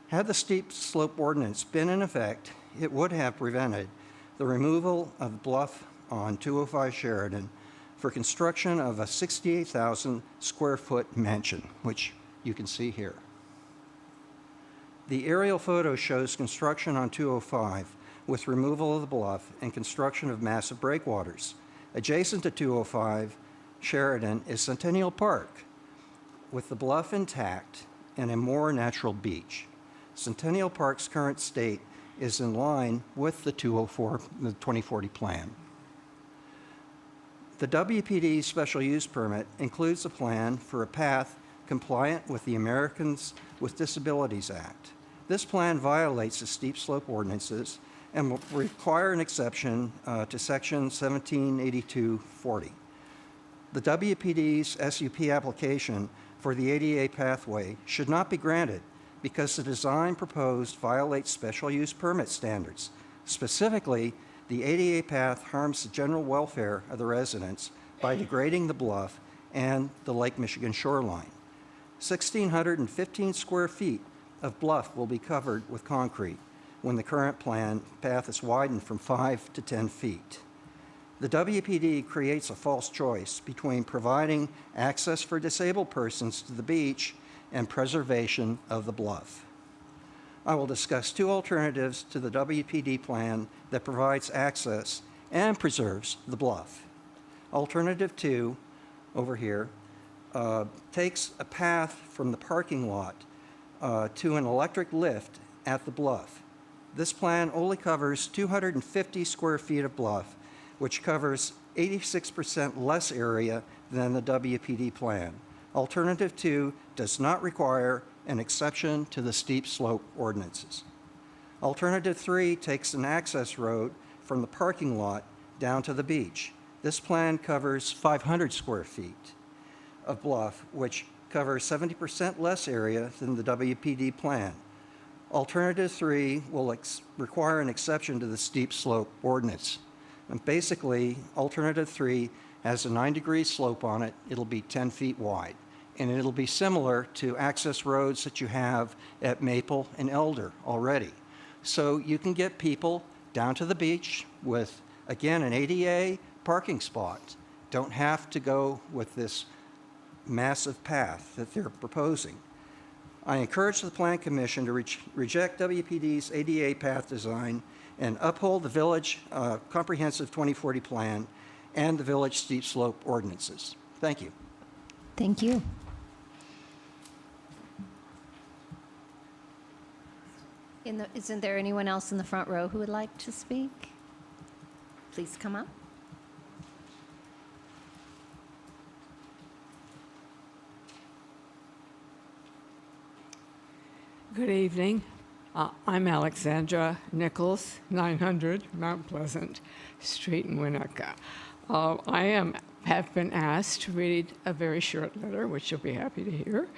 Had the steep slope ordinance been in effect, it would have prevented the removal of the bluff on 205 Sheridan for construction of a 68,000 square foot mansion, which you can see here. The aerial photo shows construction on 205 with removal of the bluff and construction of massive breakwaters. Adjacent to 205 Sheridan is Centennial Park with the bluff intact and a more natural beach. Centennial Park's current state is in line with the 2040 plan. The WPD special use permit includes a plan for a path compliant with the Americans with Disabilities Act. This plan violates the steep slope ordinances and will require an exception to Section 1782-40. The WPD's SUP application for the ADA pathway should not be granted because the design proposed violates special use permit standards. Specifically, the ADA path harms the general welfare of the residents by degrading the bluff and the Lake Michigan shoreline. 1,615 square feet of bluff will be covered with concrete when the current plan path is widened from 5 to 10 feet. The WPD creates a false choice between providing access for disabled persons to the beach and preservation of the bluff. I will discuss two alternatives to the WPD plan that provides access and preserves the bluff. Alternative 2, over here, takes a path from the parking lot to an electric lift at the bluff. This plan only covers 250 square feet of bluff, which covers 86% less area than the WPD plan. Alternative 2 does not require an exception to the steep slope ordinances. Alternative 3 takes an access road from the parking lot down to the beach. This plan covers 500 square feet of bluff, which covers 70% less area than the WPD plan. Alternative 3 will require an exception to the steep slope ordinance. And basically, Alternative 3 has a 9-degree slope on it. It'll be 10 feet wide. And it'll be similar to access roads that you have at Maple and Elder already. So you can get people down to the beach with, again, an ADA parking spot. Don't have to go with this massive path that they're proposing. I encourage the Plan Commission to reject WPD's ADA path design and uphold the Village Comprehensive 2040 Plan and the Village Steep Slope ordinances. Thank you. Thank you. Isn't there anyone else in the front row who would like to speak? Please come up. Good evening. I'm Alexandra Nichols, 900 Mount Pleasant Street in Winnetka. I have been asked to read a very short letter, which you'll be happy to hear,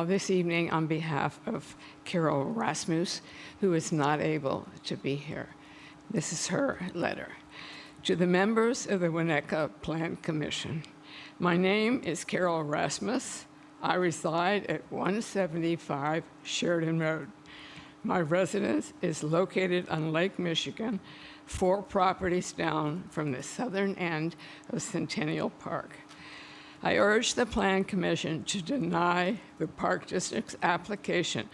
this evening on behalf of Carol Rasmus, who is not able to be here. This is her letter. To the members of the Winnetka Plan Commission, my name is Carol Rasmus. I reside at 175 Sheridan Road. My residence is located on Lake Michigan, 4 properties down from the southern end of Centennial Park. I urge the Plan Commission to deny the Park District's application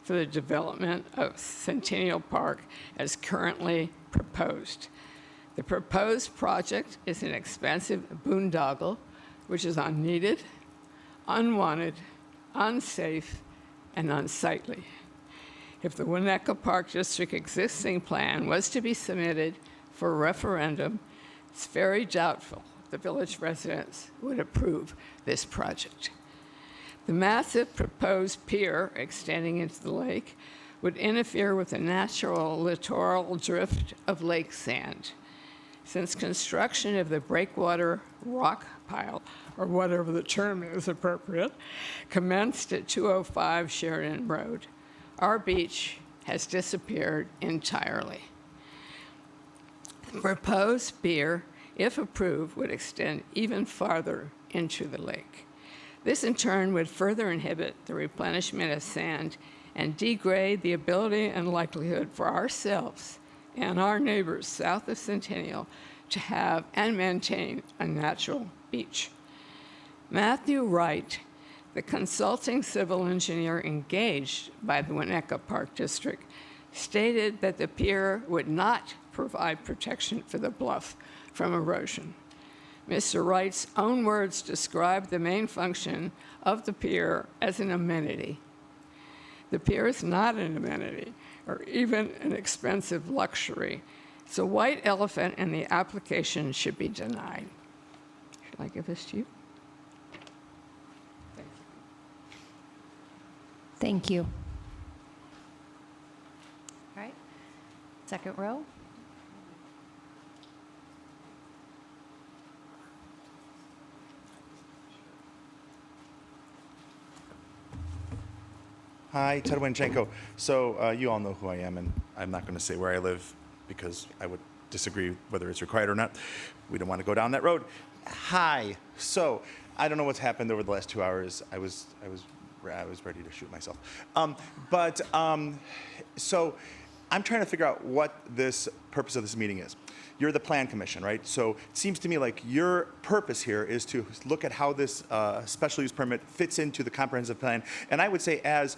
for the development of Centennial Park as currently proposed. The proposed project is an expensive boondoggle, which is unneeded, unwanted, unsafe, and unsightly. If the Winnetka Park District existing plan was to be submitted for a referendum, it's very doubtful the village residents would approve this project. The massive proposed pier extending into the lake would interfere with the natural littoral drift of lake sand. since construction of the breakwater rock pile, or whatever the term is appropriate, commenced at 205 Sheridan Road. Our beach has disappeared entirely. The proposed pier, if approved, would extend even farther into the lake. This in turn would further inhibit the replenishment of sand and degrade the ability and likelihood for ourselves and our neighbors south of Centennial to have and maintain a natural beach. Matthew Wright, the consulting civil engineer engaged by the Winnetka Park District, stated that the pier would not provide protection for the bluff from erosion. Mr. Wright's own words described the main function of the pier as an amenity. The pier is not an amenity or even an expensive luxury. It's a white elephant and the application should be denied. Should I give this to you? Thank you. All right. Second row. Hi, Ted Wanchenko. So you all know who I am, and I'm not going to say where I live because I would disagree whether it's required or not. We don't want to go down that road. Hi. So I don't know what's happened over the last 2 hours. I was ready to shoot myself. So I'm trying to figure out what this purpose of this meeting is. You're the Plan Commission, right? So it seems to me like your purpose here is to look at how this special use permit fits into the comprehensive plan. And I would say as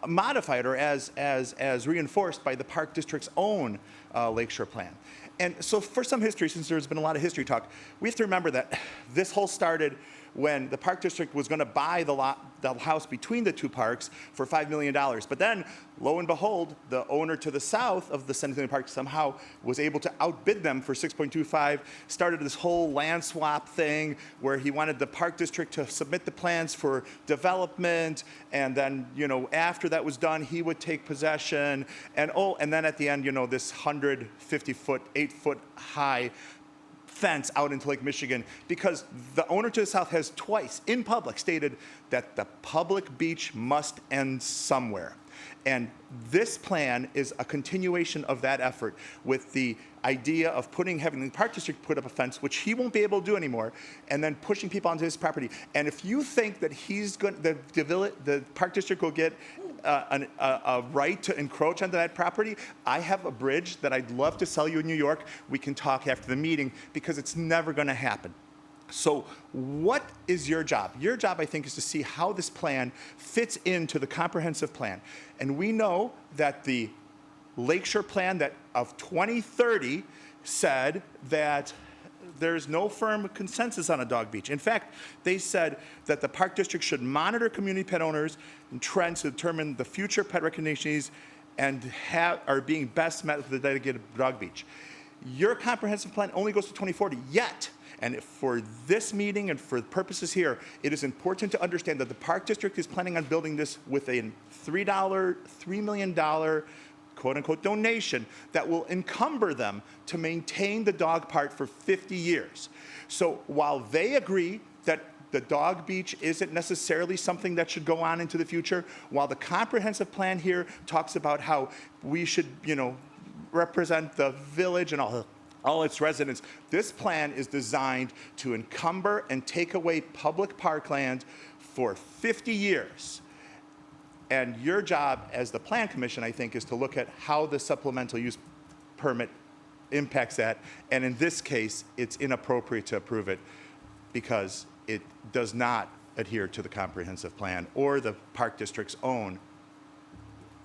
modified or as reinforced by the Park District's own Lakeshore Plan. And so for some history, since there's been a lot of history talk, we have to remember that this whole started when the Park District was going to buy the house between the two parks for $5 million. But then, lo and behold, the owner to the south of the Centennial Park somehow was able to outbid them for $6.25, started this whole land swap thing where he wanted the Park District to submit the plans for development, and then, after that was done, he would take possession, and then at the end, this 150-foot, 8-foot high fence out into Lake Michigan, because the owner to the south has twice in public stated that the public beach must end somewhere. And this plan is a continuation of that effort with the idea of having the Park District put up a fence, which he won't be able to do anymore, and then pushing people onto his property. And if you think that the Park District will get a right to encroach onto that property, I have a bridge that I'd love to sell you in New York. We can talk after the meeting, because it's never going to happen. So what is your job? Your job, I think, is to see how this plan fits into the comprehensive plan. And we know that the Lakeshore Plan of 2030 said that there's no firm consensus on a dog beach. In fact, they said that the Park District should monitor community pet owners and trends to determine the future pet recognition needs and are being best met with a dedicated dog beach. Your comprehensive plan only goes to 2040 yet. And for this meeting and for purposes here, it is important to understand that the Park District is planning on building this with a $3 million quote-unquote donation that will encumber them to maintain the dog park for 50 years. So while they agree that the dog beach isn't necessarily something that should go on into the future, while the comprehensive plan here talks about how we should, represent the village and all its residents, this plan is designed to encumber and take away public parkland for 50 years. And your job as the Plan Commission, I think, is to look at how the supplemental use permit impacts that. And in this case, it's inappropriate to approve it because it does not adhere to the comprehensive plan or the Park District's own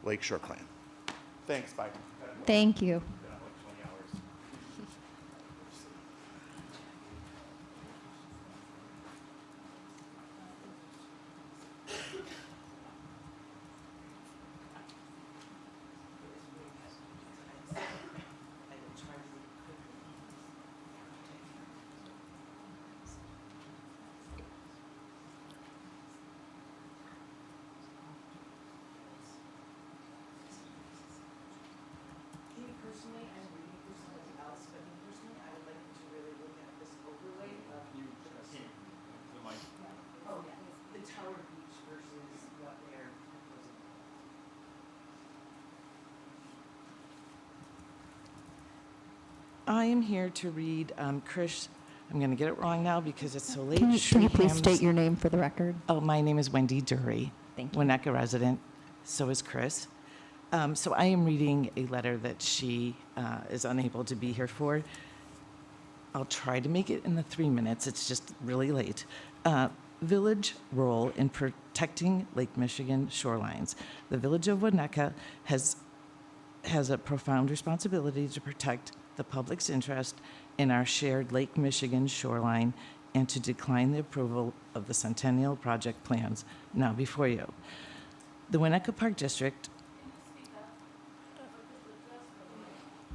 Lakeshore Plan. Thanks, bye. Thank you. Personnel I am here to read Chris, I'm going to get it wrong now because it's so late. Can you please Shreeham's- state your name for the record? Oh, my name is Wendy Dury. Thank you. Winnetka resident. So is Chris. So I am reading a letter that she is unable to be here for. I'll try to make it in the 3 minutes. It's just really late. Village role in protecting Lake Michigan shorelines. The Village of Winnetka has a profound responsibility to protect the public's interest in our shared Lake Michigan shoreline and to decline the approval of the Centennial Project plans now before you. The Winnetka Park District.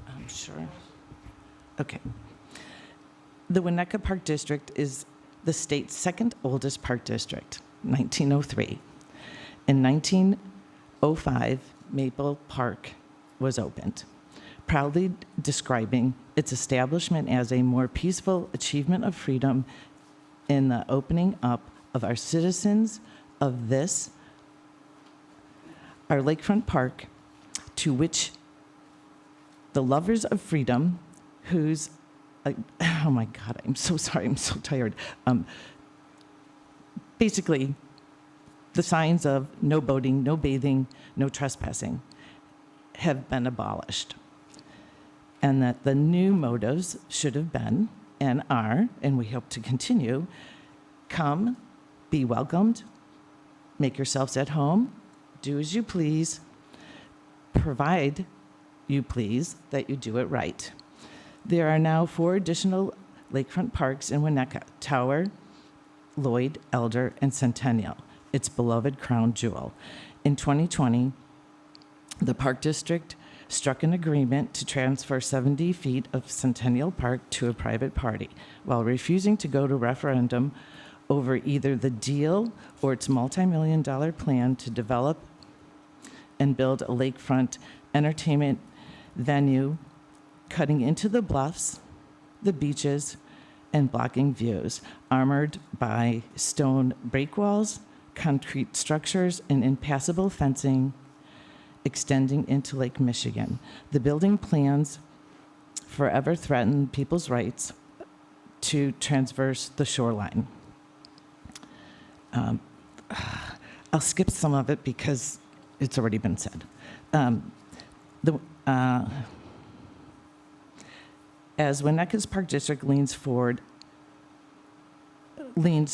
I'm sure. Okay. The Winnetka Park District is the state's second oldest park district, 1903. In 1905, Maple Park was opened, proudly describing its establishment as a more peaceful achievement of freedom in the opening up of our citizens of this, our lakefront park, to which the lovers of freedom, whose, oh my God, I'm so sorry, I'm so tired. Basically, the signs of no boating, no bathing, no trespassing have been abolished. And that the new motives should have been and are, and we hope to continue, come, be welcomed, make yourselves at home, do as you please, provide you please that you do it right. There are now 4 additional lakefront parks in Winnetka: Tower, Lloyd, Elder, and Centennial, its beloved crown jewel. In 2020, the Park District struck an agreement to transfer 70 feet of Centennial Park to a private party, while refusing to go to referendum over either the deal or its multi-million-dollar plan to develop and build a lakefront entertainment venue cutting into the bluffs, the beaches, and blocking views, armored by stone breakwalls, concrete structures, and impassable fencing extending into Lake Michigan. The building plans forever threaten people's rights to traverse the shoreline. I'll skip some of it because it's already been said. As Winnetka's Park District leans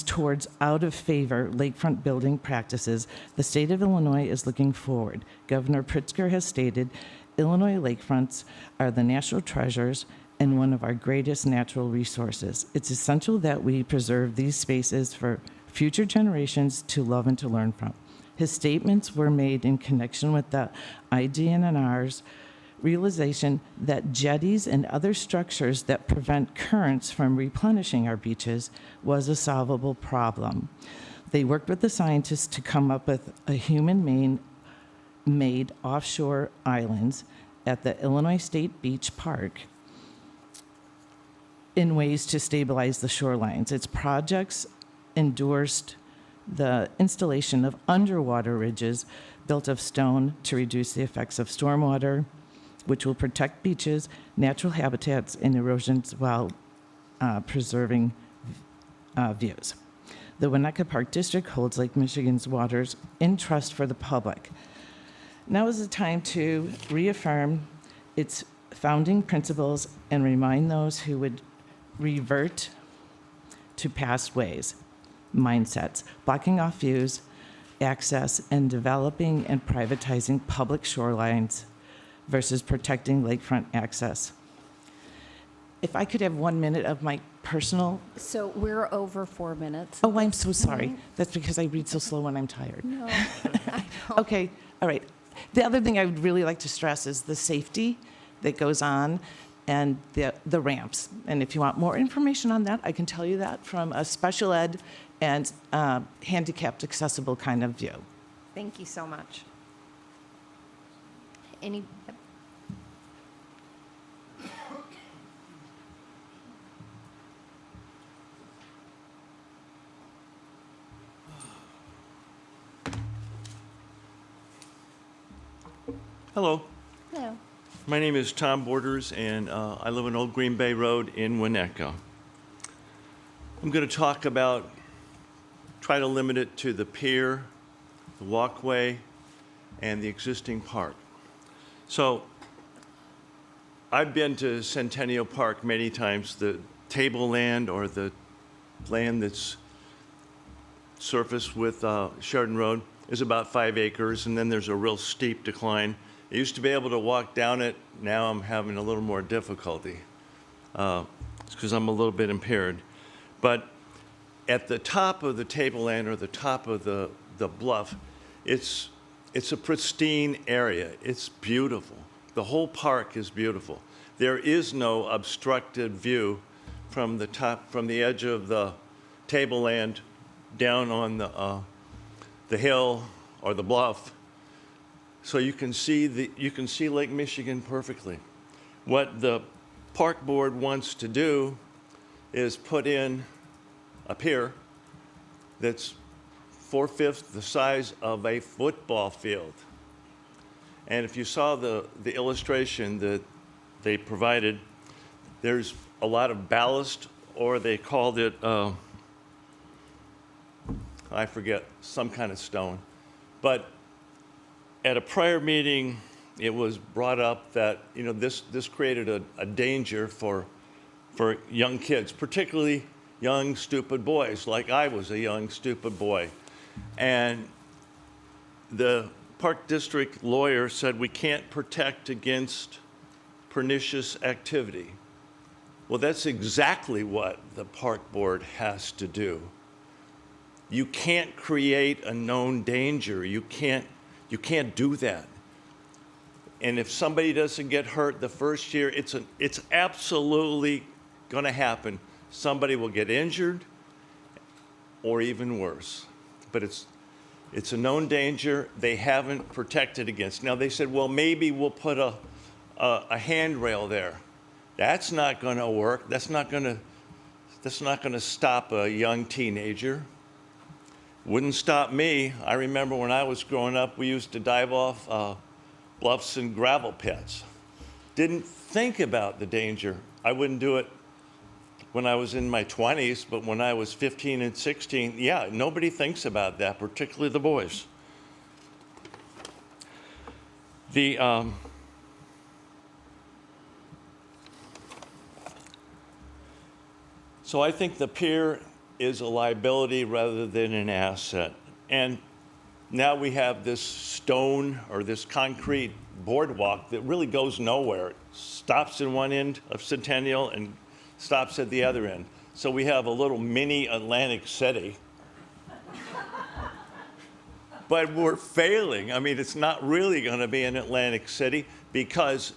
towards out-of-favor lakefront building practices, the state of Illinois is looking forward. Governor Pritzker has stated, Illinois lakefronts are the national treasures and one of our greatest natural resources. It's essential that we preserve these spaces for future generations to love and to learn from. His statements were made in connection with the IDNR's realization that jetties and other structures that prevent currents from replenishing our beaches was a solvable problem. They worked with the scientists to come up with a human-made offshore islands at the Illinois State Beach Park in ways to stabilize the shorelines. Its projects endorsed the installation of underwater ridges built of stone to reduce the effects of stormwater, which will protect beaches, natural habitats, and erosions while preserving views. The Winnetka Park District holds Lake Michigan's waters in trust for the public. Now is the time to reaffirm its founding principles and remind those who would revert to past ways, mindsets, blocking off views, access, and developing and privatizing public shorelines versus protecting lakefront access. If I could have 1 minute of my personal... So we're over 4 minutes. Oh, I'm so sorry. That's because I read so slow when I'm tired. No. Okay, all right. The other thing I would really like to stress is the safety that goes on and the ramps. And if you want more information on that, I can tell you that from a special ed and handicapped accessible kind of view. Thank you so much. Any... Hello, Hello. My name is Tom Borders, and I live on Old Green Bay Road in Winnetka. I'm going to talk about, try to limit it to the pier, the walkway, and the existing park. So I've been to Centennial Park many times. The tableland, or the land that's surfaced with Sheridan Road, is about 5 acres, and then there's a real steep decline. I used to be able to walk down it. Now I'm having a little more difficulty. It's because I'm a little bit impaired. But at the top of the tableland, or the top of the bluff, it's a pristine area. It's beautiful. The whole park is beautiful. There is no obstructed view from the top, from the edge of the tableland down on the hill or the bluff. So you can see Lake Michigan perfectly. What the park board wants to do is put in a pier that's 4/5 the size of a football field. And if you saw the illustration that they provided, there's a lot of ballast, or they called it, I forget, some kind of stone. But at a prior meeting, it was brought up that, you know, this created a danger for young kids, particularly young, stupid boys, like I was a young, stupid boy. And the Park District lawyer said we can't protect against pernicious activity. Well, that's exactly what the park board has to do. You can't create a known danger. You can't do that. And if somebody doesn't get hurt the first year, it's absolutely going to happen. Somebody will get injured, or even worse. But it's a known danger they haven't protected against. Now, they said, well, maybe we'll put a handrail there. That's not going to work. That's not going to stop a young teenager. Wouldn't stop me. I remember when I was growing up, we used to dive off bluffs and gravel pits. Didn't think about the danger. I wouldn't do it when I was in my 20s, but when I was 15 and 16, yeah, nobody thinks about that, particularly the boys. So I think the pier is a liability rather than an asset. And now we have this stone, or this concrete boardwalk that really goes nowhere. It stops in one end of Centennial and stops at the other end. So we have a little mini Atlantic City. But we're failing. I mean, it's not really going to be an Atlantic City because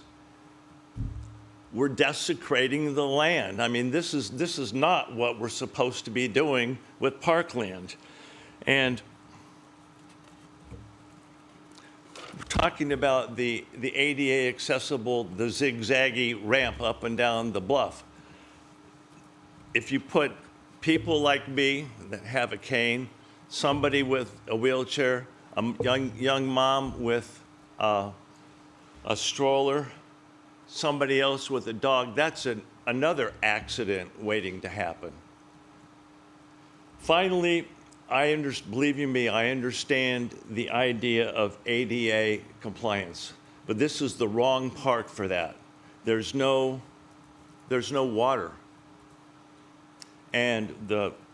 we're desecrating the land. I mean, this is not what we're supposed to be doing with parkland. And we're talking about the ADA accessible, the zigzaggy ramp up and down the bluff. If you put people like me that have a cane, somebody with a wheelchair, a young mom with a stroller, somebody else with a dog, that's another accident waiting to happen. Finally, believe you me, I understand the idea of ADA compliance, but this is the wrong park for that. There's no water. And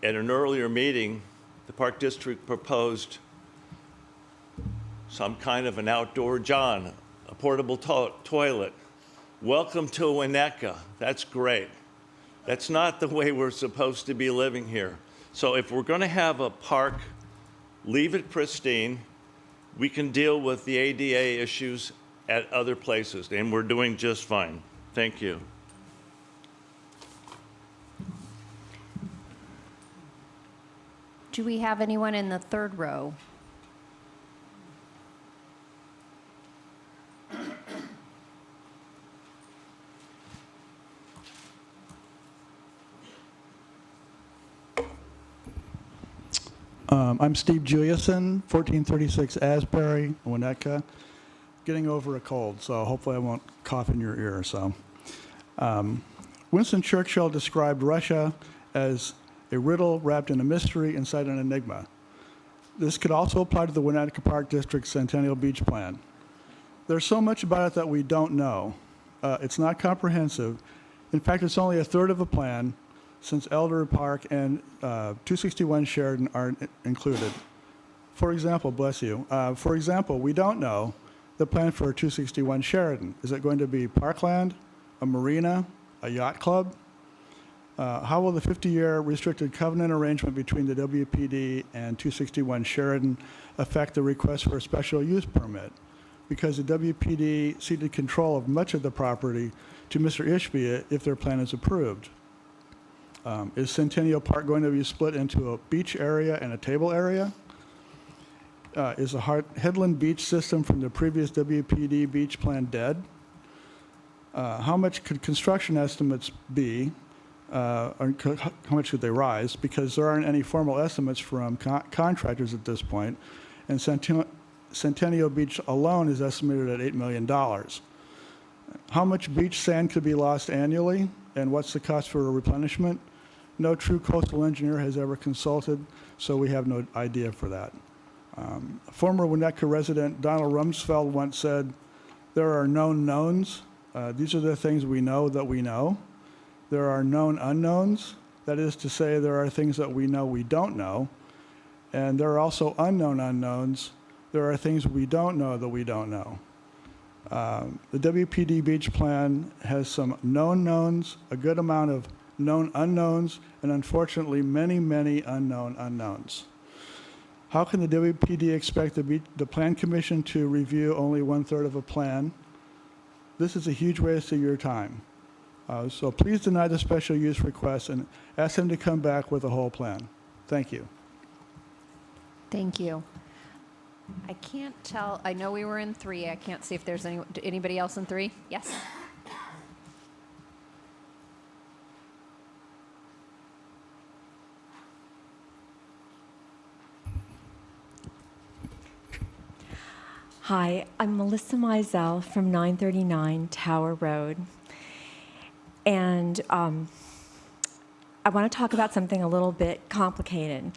at an earlier meeting, the Park District proposed some kind of an outdoor john, a portable toilet. Welcome to Winnetka. That's great. That's not the way we're supposed to be living here. So if we're going to have a park, leave it pristine. We can deal with the ADA issues at other places, and we're doing just fine. Thank you. Do we have anyone in the third row? I'm Steve Juliuson, 1436 Asbury, Winnetka. getting over a cold, so hopefully I won't cough in your ear. So, Winston Churchill described Russia as a riddle wrapped in a mystery inside an enigma. This could also apply to the Winnetka Park District Centennial Beach Plan. There's so much about it that we don't know. It's not comprehensive. In fact, it's only a third of a plan, since Elder Park and 261 Sheridan aren't included. For example, bless you, for example, we don't know the plan for 261 Sheridan. Is it going to be parkland, a marina, a yacht club? How will the 50-year restricted covenant arrangement between the WPD and 261 Sheridan affect the request for a special use permit? Because the WPD ceded control of much of the property to Mr. Ishbia if their plan is approved. Is Centennial Park going to be split into a beach area and a table area? Is the Headland Beach system from the previous WPD beach plan dead? How much could construction estimates be? Or how much could they rise? Because there aren't any formal estimates from contractors at this point, and Centennial Beach alone is estimated at $8 million. How much beach sand could be lost annually, and what's the cost for a replenishment? No true coastal engineer has ever consulted, so we have no idea for that. Former Winnetka resident Donald Rumsfeld once said, "There are known knowns. These are the things we know that we know. There are known unknowns. That is to say, there are things that we know we don't know. And there are also unknown unknowns. There are things we don't know that we don't know." The WPD beach plan has some known knowns, a good amount of known unknowns, and unfortunately many, many unknown unknowns. How can the WPD expect the Plan Commission to review only 1/3 of a plan? This is a huge waste of your time. So please deny the special use request and ask them to come back with a whole plan. Thank you. Thank you. I can't tell, I know we were in 3. I can't see if there's anybody else in 3. Yes? Hi, I'm Melissa Mizell from 939 Tower Road. And I want to talk about something a little bit complicated.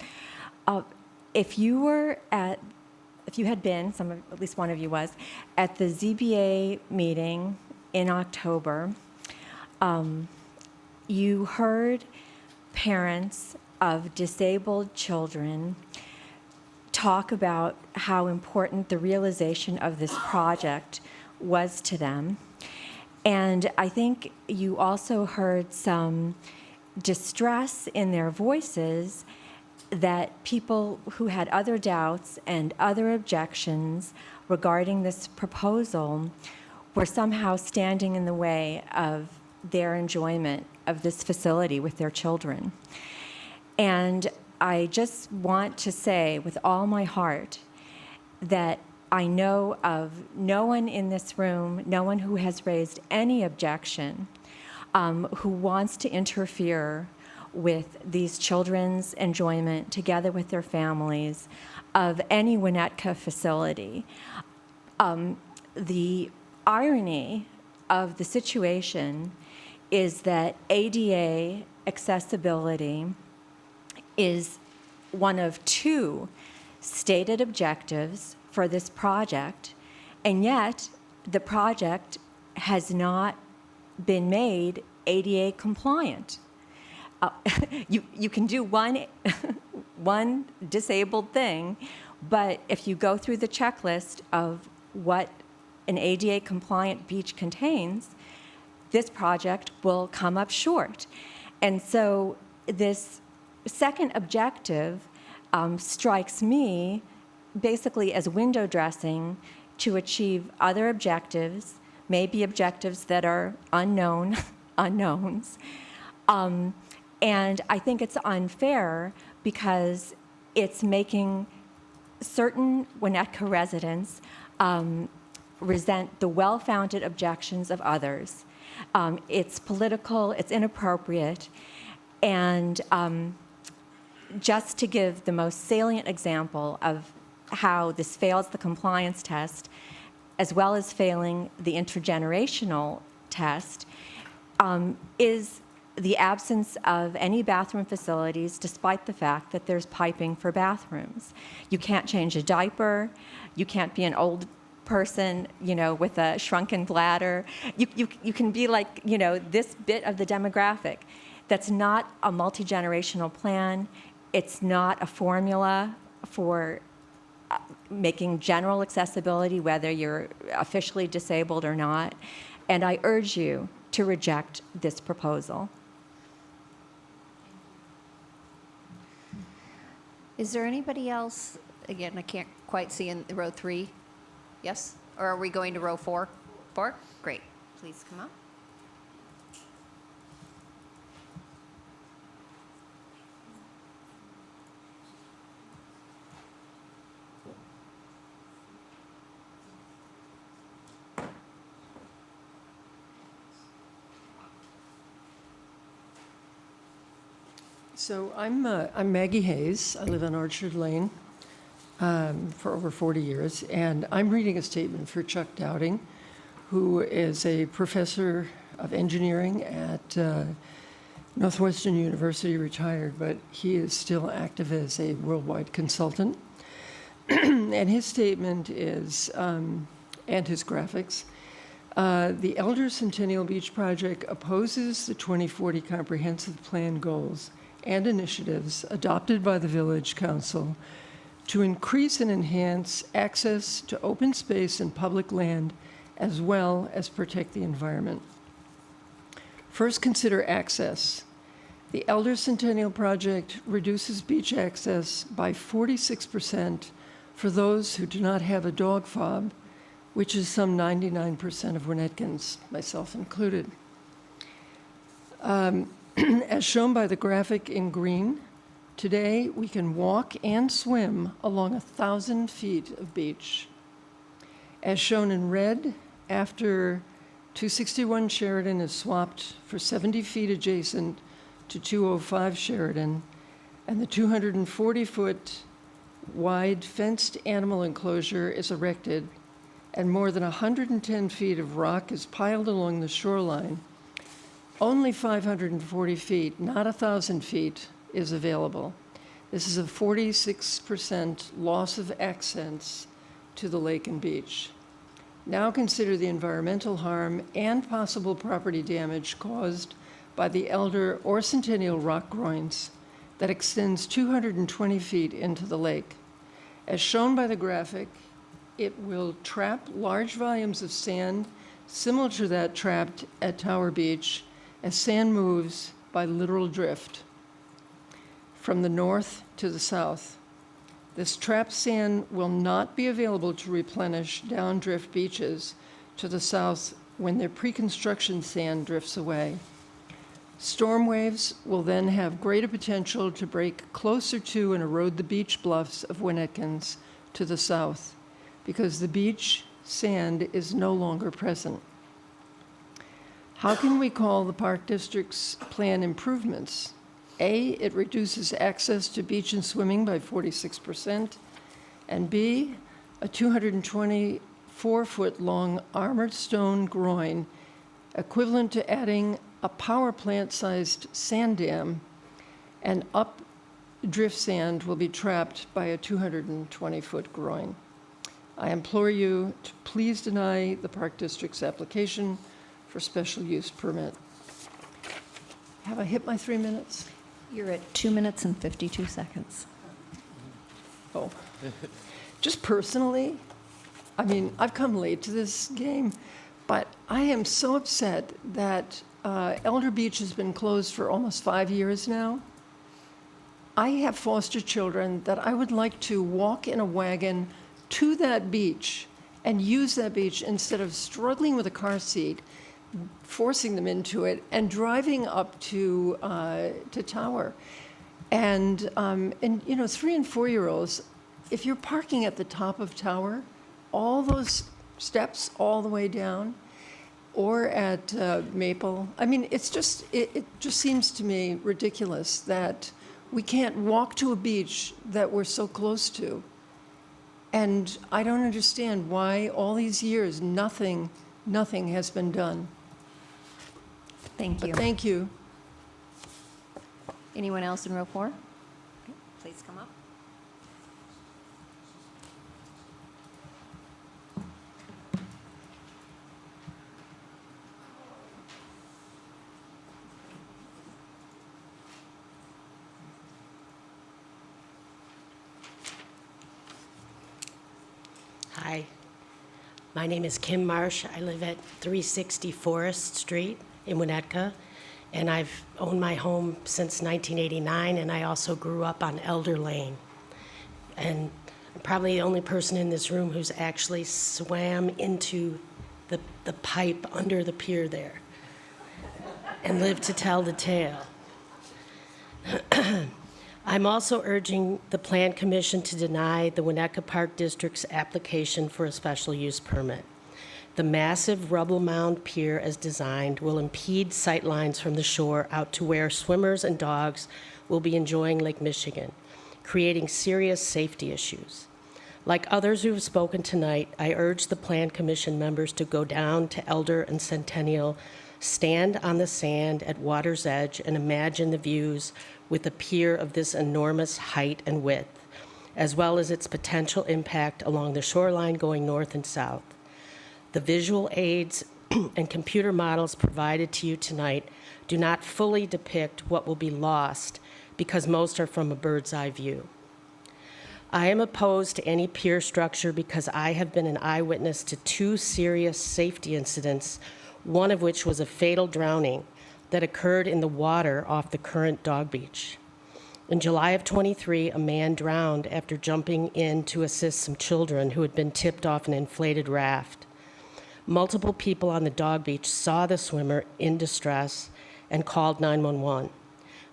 If you had been, at least one of you was, at the ZBA meeting in October, you heard parents of disabled children talk about how important the realization of this project was to them. And I think you also heard some distress in their voices that people who had other doubts and other objections regarding this proposal were somehow standing in the way of their enjoyment of this facility with their children. And I just want to say with all my heart that I know of no one in this room, no one who has raised any objection, who wants to interfere with these children's enjoyment, together with their families, of any Winnetka facility. The irony of the situation is that ADA accessibility is one of 2 stated objectives for this project, and yet the project has not been made ADA compliant. You can do one disabled thing, but if you go through the checklist of what an ADA compliant beach contains, this project will come up short. And so this second objective strikes me basically as window dressing to achieve other objectives, maybe objectives that are unknown, unknowns. And I think it's unfair because it's making certain Winnetka residents resent the well-founded objections of others. It's political, it's inappropriate, and just to give the most salient example of how this fails the compliance test, as well as failing the intergenerational test, is the absence of any bathroom facilities, despite the fact that there's piping for bathrooms. You can't change a diaper. You can't be an old person, with a shrunken bladder. You can be like, this bit of the demographic. That's not a multi-generational plan. It's not a formula for making general accessibility, whether you're officially disabled or not. And I urge you to reject this proposal. Is there anybody else? Again, I can't quite see in row 3. Yes? Or are we going to row 4? 4? Great. Please come up. So I'm Maggie Hayes. I live on Orchard Lane for over 40 years, and I'm reading a statement for Chuck Dowding, who is a professor of engineering at Northwestern University, retired, but he is still active as a worldwide consultant. And his statement is, and his graphics, the Elder Centennial Beach Project opposes the 2040 Comprehensive Plan goals and initiatives adopted by the Village Council to increase and enhance access to open space and public land, as well as protect the environment. First, consider access. The Elder Centennial Project reduces beach access by 46% for those who do not have a dog fob, which is some 99% of Winnetkins, myself included. As shown by the graphic in green, today we can walk and swim along 1,000 feet of beach. As shown in red, after 261 Sheridan is swapped for 70 feet adjacent to 205 Sheridan, and the 240-foot wide fenced animal enclosure is erected, and more than 110 feet of rock is piled along the shoreline, only 540 feet, not 1,000 feet, is available. This is a 46% loss of access to the lake and beach. Now consider the environmental harm and possible property damage caused by the Elder or Centennial rock groins that extends 220 feet into the lake. As shown by the graphic, it will trap large volumes of sand similar to that trapped at Tower Beach as sand moves by literal drift from the north to the south. This trapped sand will not be available to replenish downdrift beaches to the south when their pre-construction sand drifts away. Storm waves will then have greater potential to break closer to and erode the beach bluffs of Winnetkins to the south, because the beach sand is no longer present. How can we call the Park District's plan improvements? A, it reduces access to beach and swimming by 46%, and B, a 224-foot-long armored stone groin equivalent to adding a power plant-sized sand dam, and up drift sand will be trapped by a 220-foot groin. I implore you to please deny the Park District's application for special use permit. Have I hit my 3 minutes? You're at 2 minutes and 52 seconds. Oh. Just personally, I mean, I've come late to this game, but I am so upset that Elder Beach has been closed for almost 5 years now. I have foster children that I would like to walk in a wagon to that beach and use that beach instead of struggling with a car seat, forcing them into it, and driving up to Tower. And 3 and 4-year-olds, if you're parking at the top of Tower, all those steps all the way down, or at Maple, I mean, it just seems to me ridiculous that we can't walk to a beach that we're so close to. And I don't understand why all these years, nothing has been done. Thank you. But thank you. Anyone else in row 4? Okay, please come up. Hi, my name is Kim Marsh. I live at 360 Forest Street in Winnetka, and I've owned my home since 1989, and I also grew up on Elder Lane. And I'm probably the only person in this room who's actually swam into the pipe under the pier there and lived to tell the tale. I'm also urging the Plan Commission to deny the Winnetka Park District's application for a special use permit. The massive rubble mound pier as designed will impede sightlines from the shore out to where swimmers and dogs will be enjoying Lake Michigan, creating serious safety issues. Like others who have spoken tonight, I urge the Plan Commission members to go down to Elder and Centennial, stand on the sand at water's edge, and imagine the views with a pier of this enormous height and width, as well as its potential impact along the shoreline going north and south. The visual aids and computer models provided to you tonight do not fully depict what will be lost because most are from a bird's eye view. I am opposed to any pier structure because I have been an eyewitness to 2 serious safety incidents, one of which was a fatal drowning that occurred in the water off the current dog beach. In July of 23, a man drowned after jumping in to assist some children who had been tipped off an inflated raft. Multiple people on the dog beach saw the swimmer in distress and called 911.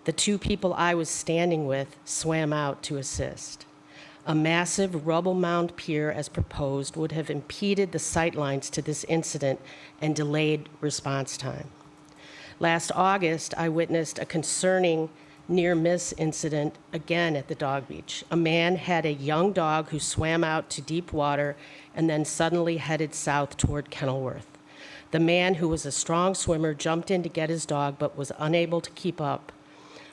The 2 people I was standing with swam out to assist. A massive rubble mound pier as proposed would have impeded the sightlines to this incident and delayed response time. Last August, I witnessed a concerning near-miss incident again at the dog beach. A man had a young dog who swam out to deep water and then suddenly headed south toward Kenilworth. The man, who was a strong swimmer, jumped in to get his dog but was unable to keep up.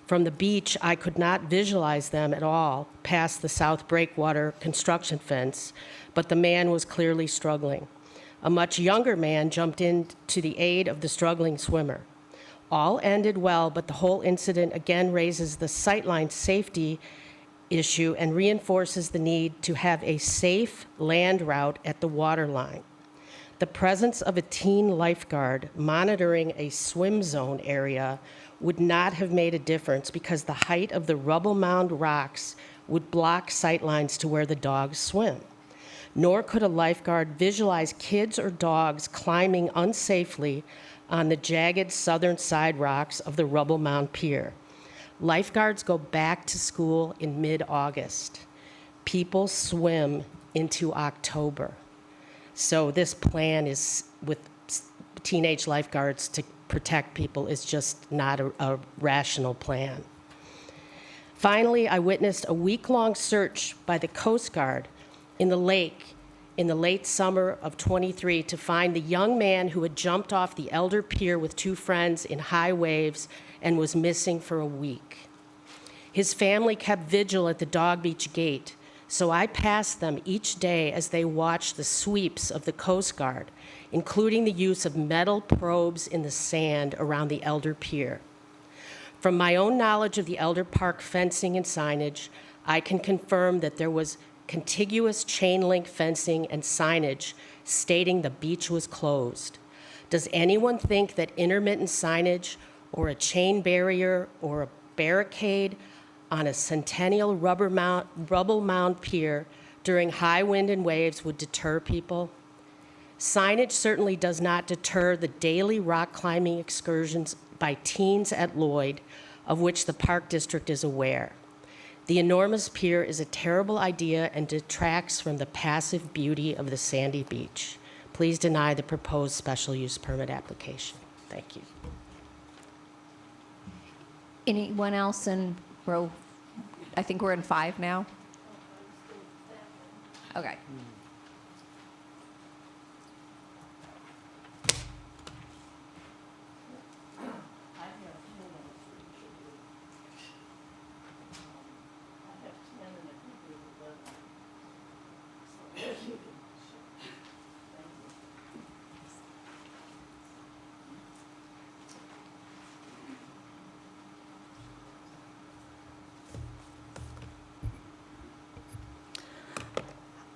From the beach, I could not visualize them at all past the South Breakwater construction fence, but the man was clearly struggling. A much younger man jumped in to the aid of the struggling swimmer. All ended well, but the whole incident again raises the sightline safety issue and reinforces the need to have a safe land route at the waterline. The presence of a teen lifeguard monitoring a swim zone area would not have made a difference because the height of the rubble mound rocks would block sightlines to where the dogs swim. Nor could a lifeguard visualize kids or dogs climbing unsafely on the jagged southern side rocks of the rubble mound pier. Lifeguards go back to school in mid-August. People swim into October. So this plan is with teenage lifeguards to protect people is just not a rational plan. Finally, I witnessed a week-long search by the Coast Guard in the lake in the late summer of 23 to find the young man who had jumped off the Elder Pier with 2 friends in high waves and was missing for a week. His family kept vigil at the Dog Beach gate, so I passed them each day as they watched the sweeps of the Coast Guard, including the use of metal probes in the sand around the Elder Pier. From my own knowledge of the Elder Park fencing and signage, I can confirm that there was contiguous chain link fencing and signage stating the beach was closed. Does anyone think that intermittent signage or a chain barrier or a barricade on a Centennial rubble mound pier during high wind and waves would deter people? Signage certainly does not deter the daily rock climbing excursions by teens at Lloyd, of which the Park District is aware. The enormous pier is a terrible idea and detracts from the passive beauty of the sandy beach. Please deny the proposed special use permit application. Thank you. Anyone else in row? I think we're in 5 now. Okay.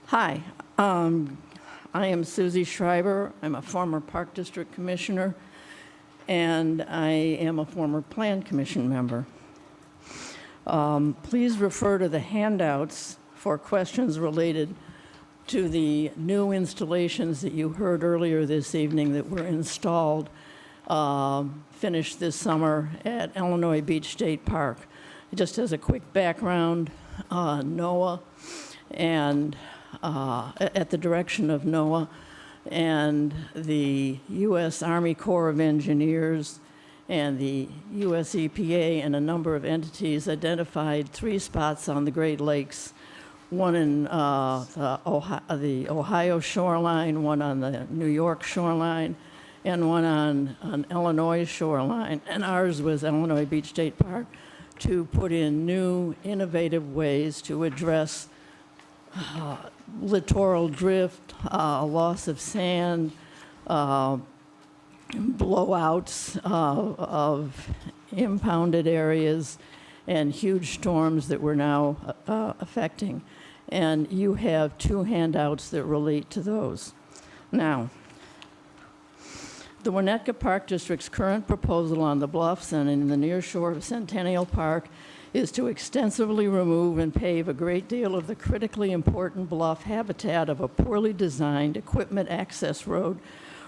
Hi, I am Susie Schreiber. I'm a former Park District Commissioner, and I am a former Plan Commission member. Please refer to the handouts for questions related to the new installations that you heard earlier this evening that were installed, finished this summer at Illinois Beach State Park. Just as a quick background, NOAA and at the direction of NOAA and the U.S. Army Corps of Engineers and the U.S. EPA and a number of entities identified 3 spots on the Great Lakes, one in the Ohio shoreline, one on the New York shoreline, and one on Illinois shoreline. And ours was Illinois Beach State Park, to put in new, innovative ways to address littoral drift, loss of sand, blowouts of impounded areas, and huge storms that we're now affecting. And you have 2 handouts that relate to those. Now, the Winnetka Park District's current proposal on the bluffs and in the near shore of Centennial Park is to extensively remove and pave a great deal of the critically important bluff habitat of a poorly designed equipment access road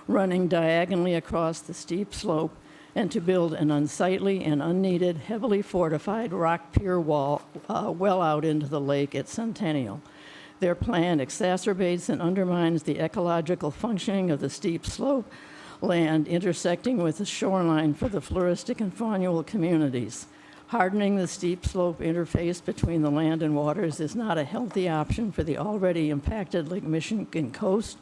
running diagonally across the steep slope, and to build an unsightly and unneeded, heavily fortified rock pier wall well out into the lake at Centennial. Their plan exacerbates and undermines the ecological functioning of the steep slope land intersecting with the shoreline for the floristic and faunal communities. Hardening the steep slope interface between the land and waters is not a healthy option for the already impacted Lake Michigan coast,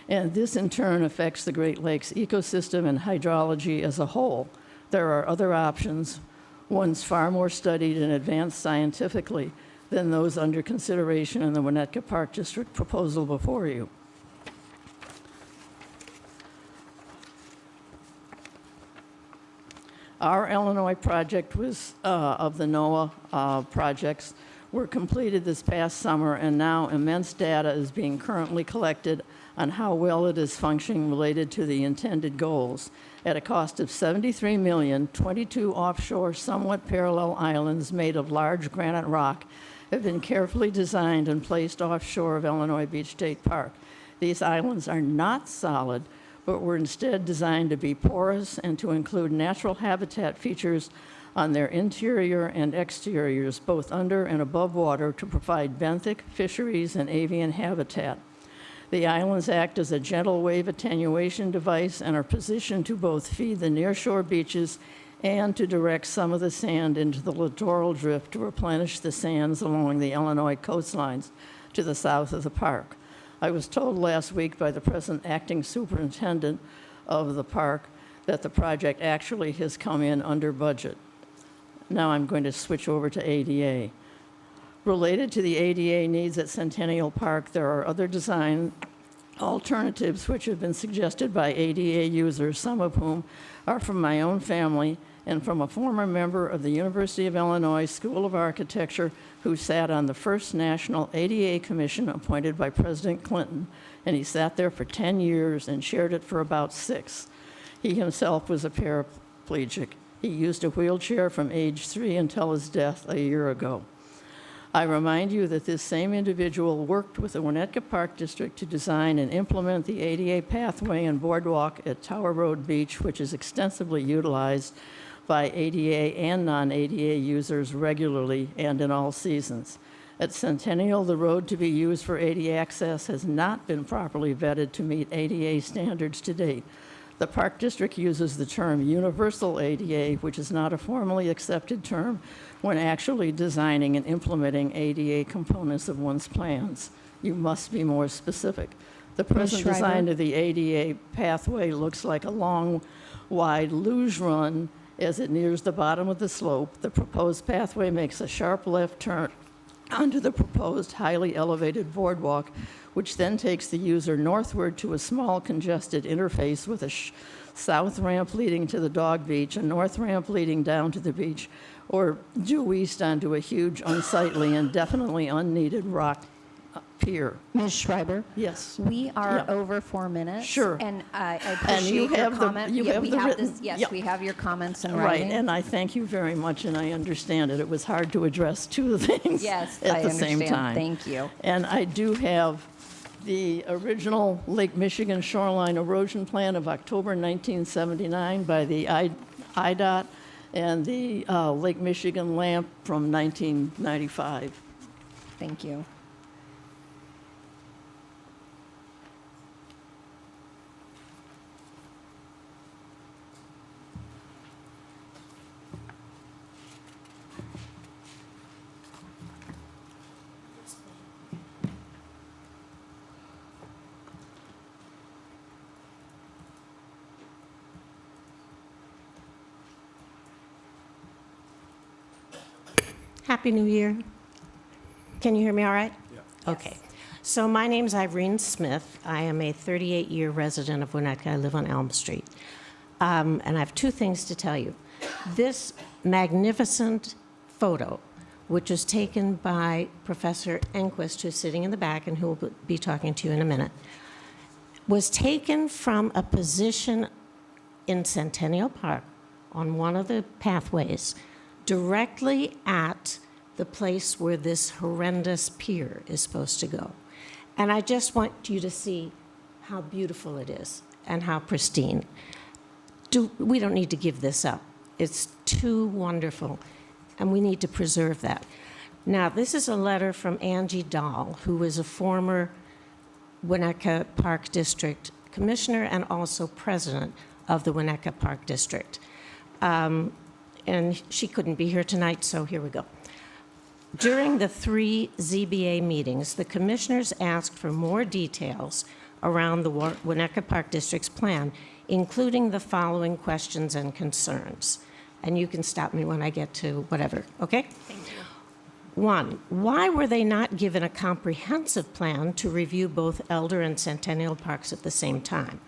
and this in turn affects the Great Lakes ecosystem and hydrology as a whole. There are other options, ones far more studied and advanced scientifically than those under consideration in the Winnetka Park District proposal before you. Our Illinois project was, of the NOAA projects, were completed this past summer, and now immense data is being currently collected on how well it is functioning related to the intended goals. At a cost of $73 million, 22 offshore, somewhat parallel islands made of large granite rock have been carefully designed and placed offshore of Illinois Beach State Park. These islands are not solid, but were instead designed to be porous and to include natural habitat features on their interior and exteriors, both under and above water, to provide benthic, fisheries, and avian habitat. The islands act as a gentle wave attenuation device and are positioned to both feed the nearshore beaches and to direct some of the sand into the littoral drift to replenish the sands along the Illinois coastlines to the south of the park. I was told last week by the present acting superintendent of the park that the project actually has come in under budget. Now I'm going to switch over to ADA. Related to the ADA needs at Centennial Park, there are other design alternatives which have been suggested by ADA users, some of whom are from my own family and from a former member of the University of Illinois School of Architecture who sat on the first national ADA commission appointed by President Clinton, and he sat there for 10 years and chaired it for about 6. He himself was a paraplegic. He used a wheelchair from age 3 until his death a year ago. I remind you that this same individual worked with the Winnetka Park District to design and implement the ADA pathway and boardwalk at Tower Road Beach, which is extensively utilized by ADA and non-ADA users regularly and in all seasons. At Centennial, the road to be used for ADA access has not been properly vetted to meet ADA standards to date. The Park District uses the term universal ADA, which is not a formally accepted term when actually designing and implementing ADA components of one's plans. you must be more specific. The present Schreiber? design of the ADA pathway looks like a long, wide luge run as it nears the bottom of the slope. The proposed pathway makes a sharp left turn onto the proposed highly elevated boardwalk, which then takes the user northward to a small congested interface with a south ramp leading to the dog beach, a north ramp leading down to the beach, or due east onto a huge, unsightly, and definitely unneeded rock pier. Ms. Schreiber? Yes. We are Yeah. over 4 minutes. Sure. And I And appreciate you your have the- comment. you Yeah, have we the have written- this- Yes, yeah. we have your comments in Right, writing. and I thank you very much, and I understand it. It was hard to address two things Yes, at I the same understand. time. Thank you. And I do have the original Lake Michigan Shoreline Erosion Plan of October 1979 by the IDOT and the Lake Michigan LAMP from 1995. Thank you. Happy New Year. Can you hear me all right? Yeah. Okay. So my name's Irene Smith. I am a 38-year resident of Winnetka. I live on Elm Street. And I have two things to tell you. This magnificent photo, which was taken by Professor Enquist, who's sitting in the back and who will be talking to you in a minute, was taken from a position in Centennial Park on one of the pathways directly at the place where this horrendous pier is supposed to go. And I just want you to see how beautiful it is and how pristine. We don't need to give this up. It's too wonderful, and we need to preserve that. Now, this is a letter from Angie Dahl, who is a former Winnetka Park District Commissioner and also president of the Winnetka Park District. And she couldn't be here tonight, so here we go. During the 3 ZBA meetings, the commissioners asked for more details around the Winnetka Park District's plan, including the following questions and concerns. And you can stop me when I get to whatever, okay? Thank you. 1, why were they not given a comprehensive plan to review both Elder and Centennial Parks at the same time?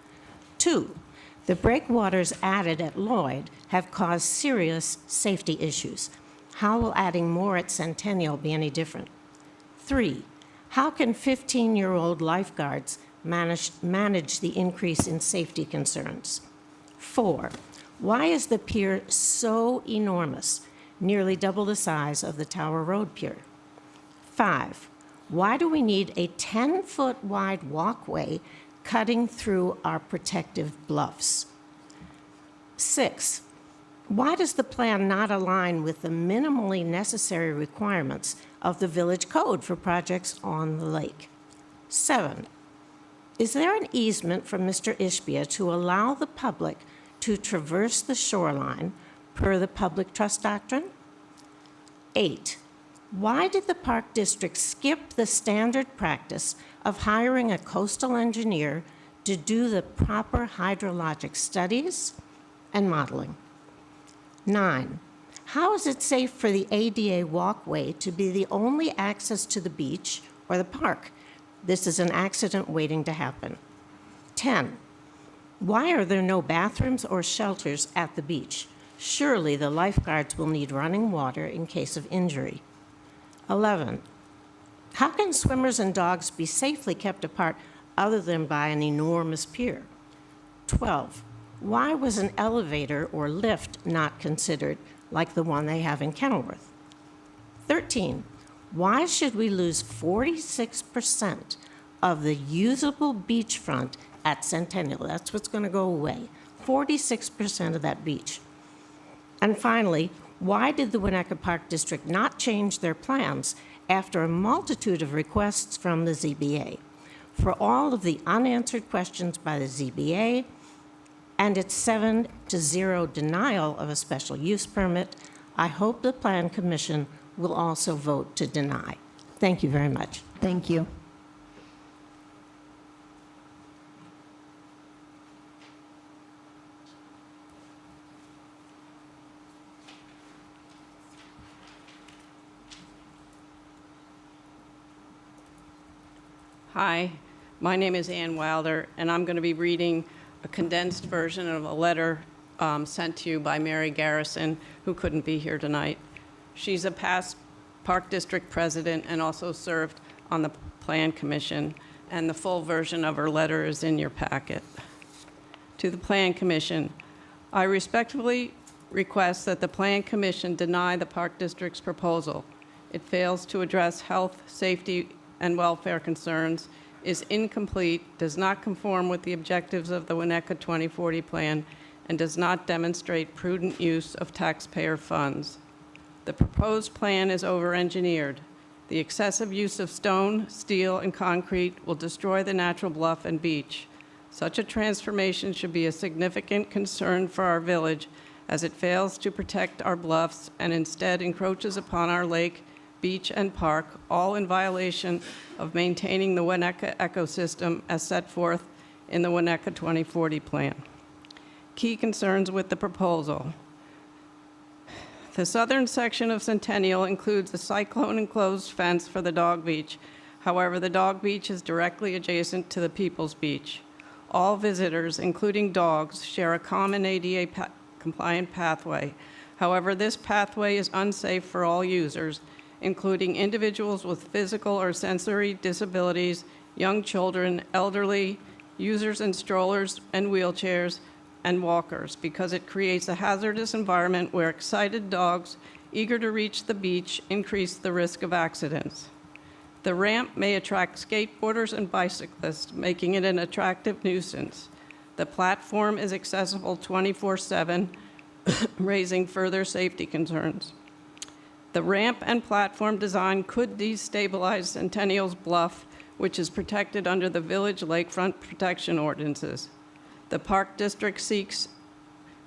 2, the breakwaters added at Lloyd have caused serious safety issues. How will adding more at Centennial be any different? 3, how can 15-year-old lifeguards manage the increase in safety concerns? 4, why is the pier so enormous, nearly double the size of the Tower Road Pier? 5, why do we need a 10-foot wide walkway cutting through our protective bluffs? 6, why does the plan not align with the minimally necessary requirements of the village code for projects on the lake? 7, is there an easement from Mr. Ishbia to allow the public to traverse the shoreline per the public trust doctrine? 8, why did the Park District skip the standard practice of hiring a coastal engineer to do the proper hydrologic studies and modeling? 9, how is it safe for the ADA walkway to be the only access to the beach or the park? This is an accident waiting to happen. 10, why are there no bathrooms or shelters at the beach? Surely the lifeguards will need running water in case of injury. 11, how can swimmers and dogs be safely kept apart other than by an enormous pier? 12, why was an elevator or lift not considered like the one they have in Kenilworth? 13, why should we lose 46% of the usable beachfront at Centennial? That's what's going to go away, 46% of that beach. And finally, why did the Winnetka Park District not change their plans after a multitude of requests from the ZBA? For all of the unanswered questions by the ZBA and its 7-0 denial of a special use permit, I hope the Plan Commission will also vote to deny. Thank you very much. Thank you. Hi, my name is Ann Wilder, and I'm going to be reading a condensed version of a letter sent to you by Mary Garrison, who couldn't be here tonight. She's a past Park District president and also served on the Plan Commission, and the full version of her letter is in your packet. To the Plan Commission, I respectfully request that the Plan Commission deny the Park District's proposal. It fails to address health, safety, and welfare concerns, is incomplete, does not conform with the objectives of the Winnetka 2040 plan, and does not demonstrate prudent use of taxpayer funds. The proposed plan is over-engineered. The excessive use of stone, steel, and concrete will destroy the natural bluff and beach. Such a transformation should be a significant concern for our village, as it fails to protect our bluffs and instead encroaches upon our lake, beach, and park, all in violation of maintaining the Winnetka ecosystem as set forth in the Winnetka 2040 plan. Key concerns with the proposal. The southern section of Centennial includes a cyclone-enclosed fence for the dog beach. However, the dog beach is directly adjacent to the People's Beach. All visitors, including dogs, share a common ADA compliant pathway. However, this pathway is unsafe for all users, including individuals with physical or sensory disabilities, young children, elderly, users in strollers and wheelchairs, and walkers, because it creates a hazardous environment where excited dogs eager to reach the beach increase the risk of accidents. The ramp may attract skateboarders and bicyclists, making it an attractive nuisance. The platform is accessible 24/7, raising further safety concerns. The ramp and platform design could destabilize Centennial's bluff, which is protected under the village lakefront protection ordinances. The Park District seeks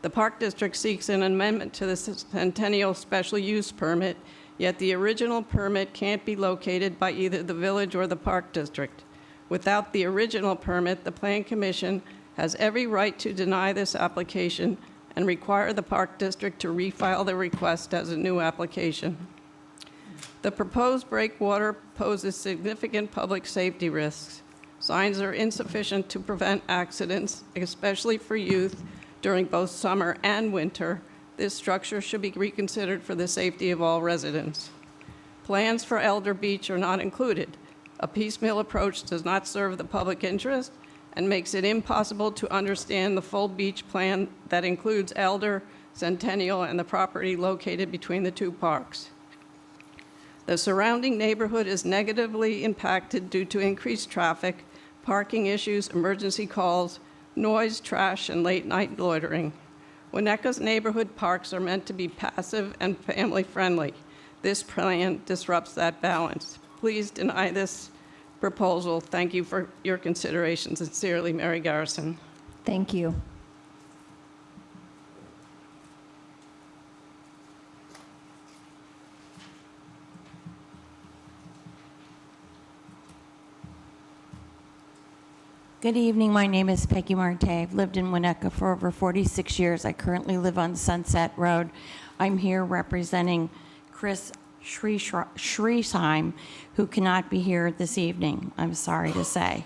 an amendment to the Centennial Special Use Permit, yet the original permit can't be located by either the village or the Park District. Without the original permit, the Plan Commission has every right to deny this application and require the Park District to refile the request as a new application. The proposed breakwater poses significant public safety risks. Signs are insufficient to prevent accidents, especially for youth, during both summer and winter. This structure should be reconsidered for the safety of all residents. Plans for Elder Beach are not included. A piecemeal approach does not serve the public interest and makes it impossible to understand the full beach plan that includes Elder, Centennial, and the property located between the two parks. The surrounding neighborhood is negatively impacted due to increased traffic, parking issues, emergency calls, noise, trash, and late-night loitering. Winnetka's neighborhood parks are meant to be passive and family-friendly. This plan disrupts that balance. Please deny this proposal. Thank you for your consideration. Sincerely, Mary Garrison. Thank you. Good evening. My name is Peggy Marte. I've lived in Winnetka for over 46 years. I currently live on Sunset Road. I'm here representing Chris Schriesheim, who cannot be here this evening, I'm sorry to say.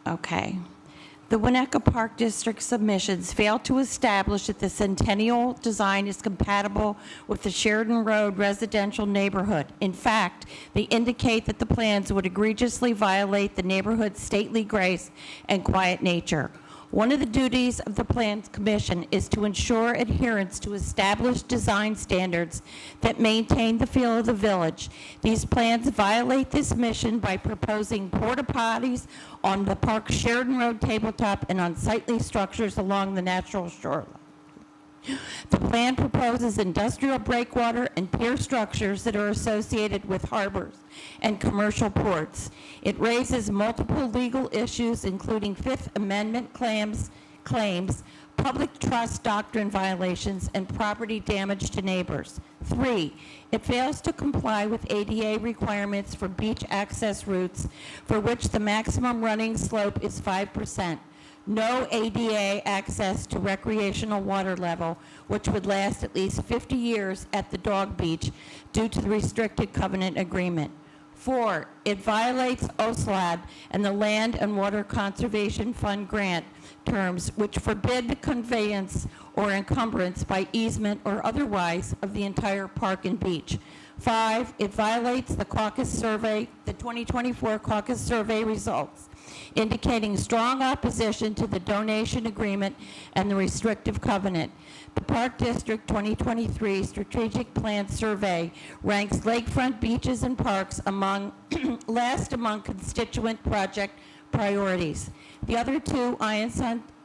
Okay. The Winnetka Park District submissions fail to establish that the Centennial design is compatible with the Sheridan Road residential neighborhood. In fact, they indicate that the plans would egregiously violate the neighborhood's stately grace and quiet nature. One of the duties of the Plans Commission is to ensure adherence to established design standards that maintain the feel of the village. These plans violate this mission by proposing porta potties on the park's Sheridan Road tabletop and unsightly structures along the natural shoreline. The plan proposes industrial breakwater and pier structures that are associated with harbors and commercial ports. It raises multiple legal issues, including Fifth Amendment claims, public trust doctrine violations, and property damage to neighbors. 3, it fails to comply with ADA requirements for beach access routes, for which the maximum running slope is 5%. No ADA access to recreational water level, which would last at least 50 years at the dog beach due to the restricted covenant agreement. 4, it violates OSLAD and the Land and Water Conservation Fund grant terms which forbid the conveyance or encumbrance by easement or otherwise of the entire park and beach. 5, it violates the caucus survey, the 2024 caucus survey results, indicating strong opposition to the donation agreement and the restrictive covenant. The Park District 2023 Strategic Plan Survey ranks lakefront beaches and parks among last among constituent project priorities. The other two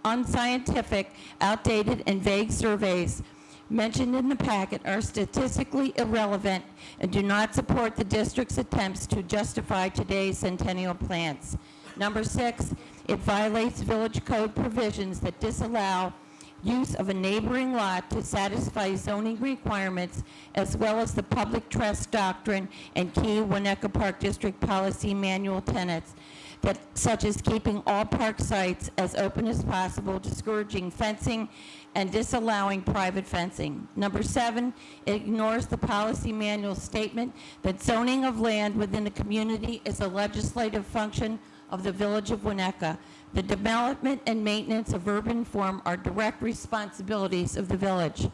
unscientific, outdated, and vague surveys mentioned in the packet are statistically irrelevant and do not support the district's attempts to justify today's centennial plans. Number 6, it violates village code provisions that disallow use of a neighboring lot to satisfy zoning requirements, as well as the public trust doctrine and key Winnetka Park District policy manual tenets, that, such as keeping all park sites as open as possible, discouraging fencing, and disallowing private fencing. Number 7, it ignores the policy manual statement that zoning of land within the community is a legislative function of the Village of Winnetka. The development and maintenance of urban form are direct responsibilities of the village.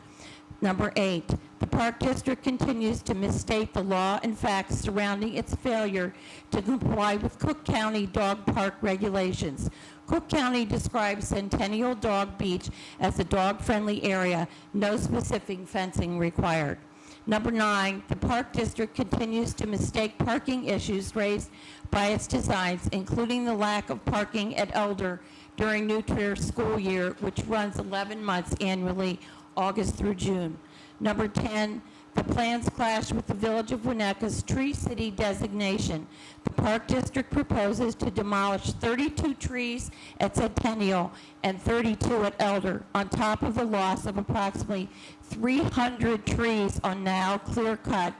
Number 8, the Park District continues to misstate the law and facts surrounding its failure to comply with Cook County dog park regulations. Cook County describes Centennial Dog Beach as a dog-friendly area, no specific fencing required. Number 9, the Park District continues to mistake parking issues raised by its designs, including the lack of parking at Elder during New Trier school year, which runs 11 months annually, August through June. Number 10, the plans clash with the Village of Winnetka's Tree City designation. The Park District proposes to demolish 32 trees at Centennial and 32 at Elder, on top of the loss of approximately 300 trees on now clear-cut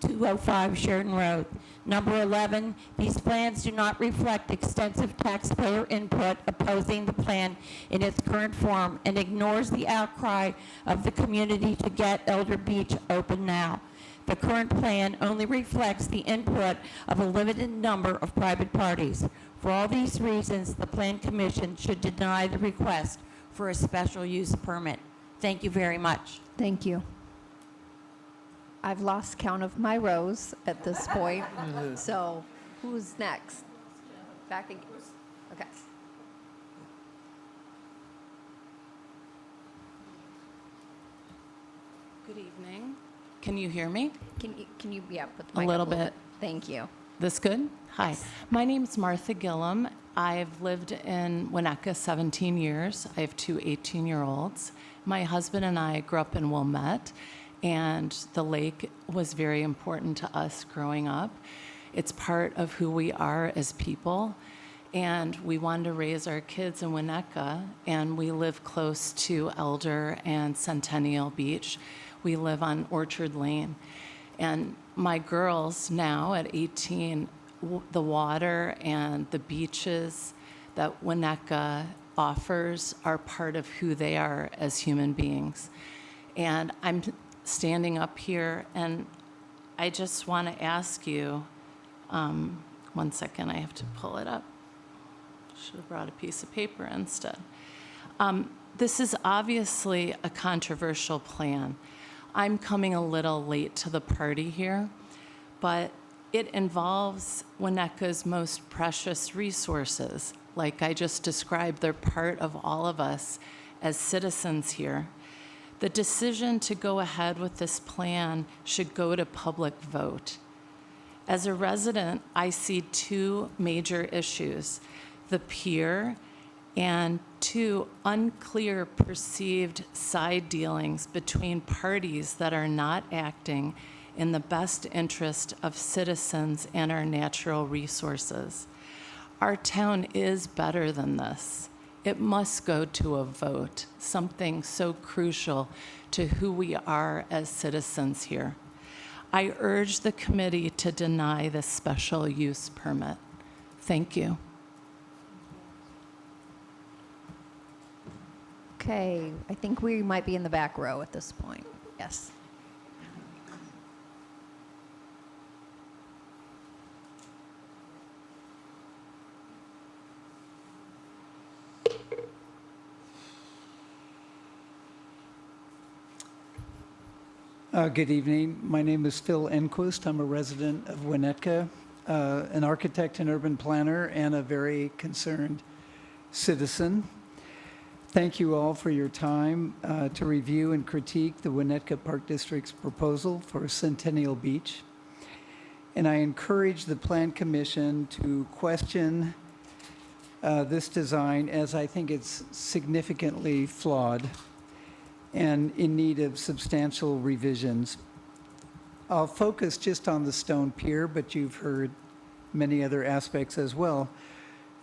205 Sheridan Road. Number 11, these plans do not reflect extensive taxpayer input opposing the plan in its current form and ignores the outcry of the community to get Elder Beach open now. The current plan only reflects the input of a limited number of private parties. For all these reasons, the Plan Commission should deny the request for a special use permit. Thank you very much. Thank you. I've lost count of my rows at this point. So who's next? Back again. Okay. Good evening. Can you hear me? Can you put the A mic little up bit. Thank you. This good? Hi. My name's Martha Gillum. I've lived in Winnetka 17 years. I have two 18-year-olds. My husband and I grew up in Wilmette, and the lake was very important to us growing up. It's part of who we are as people, and we wanted to raise our kids in Winnetka, and we live close to Elder and Centennial Beach. We live on Orchard Lane. And my girls now at 18, the water and the beaches that Winnetka offers are part of who they are as human beings. And I'm standing up here, and I just want to ask you, 1 second, I have to pull it up. Should have brought a piece of paper instead. This is obviously a controversial plan. I'm coming a little late to the party here, but it involves Winnetka's most precious resources. Like I just described, they're part of all of us as citizens here. The decision to go ahead with this plan should go to public vote. As a resident, I see two major issues: the pier and two unclear perceived side dealings between parties that are not acting in the best interest of citizens and our natural resources. Our town is better than this. It must go to a vote, something so crucial to who we are as citizens here. I urge the committee to deny this special use permit. Thank you. Okay, I think we might be in the back row at this point. Yes. Good evening. My name is Phil Enquist. I'm a resident of Winnetka, an architect and urban planner, and a very concerned citizen. Thank you all for your time to review and critique the Winnetka Park District's proposal for Centennial Beach. And I encourage the Plan Commission to question this design, as I think it's significantly flawed and in need of substantial revisions. I'll focus just on the stone pier, but you've heard many other aspects as well.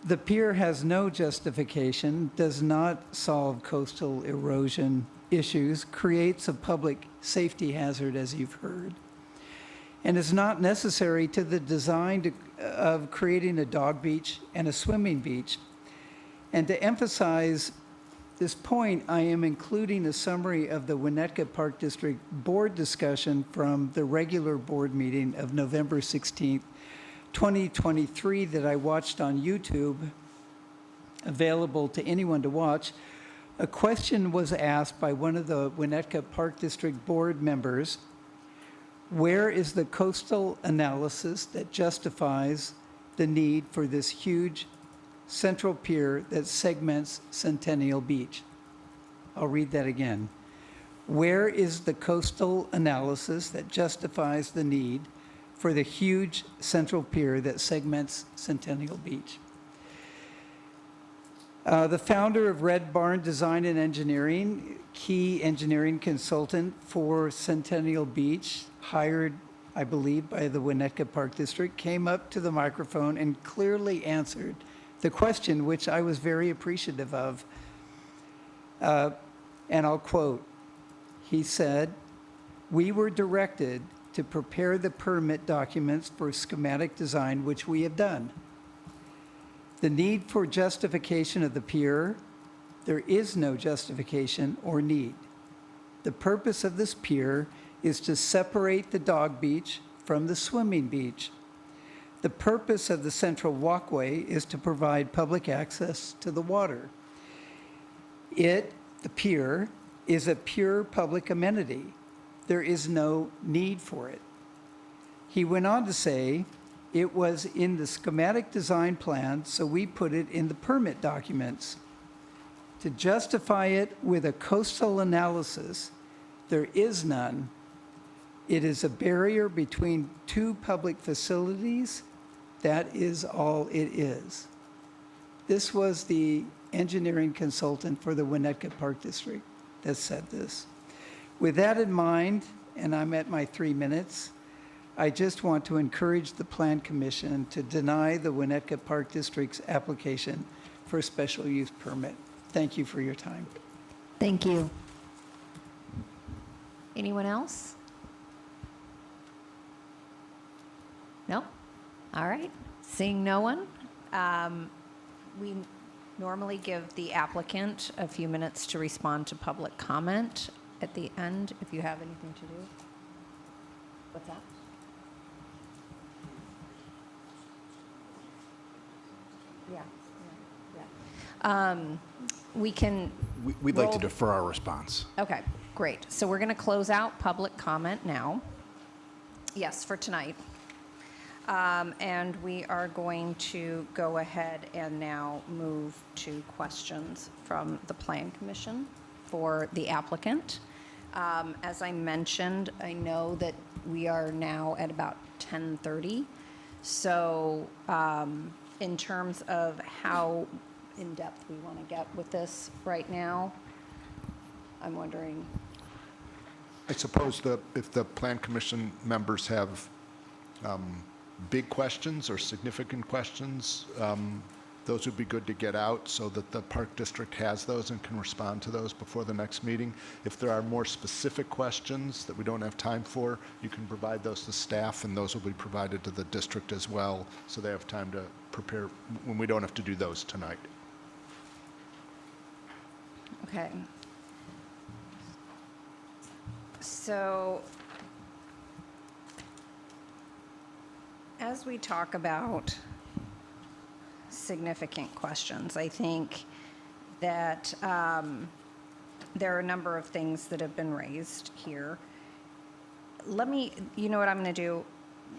The pier has no justification, does not solve coastal erosion issues, creates a public safety hazard, as you've heard, and is not necessary to the design of creating a dog beach and a swimming beach. And to emphasize this point, I am including a summary of the Winnetka Park District Board discussion from the regular board meeting of November 16th, 2023 that I watched on YouTube, available to anyone to watch. A question was asked by one of the Winnetka Park District Board members: where is the coastal analysis that justifies the need for this huge central pier that segments Centennial Beach? I'll read that again. Where is the coastal analysis that justifies the need for the huge central pier that segments Centennial Beach? The founder of Red Barn Design and Engineering, key engineering consultant for Centennial Beach, hired, I believe, by the Winnetka Park District, came up to the microphone and clearly answered the question, which I was very appreciative of. And I'll quote, he said, "We were directed to prepare the permit documents for schematic design, which we have done. The need for justification of the pier, there is no justification or need. The purpose of this pier is to separate the dog beach from the swimming beach. The purpose of the central walkway is to provide public access to the water. The pier, is a pure public amenity. There is no need for it." He went on to say, "It was in the schematic design plan, so we put it in the permit documents. To justify it with a coastal analysis, there is none. It is a barrier between two public facilities. That is all it is." This was the engineering consultant for the Winnetka Park District that said this. With that in mind, and I'm at my 3 minutes, I just want to encourage the Plan Commission to deny the Winnetka Park District's application for a special use permit. Thank you for your time. Thank you. Anyone else? No? All right. Seeing no one, we normally give the applicant a few minutes to respond to public comment at the end, if you have anything to do. What's that? Yeah. We'd like to roll- defer our response. Okay, great. So we're going to close out public comment now. Yes, for tonight. And we are going to go ahead and now move to questions from the Plan Commission for the applicant. As I mentioned, I know that we are now at about 10:30. So in terms of how in-depth we want to get with this right now, I'm wondering. I suppose if the Plan Commission members have big questions or significant questions, those would be good to get out so that the Park District has those and can respond to those before the next meeting. If there are more specific questions that we don't have time for, you can provide those to staff, and those will be provided to the district as well, so they have time to prepare when we don't have to do those tonight. Okay. So as we talk about significant questions, I think that there are a number of things that have been raised here. let me, you know what I'm going to do?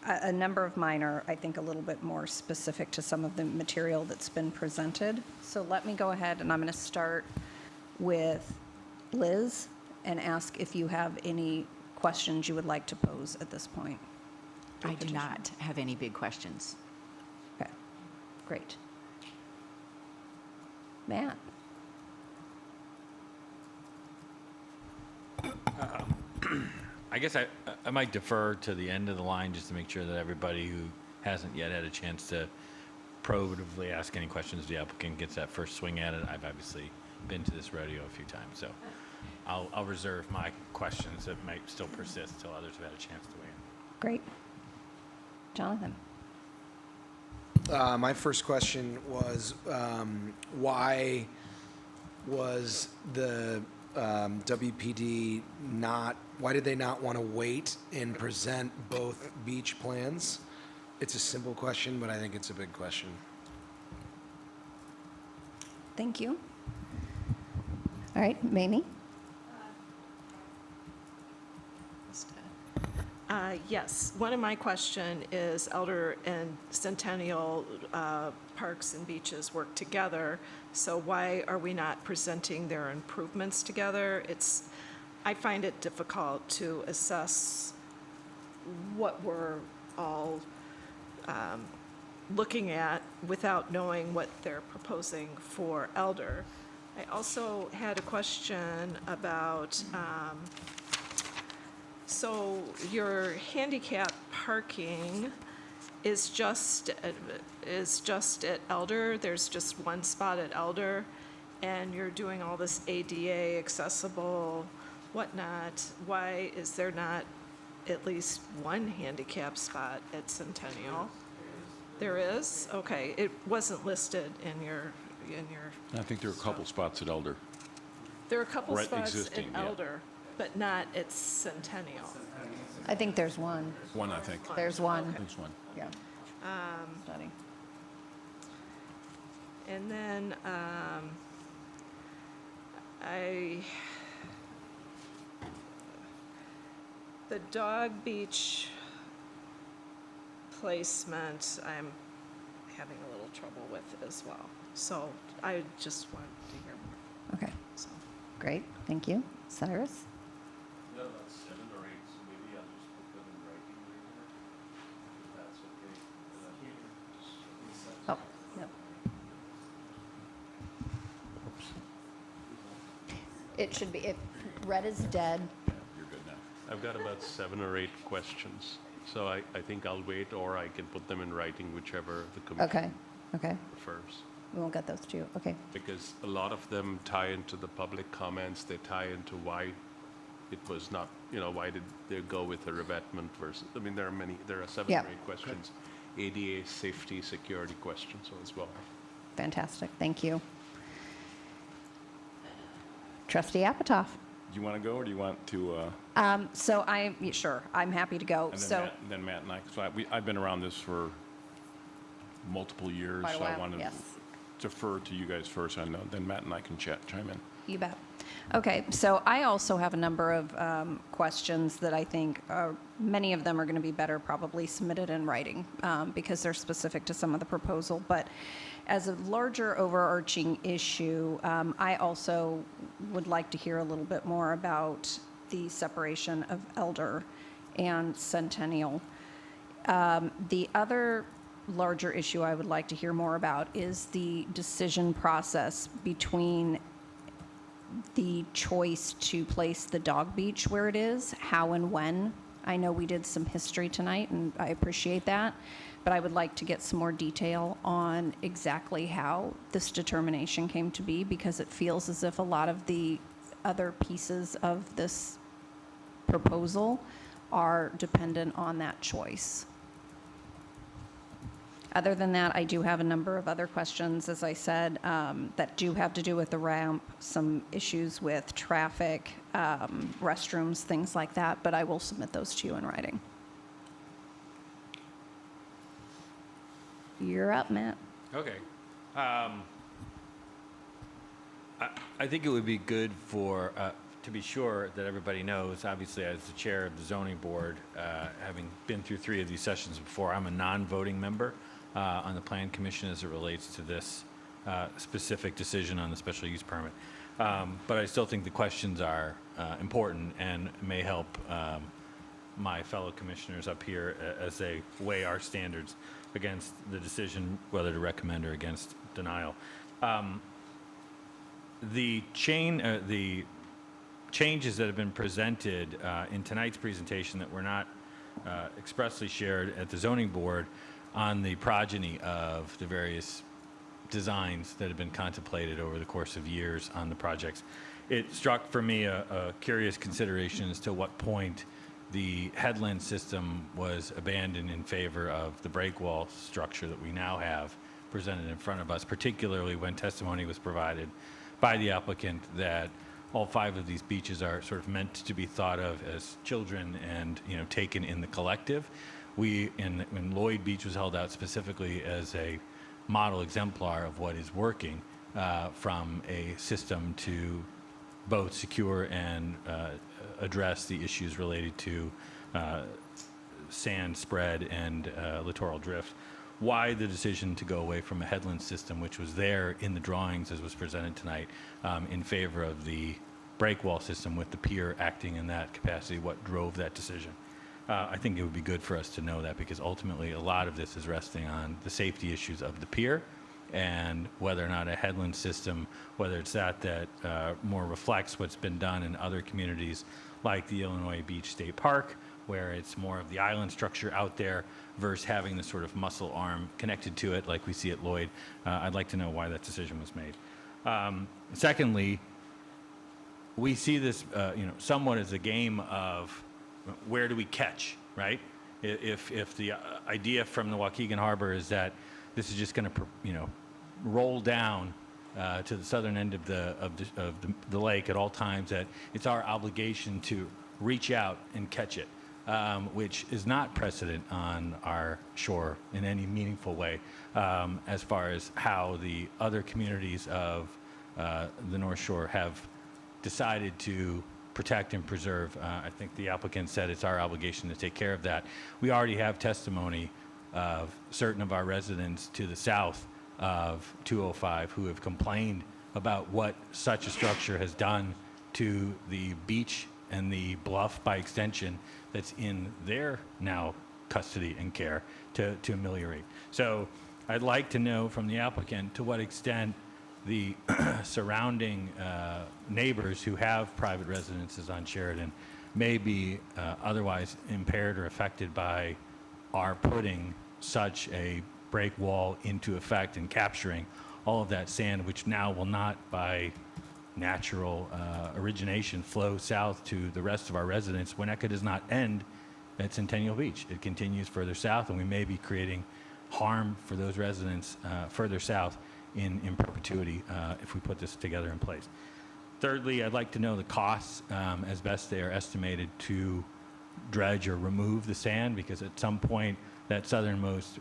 A number of mine are, I think, a little bit more specific to some of the material that's been presented. So let me go ahead and I'm going to start with Liz and ask if you have any questions you would like to pose at this point. I do not have any big questions. Okay, great. Matt? I guess I might defer to the end of the line just to make sure that everybody who hasn't yet had a chance to probatively ask any questions, the applicant gets that first swing at it. I've obviously been to this rodeo a few times, so I'll reserve my questions that might still persist till others have had a chance to weigh in. Great. Jonathan? My first question was why was the WPD why did they not want to wait and present both beach plans? It's a simple question, but I think it's a big question. Thank you. All right, Mamie? Yes, one of my question is Elder and Centennial Parks and Beaches work together, so why are we not presenting their improvements together? I find it difficult to assess what we're all looking at without knowing what they're proposing for Elder. I also had a question about so your handicap parking is just at Elder. There's just one spot at Elder, and you're doing all this ADA accessible, whatnot. What is there not at least one handicap spot at Centennial? There is? Okay, it wasn't listed in your. I think there are a couple spots at Elder. There are a couple Right, spots existing, at yeah. Elder, but not at Centennial. I think there's one. One, I think. There's one. There's one. Yeah. Study. And then the dog beach placement, I'm having a little trouble with as well. So I just wanted to hear more. Okay. Great, thank you. Cyrus? Yeah, that's 7 or 8, so maybe I'll just put them in writing later, if that's okay. Oh, yep. It should be, if red is dead. You're good now. I've got about 7 or 8 questions, so I think I'll wait, or I can put them in writing, whichever the Okay, commission okay. prefers. We won't get those to you, okay. Because a lot of them tie into the public comments, they tie into why it was not, why did they go with a revetment versus, there are 7 Yeah. or 8 questions. ADA, safety, security questions as well. Fantastic, thank you. Trustee Apatow. Do you want to go, or do you want to? Sure, I'm happy to go. And then, So, then Matt and I, so I've been around this for multiple years, Quite a so I while, want to yes. defer to you guys first. I know, then Matt and I can chime in. you bet. Okay, so I also have a number of questions that I think many of them are going to be better probably submitted in writing because they're specific to some of the proposal. But as a larger overarching issue, I also would like to hear a little bit more about the separation of Elder and Centennial. The other larger issue I would like to hear more about is the decision process between the choice to place the dog beach where it is, how and when. I know we did some history tonight, and I appreciate that, but I would like to get some more detail on exactly how this determination came to be, because it feels as if a lot of the other pieces of this proposal are dependent on that choice. Other than that, I do have a number of other questions, as I said, that do have to do with the ramp, some issues with traffic, restrooms, things like that, but I will submit those to you in writing. You're up, Matt. Okay. I think it would be good for to be sure that everybody knows, obviously as the chair of the zoning board, having been through 3 of these sessions before, I'm a non-voting member on the Plan Commission as it relates to this specific decision on the special use permit. But I still think the questions are important and may help my fellow commissioners up here as they weigh our standards against the decision whether to recommend or against denial. The changes that have been presented in tonight's presentation that were not expressly shared at the zoning board on the progeny of the various designs that have been contemplated over the course of years on the projects. It struck for me a curious consideration as to what point the headland system was abandoned in favor of the break wall structure that we now have presented in front of us, particularly when testimony was provided by the applicant that all 5 of these beaches are sort of meant to be thought of as children and, you know, taken in the collective. When Lloyd Beach was held out specifically as a model exemplar of what is working from a system to both secure and address the issues related to sand spread and littoral drift. Why the decision to go away from a headland system, which was there in the drawings as was presented tonight, in favor of the breakwall system with the pier acting in that capacity? What drove that decision? I think it would be good for us to know that, because ultimately a lot of this is resting on the safety issues of the pier and whether or not a headland system, whether it's that more reflects what's been done in other communities like the Illinois Beach State Park, where it's more of the island structure out there versus having the sort of muscle arm connected to it like we see at Lloyd. I'd like to know why that decision was made. Secondly, we see this somewhat as a game of where do we catch, right? If the idea from the Waukegan Harbor is that this is just going to roll down to the southern end of the lake at all times, that it's our obligation to reach out and catch it, which is not precedent on our shore in any meaningful way, as far as how the other communities of the North Shore have decided to protect and preserve. I think the applicant said it's our obligation to take care of that. We already have testimony of certain of our residents to the south of 205 who have complained about what such a structure has done to the beach and the bluff by extension that's in their now custody and care to ameliorate. So I'd like to know from the applicant to what extent the surrounding neighbors who have private residences on Sheridan may be otherwise impaired or affected by our putting such a break wall into effect and capturing all of that sand, which now will not by natural origination flow south to the rest of our residents. Winnetka does not end at Centennial Beach. It continues further south, and we may be creating harm for those residents further south in perpetuity if we put this together in place. Thirdly, I'd like to know the costs as best they are estimated to dredge or remove the sand, because at some point that southernmost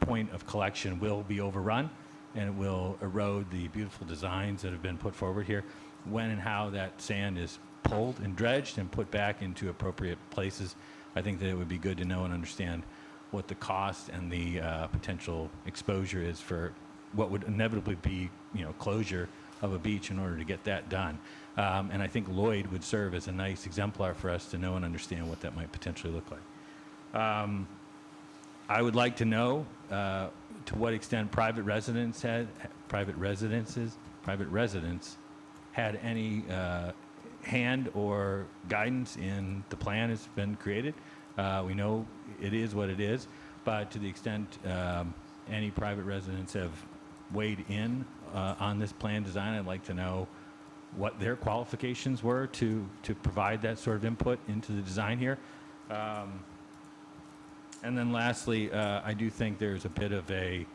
point of collection will be overrun and it will erode the beautiful designs that have been put forward here. When and how that sand is pulled and dredged and put back into appropriate places, I think that it would be good to know and understand what the cost and the potential exposure is for what would inevitably be, closure of a beach in order to get that done. And I think Lloyd would serve as a nice exemplar for us to know and understand what that might potentially look like. I would like to know to what extent private residents had any hand or guidance in the plan that's been created. We know it is what it is, but to the extent any private residents have weighed in on this plan design, I'd like to know what their qualifications were to provide that sort of input into the design here. And then lastly, I do think there's a bit of a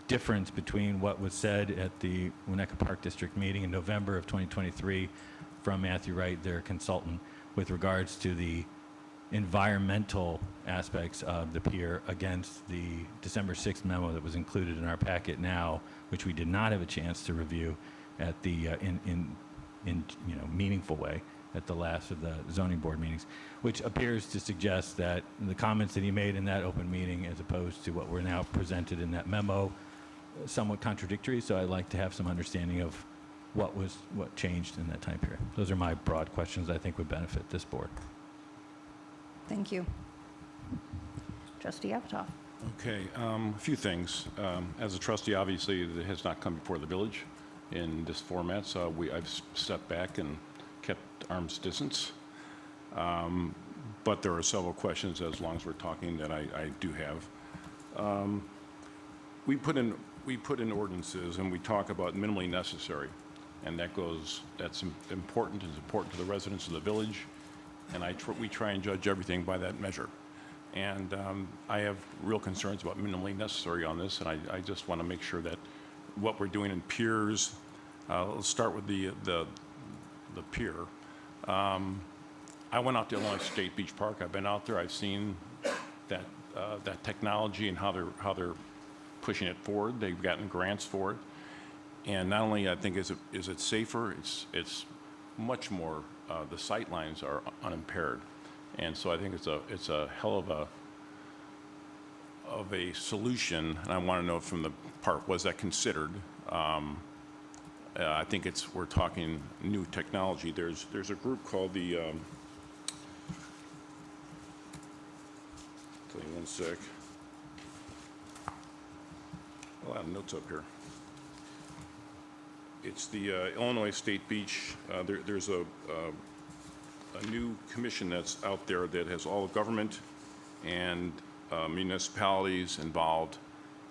difference between what was said at the Winnetka Park District meeting in November of 2023 from Matthew Wright, their consultant, with regards to the environmental aspects of the pier against the December 6th memo that was included in our packet now, which we did not have a chance to review at the in, meaningful way at the last of the zoning board meetings, which appears to suggest that the comments that he made in that open meeting as opposed to what were now presented in that memo, somewhat contradictory. So I'd like to have some understanding of what changed in that time period. Those are my broad questions I think would benefit this board. Thank you. Trustee Apatow. Okay, a few things. As a trustee, obviously, it has not come before the village in this format, so I've stepped back and kept arm's distance. But there are several questions, as long as we're talking, that I do have. We put in ordinances, and we talk about minimally necessary, and that's important. It's important to the residents of the village, and we try and judge everything by that measure. And I have real concerns about minimally necessary on this, and I just want to make sure that what we're doing in piers, let's start with the pier. I went out to Illinois State Beach Park. I've been out there. I've seen that technology and how they're pushing it forward. They've gotten grants for it, and not only I think is it safer, it's much more. The sight lines are unimpaired. And so I think it's a hell of a solution, and I want to know from the park, was that considered? I think we're talking new technology. There's a group called the, tell you one sec. A lot of notes up here. It's the Illinois State Beach. There's a new commission that's out there that has all the government and municipalities involved,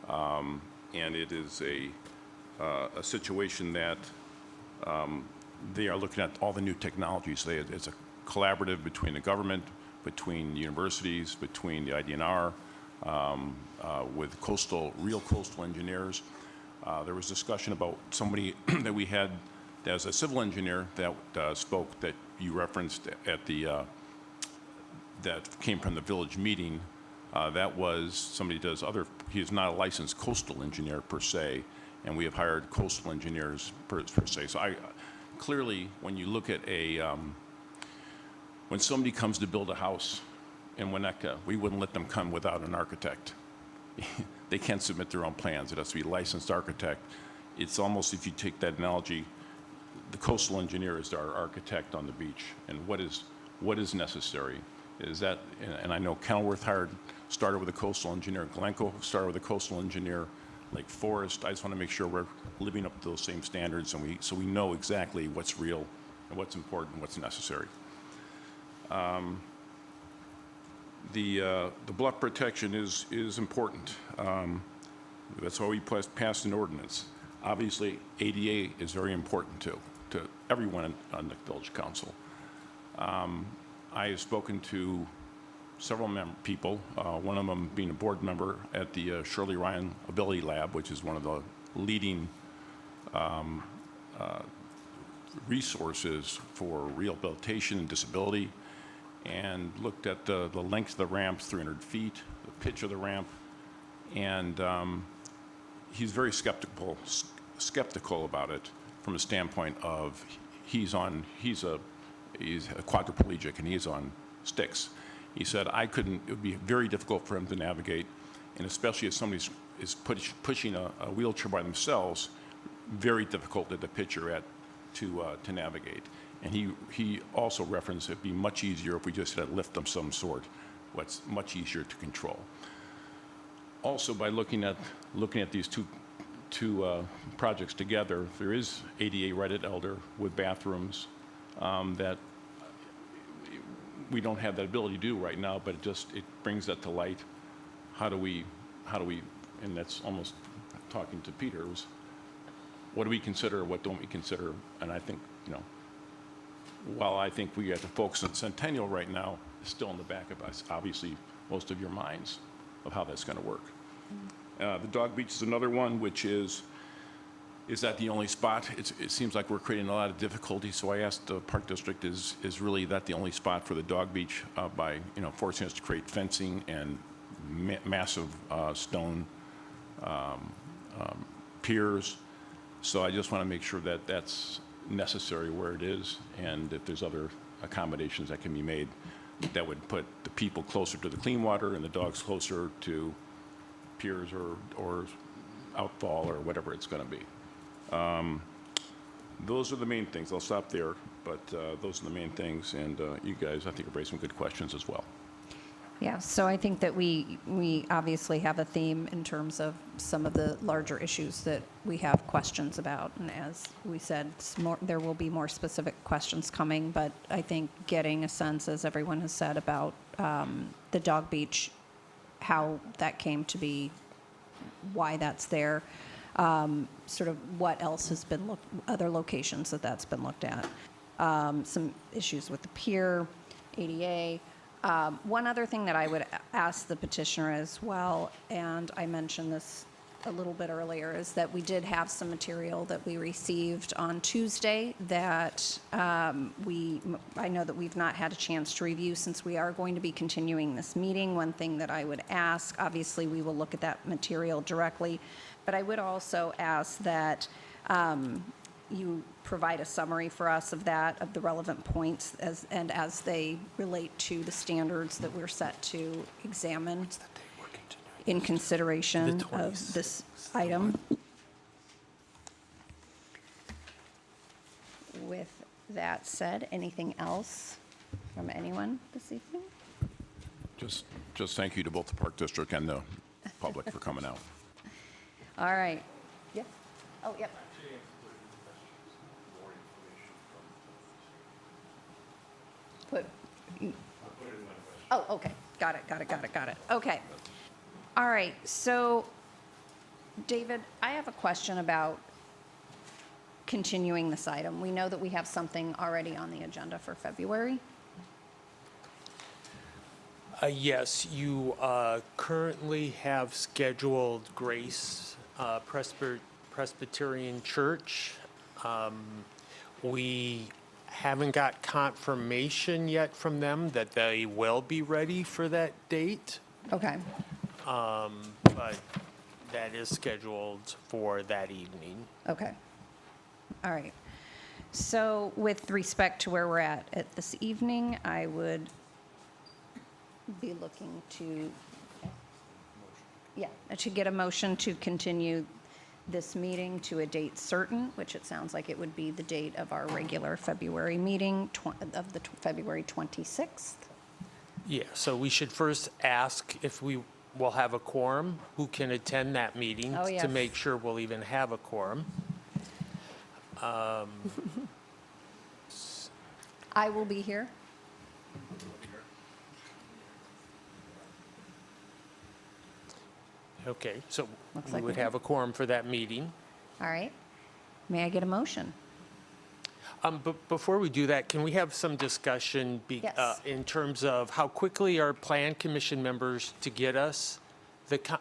and it is a situation that they are looking at all the new technologies. It's a collaborative between the government, between universities, between the IDNR, with real coastal engineers. There was discussion about somebody that we had as a civil engineer that spoke, that you referenced at that came from the village meeting. That was somebody he is not a licensed coastal engineer per se, and we have hired coastal engineers per se. So clearly, when you look at when somebody comes to build a house in Winnetka, we wouldn't let them come without an architect. They can't submit their own plans. It has to be a licensed architect. It's almost, if you take that analogy, the coastal engineer is our architect on the beach, and what is necessary is that, and I know Kenilworth started with a coastal engineer, Glencoe started with a coastal engineer, Lake Forest. I just want to make sure we're living up to those same standards, and so we know exactly what's real and what's important and what's necessary. The bluff protection is important. That's why we passed an ordinance. Obviously, ADA is very important to everyone on the Village Council. I have spoken to several people, one of them being a board member at the Shirley Ryan Ability Lab, which is one of the leading resources for rehabilitation and disability, and looked at the length of the ramp, 300 feet, the pitch of the ramp, and he's very skeptical about it from a standpoint of he's a quadriplegic and he's on sticks. He said, it would be very difficult for him to navigate, and especially if somebody is pushing a wheelchair by themselves, very difficult at the pitcher to navigate. And he also referenced it'd be much easier if we just had a lift of some sort, what's much easier to control. Also, by looking at these two projects together, there is ADA right at Elder with bathrooms that we don't have that ability to do right now, but it brings that to light. How do we, and that's almost talking to Peter, what do we consider, what don't we consider? And I think, while I think we have to focus on Centennial right now, it's still in the back of us, obviously, most of your minds of how that's going to work. The Dog Beach is another one, which is that the only spot? It seems like we're creating a lot of difficulty, so I asked the Park District, is really that the only spot for the Dog Beach by forcing us to create fencing and massive stone piers. So I just want to make sure that that's necessary where it is, and if there's other accommodations that can be made that would put the people closer to the clean water and the dogs closer to piers or outfall or whatever it's going to be. Those are the main things. I'll stop there, but those are the main things, and you guys, I think, have raised some good questions as well. Yeah, so I think that we obviously have a theme in terms of some of the larger issues that we have questions about. And as we said, there will be more specific questions coming, but I think getting a sense, as everyone has said, about the dog beach, how that came to be, why that's there, sort of what else has been other locations that's been looked at, some issues with the pier, ADA. One other thing that I would ask the petitioner as well, and I mentioned this a little bit earlier, is that we did have some material that we received on Tuesday that I know that we've not had a chance to review since we are going to be continuing this meeting. One thing that I would ask, obviously we will look at that material directly, but I would also ask that you provide a summary for us of that, of the relevant points as they relate to the standards that we're set to examine in consideration of this item. With that said, anything else from anyone this evening? Just thank you to both the Park District and the public for coming out. All right. Yep. Oh, yep. Oh, okay. Got it. Okay. All right. So, David, I have a question about continuing this item. We know that we have something already on the agenda for February. Yes, you currently have scheduled Grace Presbyterian Church. We haven't got confirmation yet from them that they will be ready for that date. Okay. But that is scheduled for that evening. Okay. All right. So with respect to where we're at this evening, I would be looking to get a motion to continue this meeting to a date certain, which it sounds like it would be the date of our regular February meeting, of the February 26th. Yeah, so we should first ask if we will have a quorum, who can attend that meeting to make sure we'll even have a quorum. I will be here. Okay, so Looks we like would we have a quorum for that meeting. All right. May I get a motion? But before we do that, can we have some discussion Yes. in terms of how quickly are Plan Commission members to get us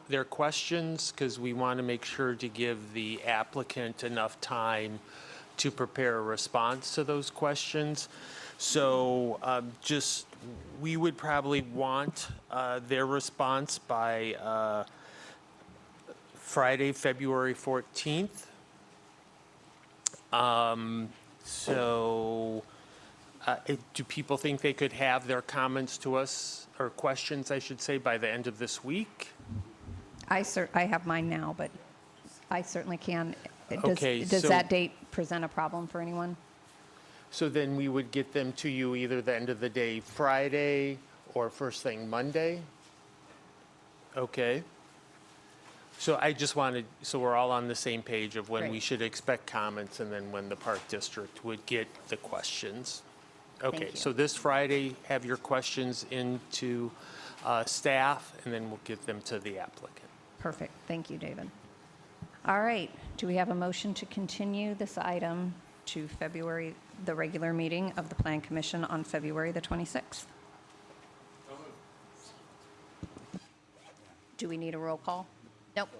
their questions? Because we want to make sure to give the applicant enough time to prepare a response to those questions. So we would probably want their response by Friday, February 14th. Do people think they could have their comments to us, or questions, I should say, by the end of this week? I have mine now, but I certainly can. Okay, Does so- that date present a problem for anyone? So then we would get them to you either the end of the day Friday or first thing Monday? Okay. So I just wanted, so we're all on the same page of when we Great. should expect comments and then when the Park District would get the questions. Okay, you. so this Friday, have your questions into staff, and then we'll get them to the applicant. Perfect. Thank you, David. All right. Do we have a motion to continue this item to February, the regular meeting of the Plan Commission on February the 26th? Do we need a roll call? Nope.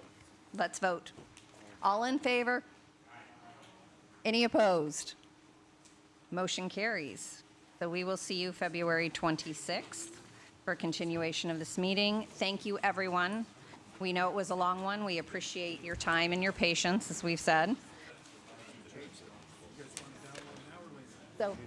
Let's vote. All in favor? Any opposed? Motion carries. So we will see you February 26th for continuation of this meeting. Thank you, everyone. We know it was a long one. We appreciate your time and your patience, as we've said. So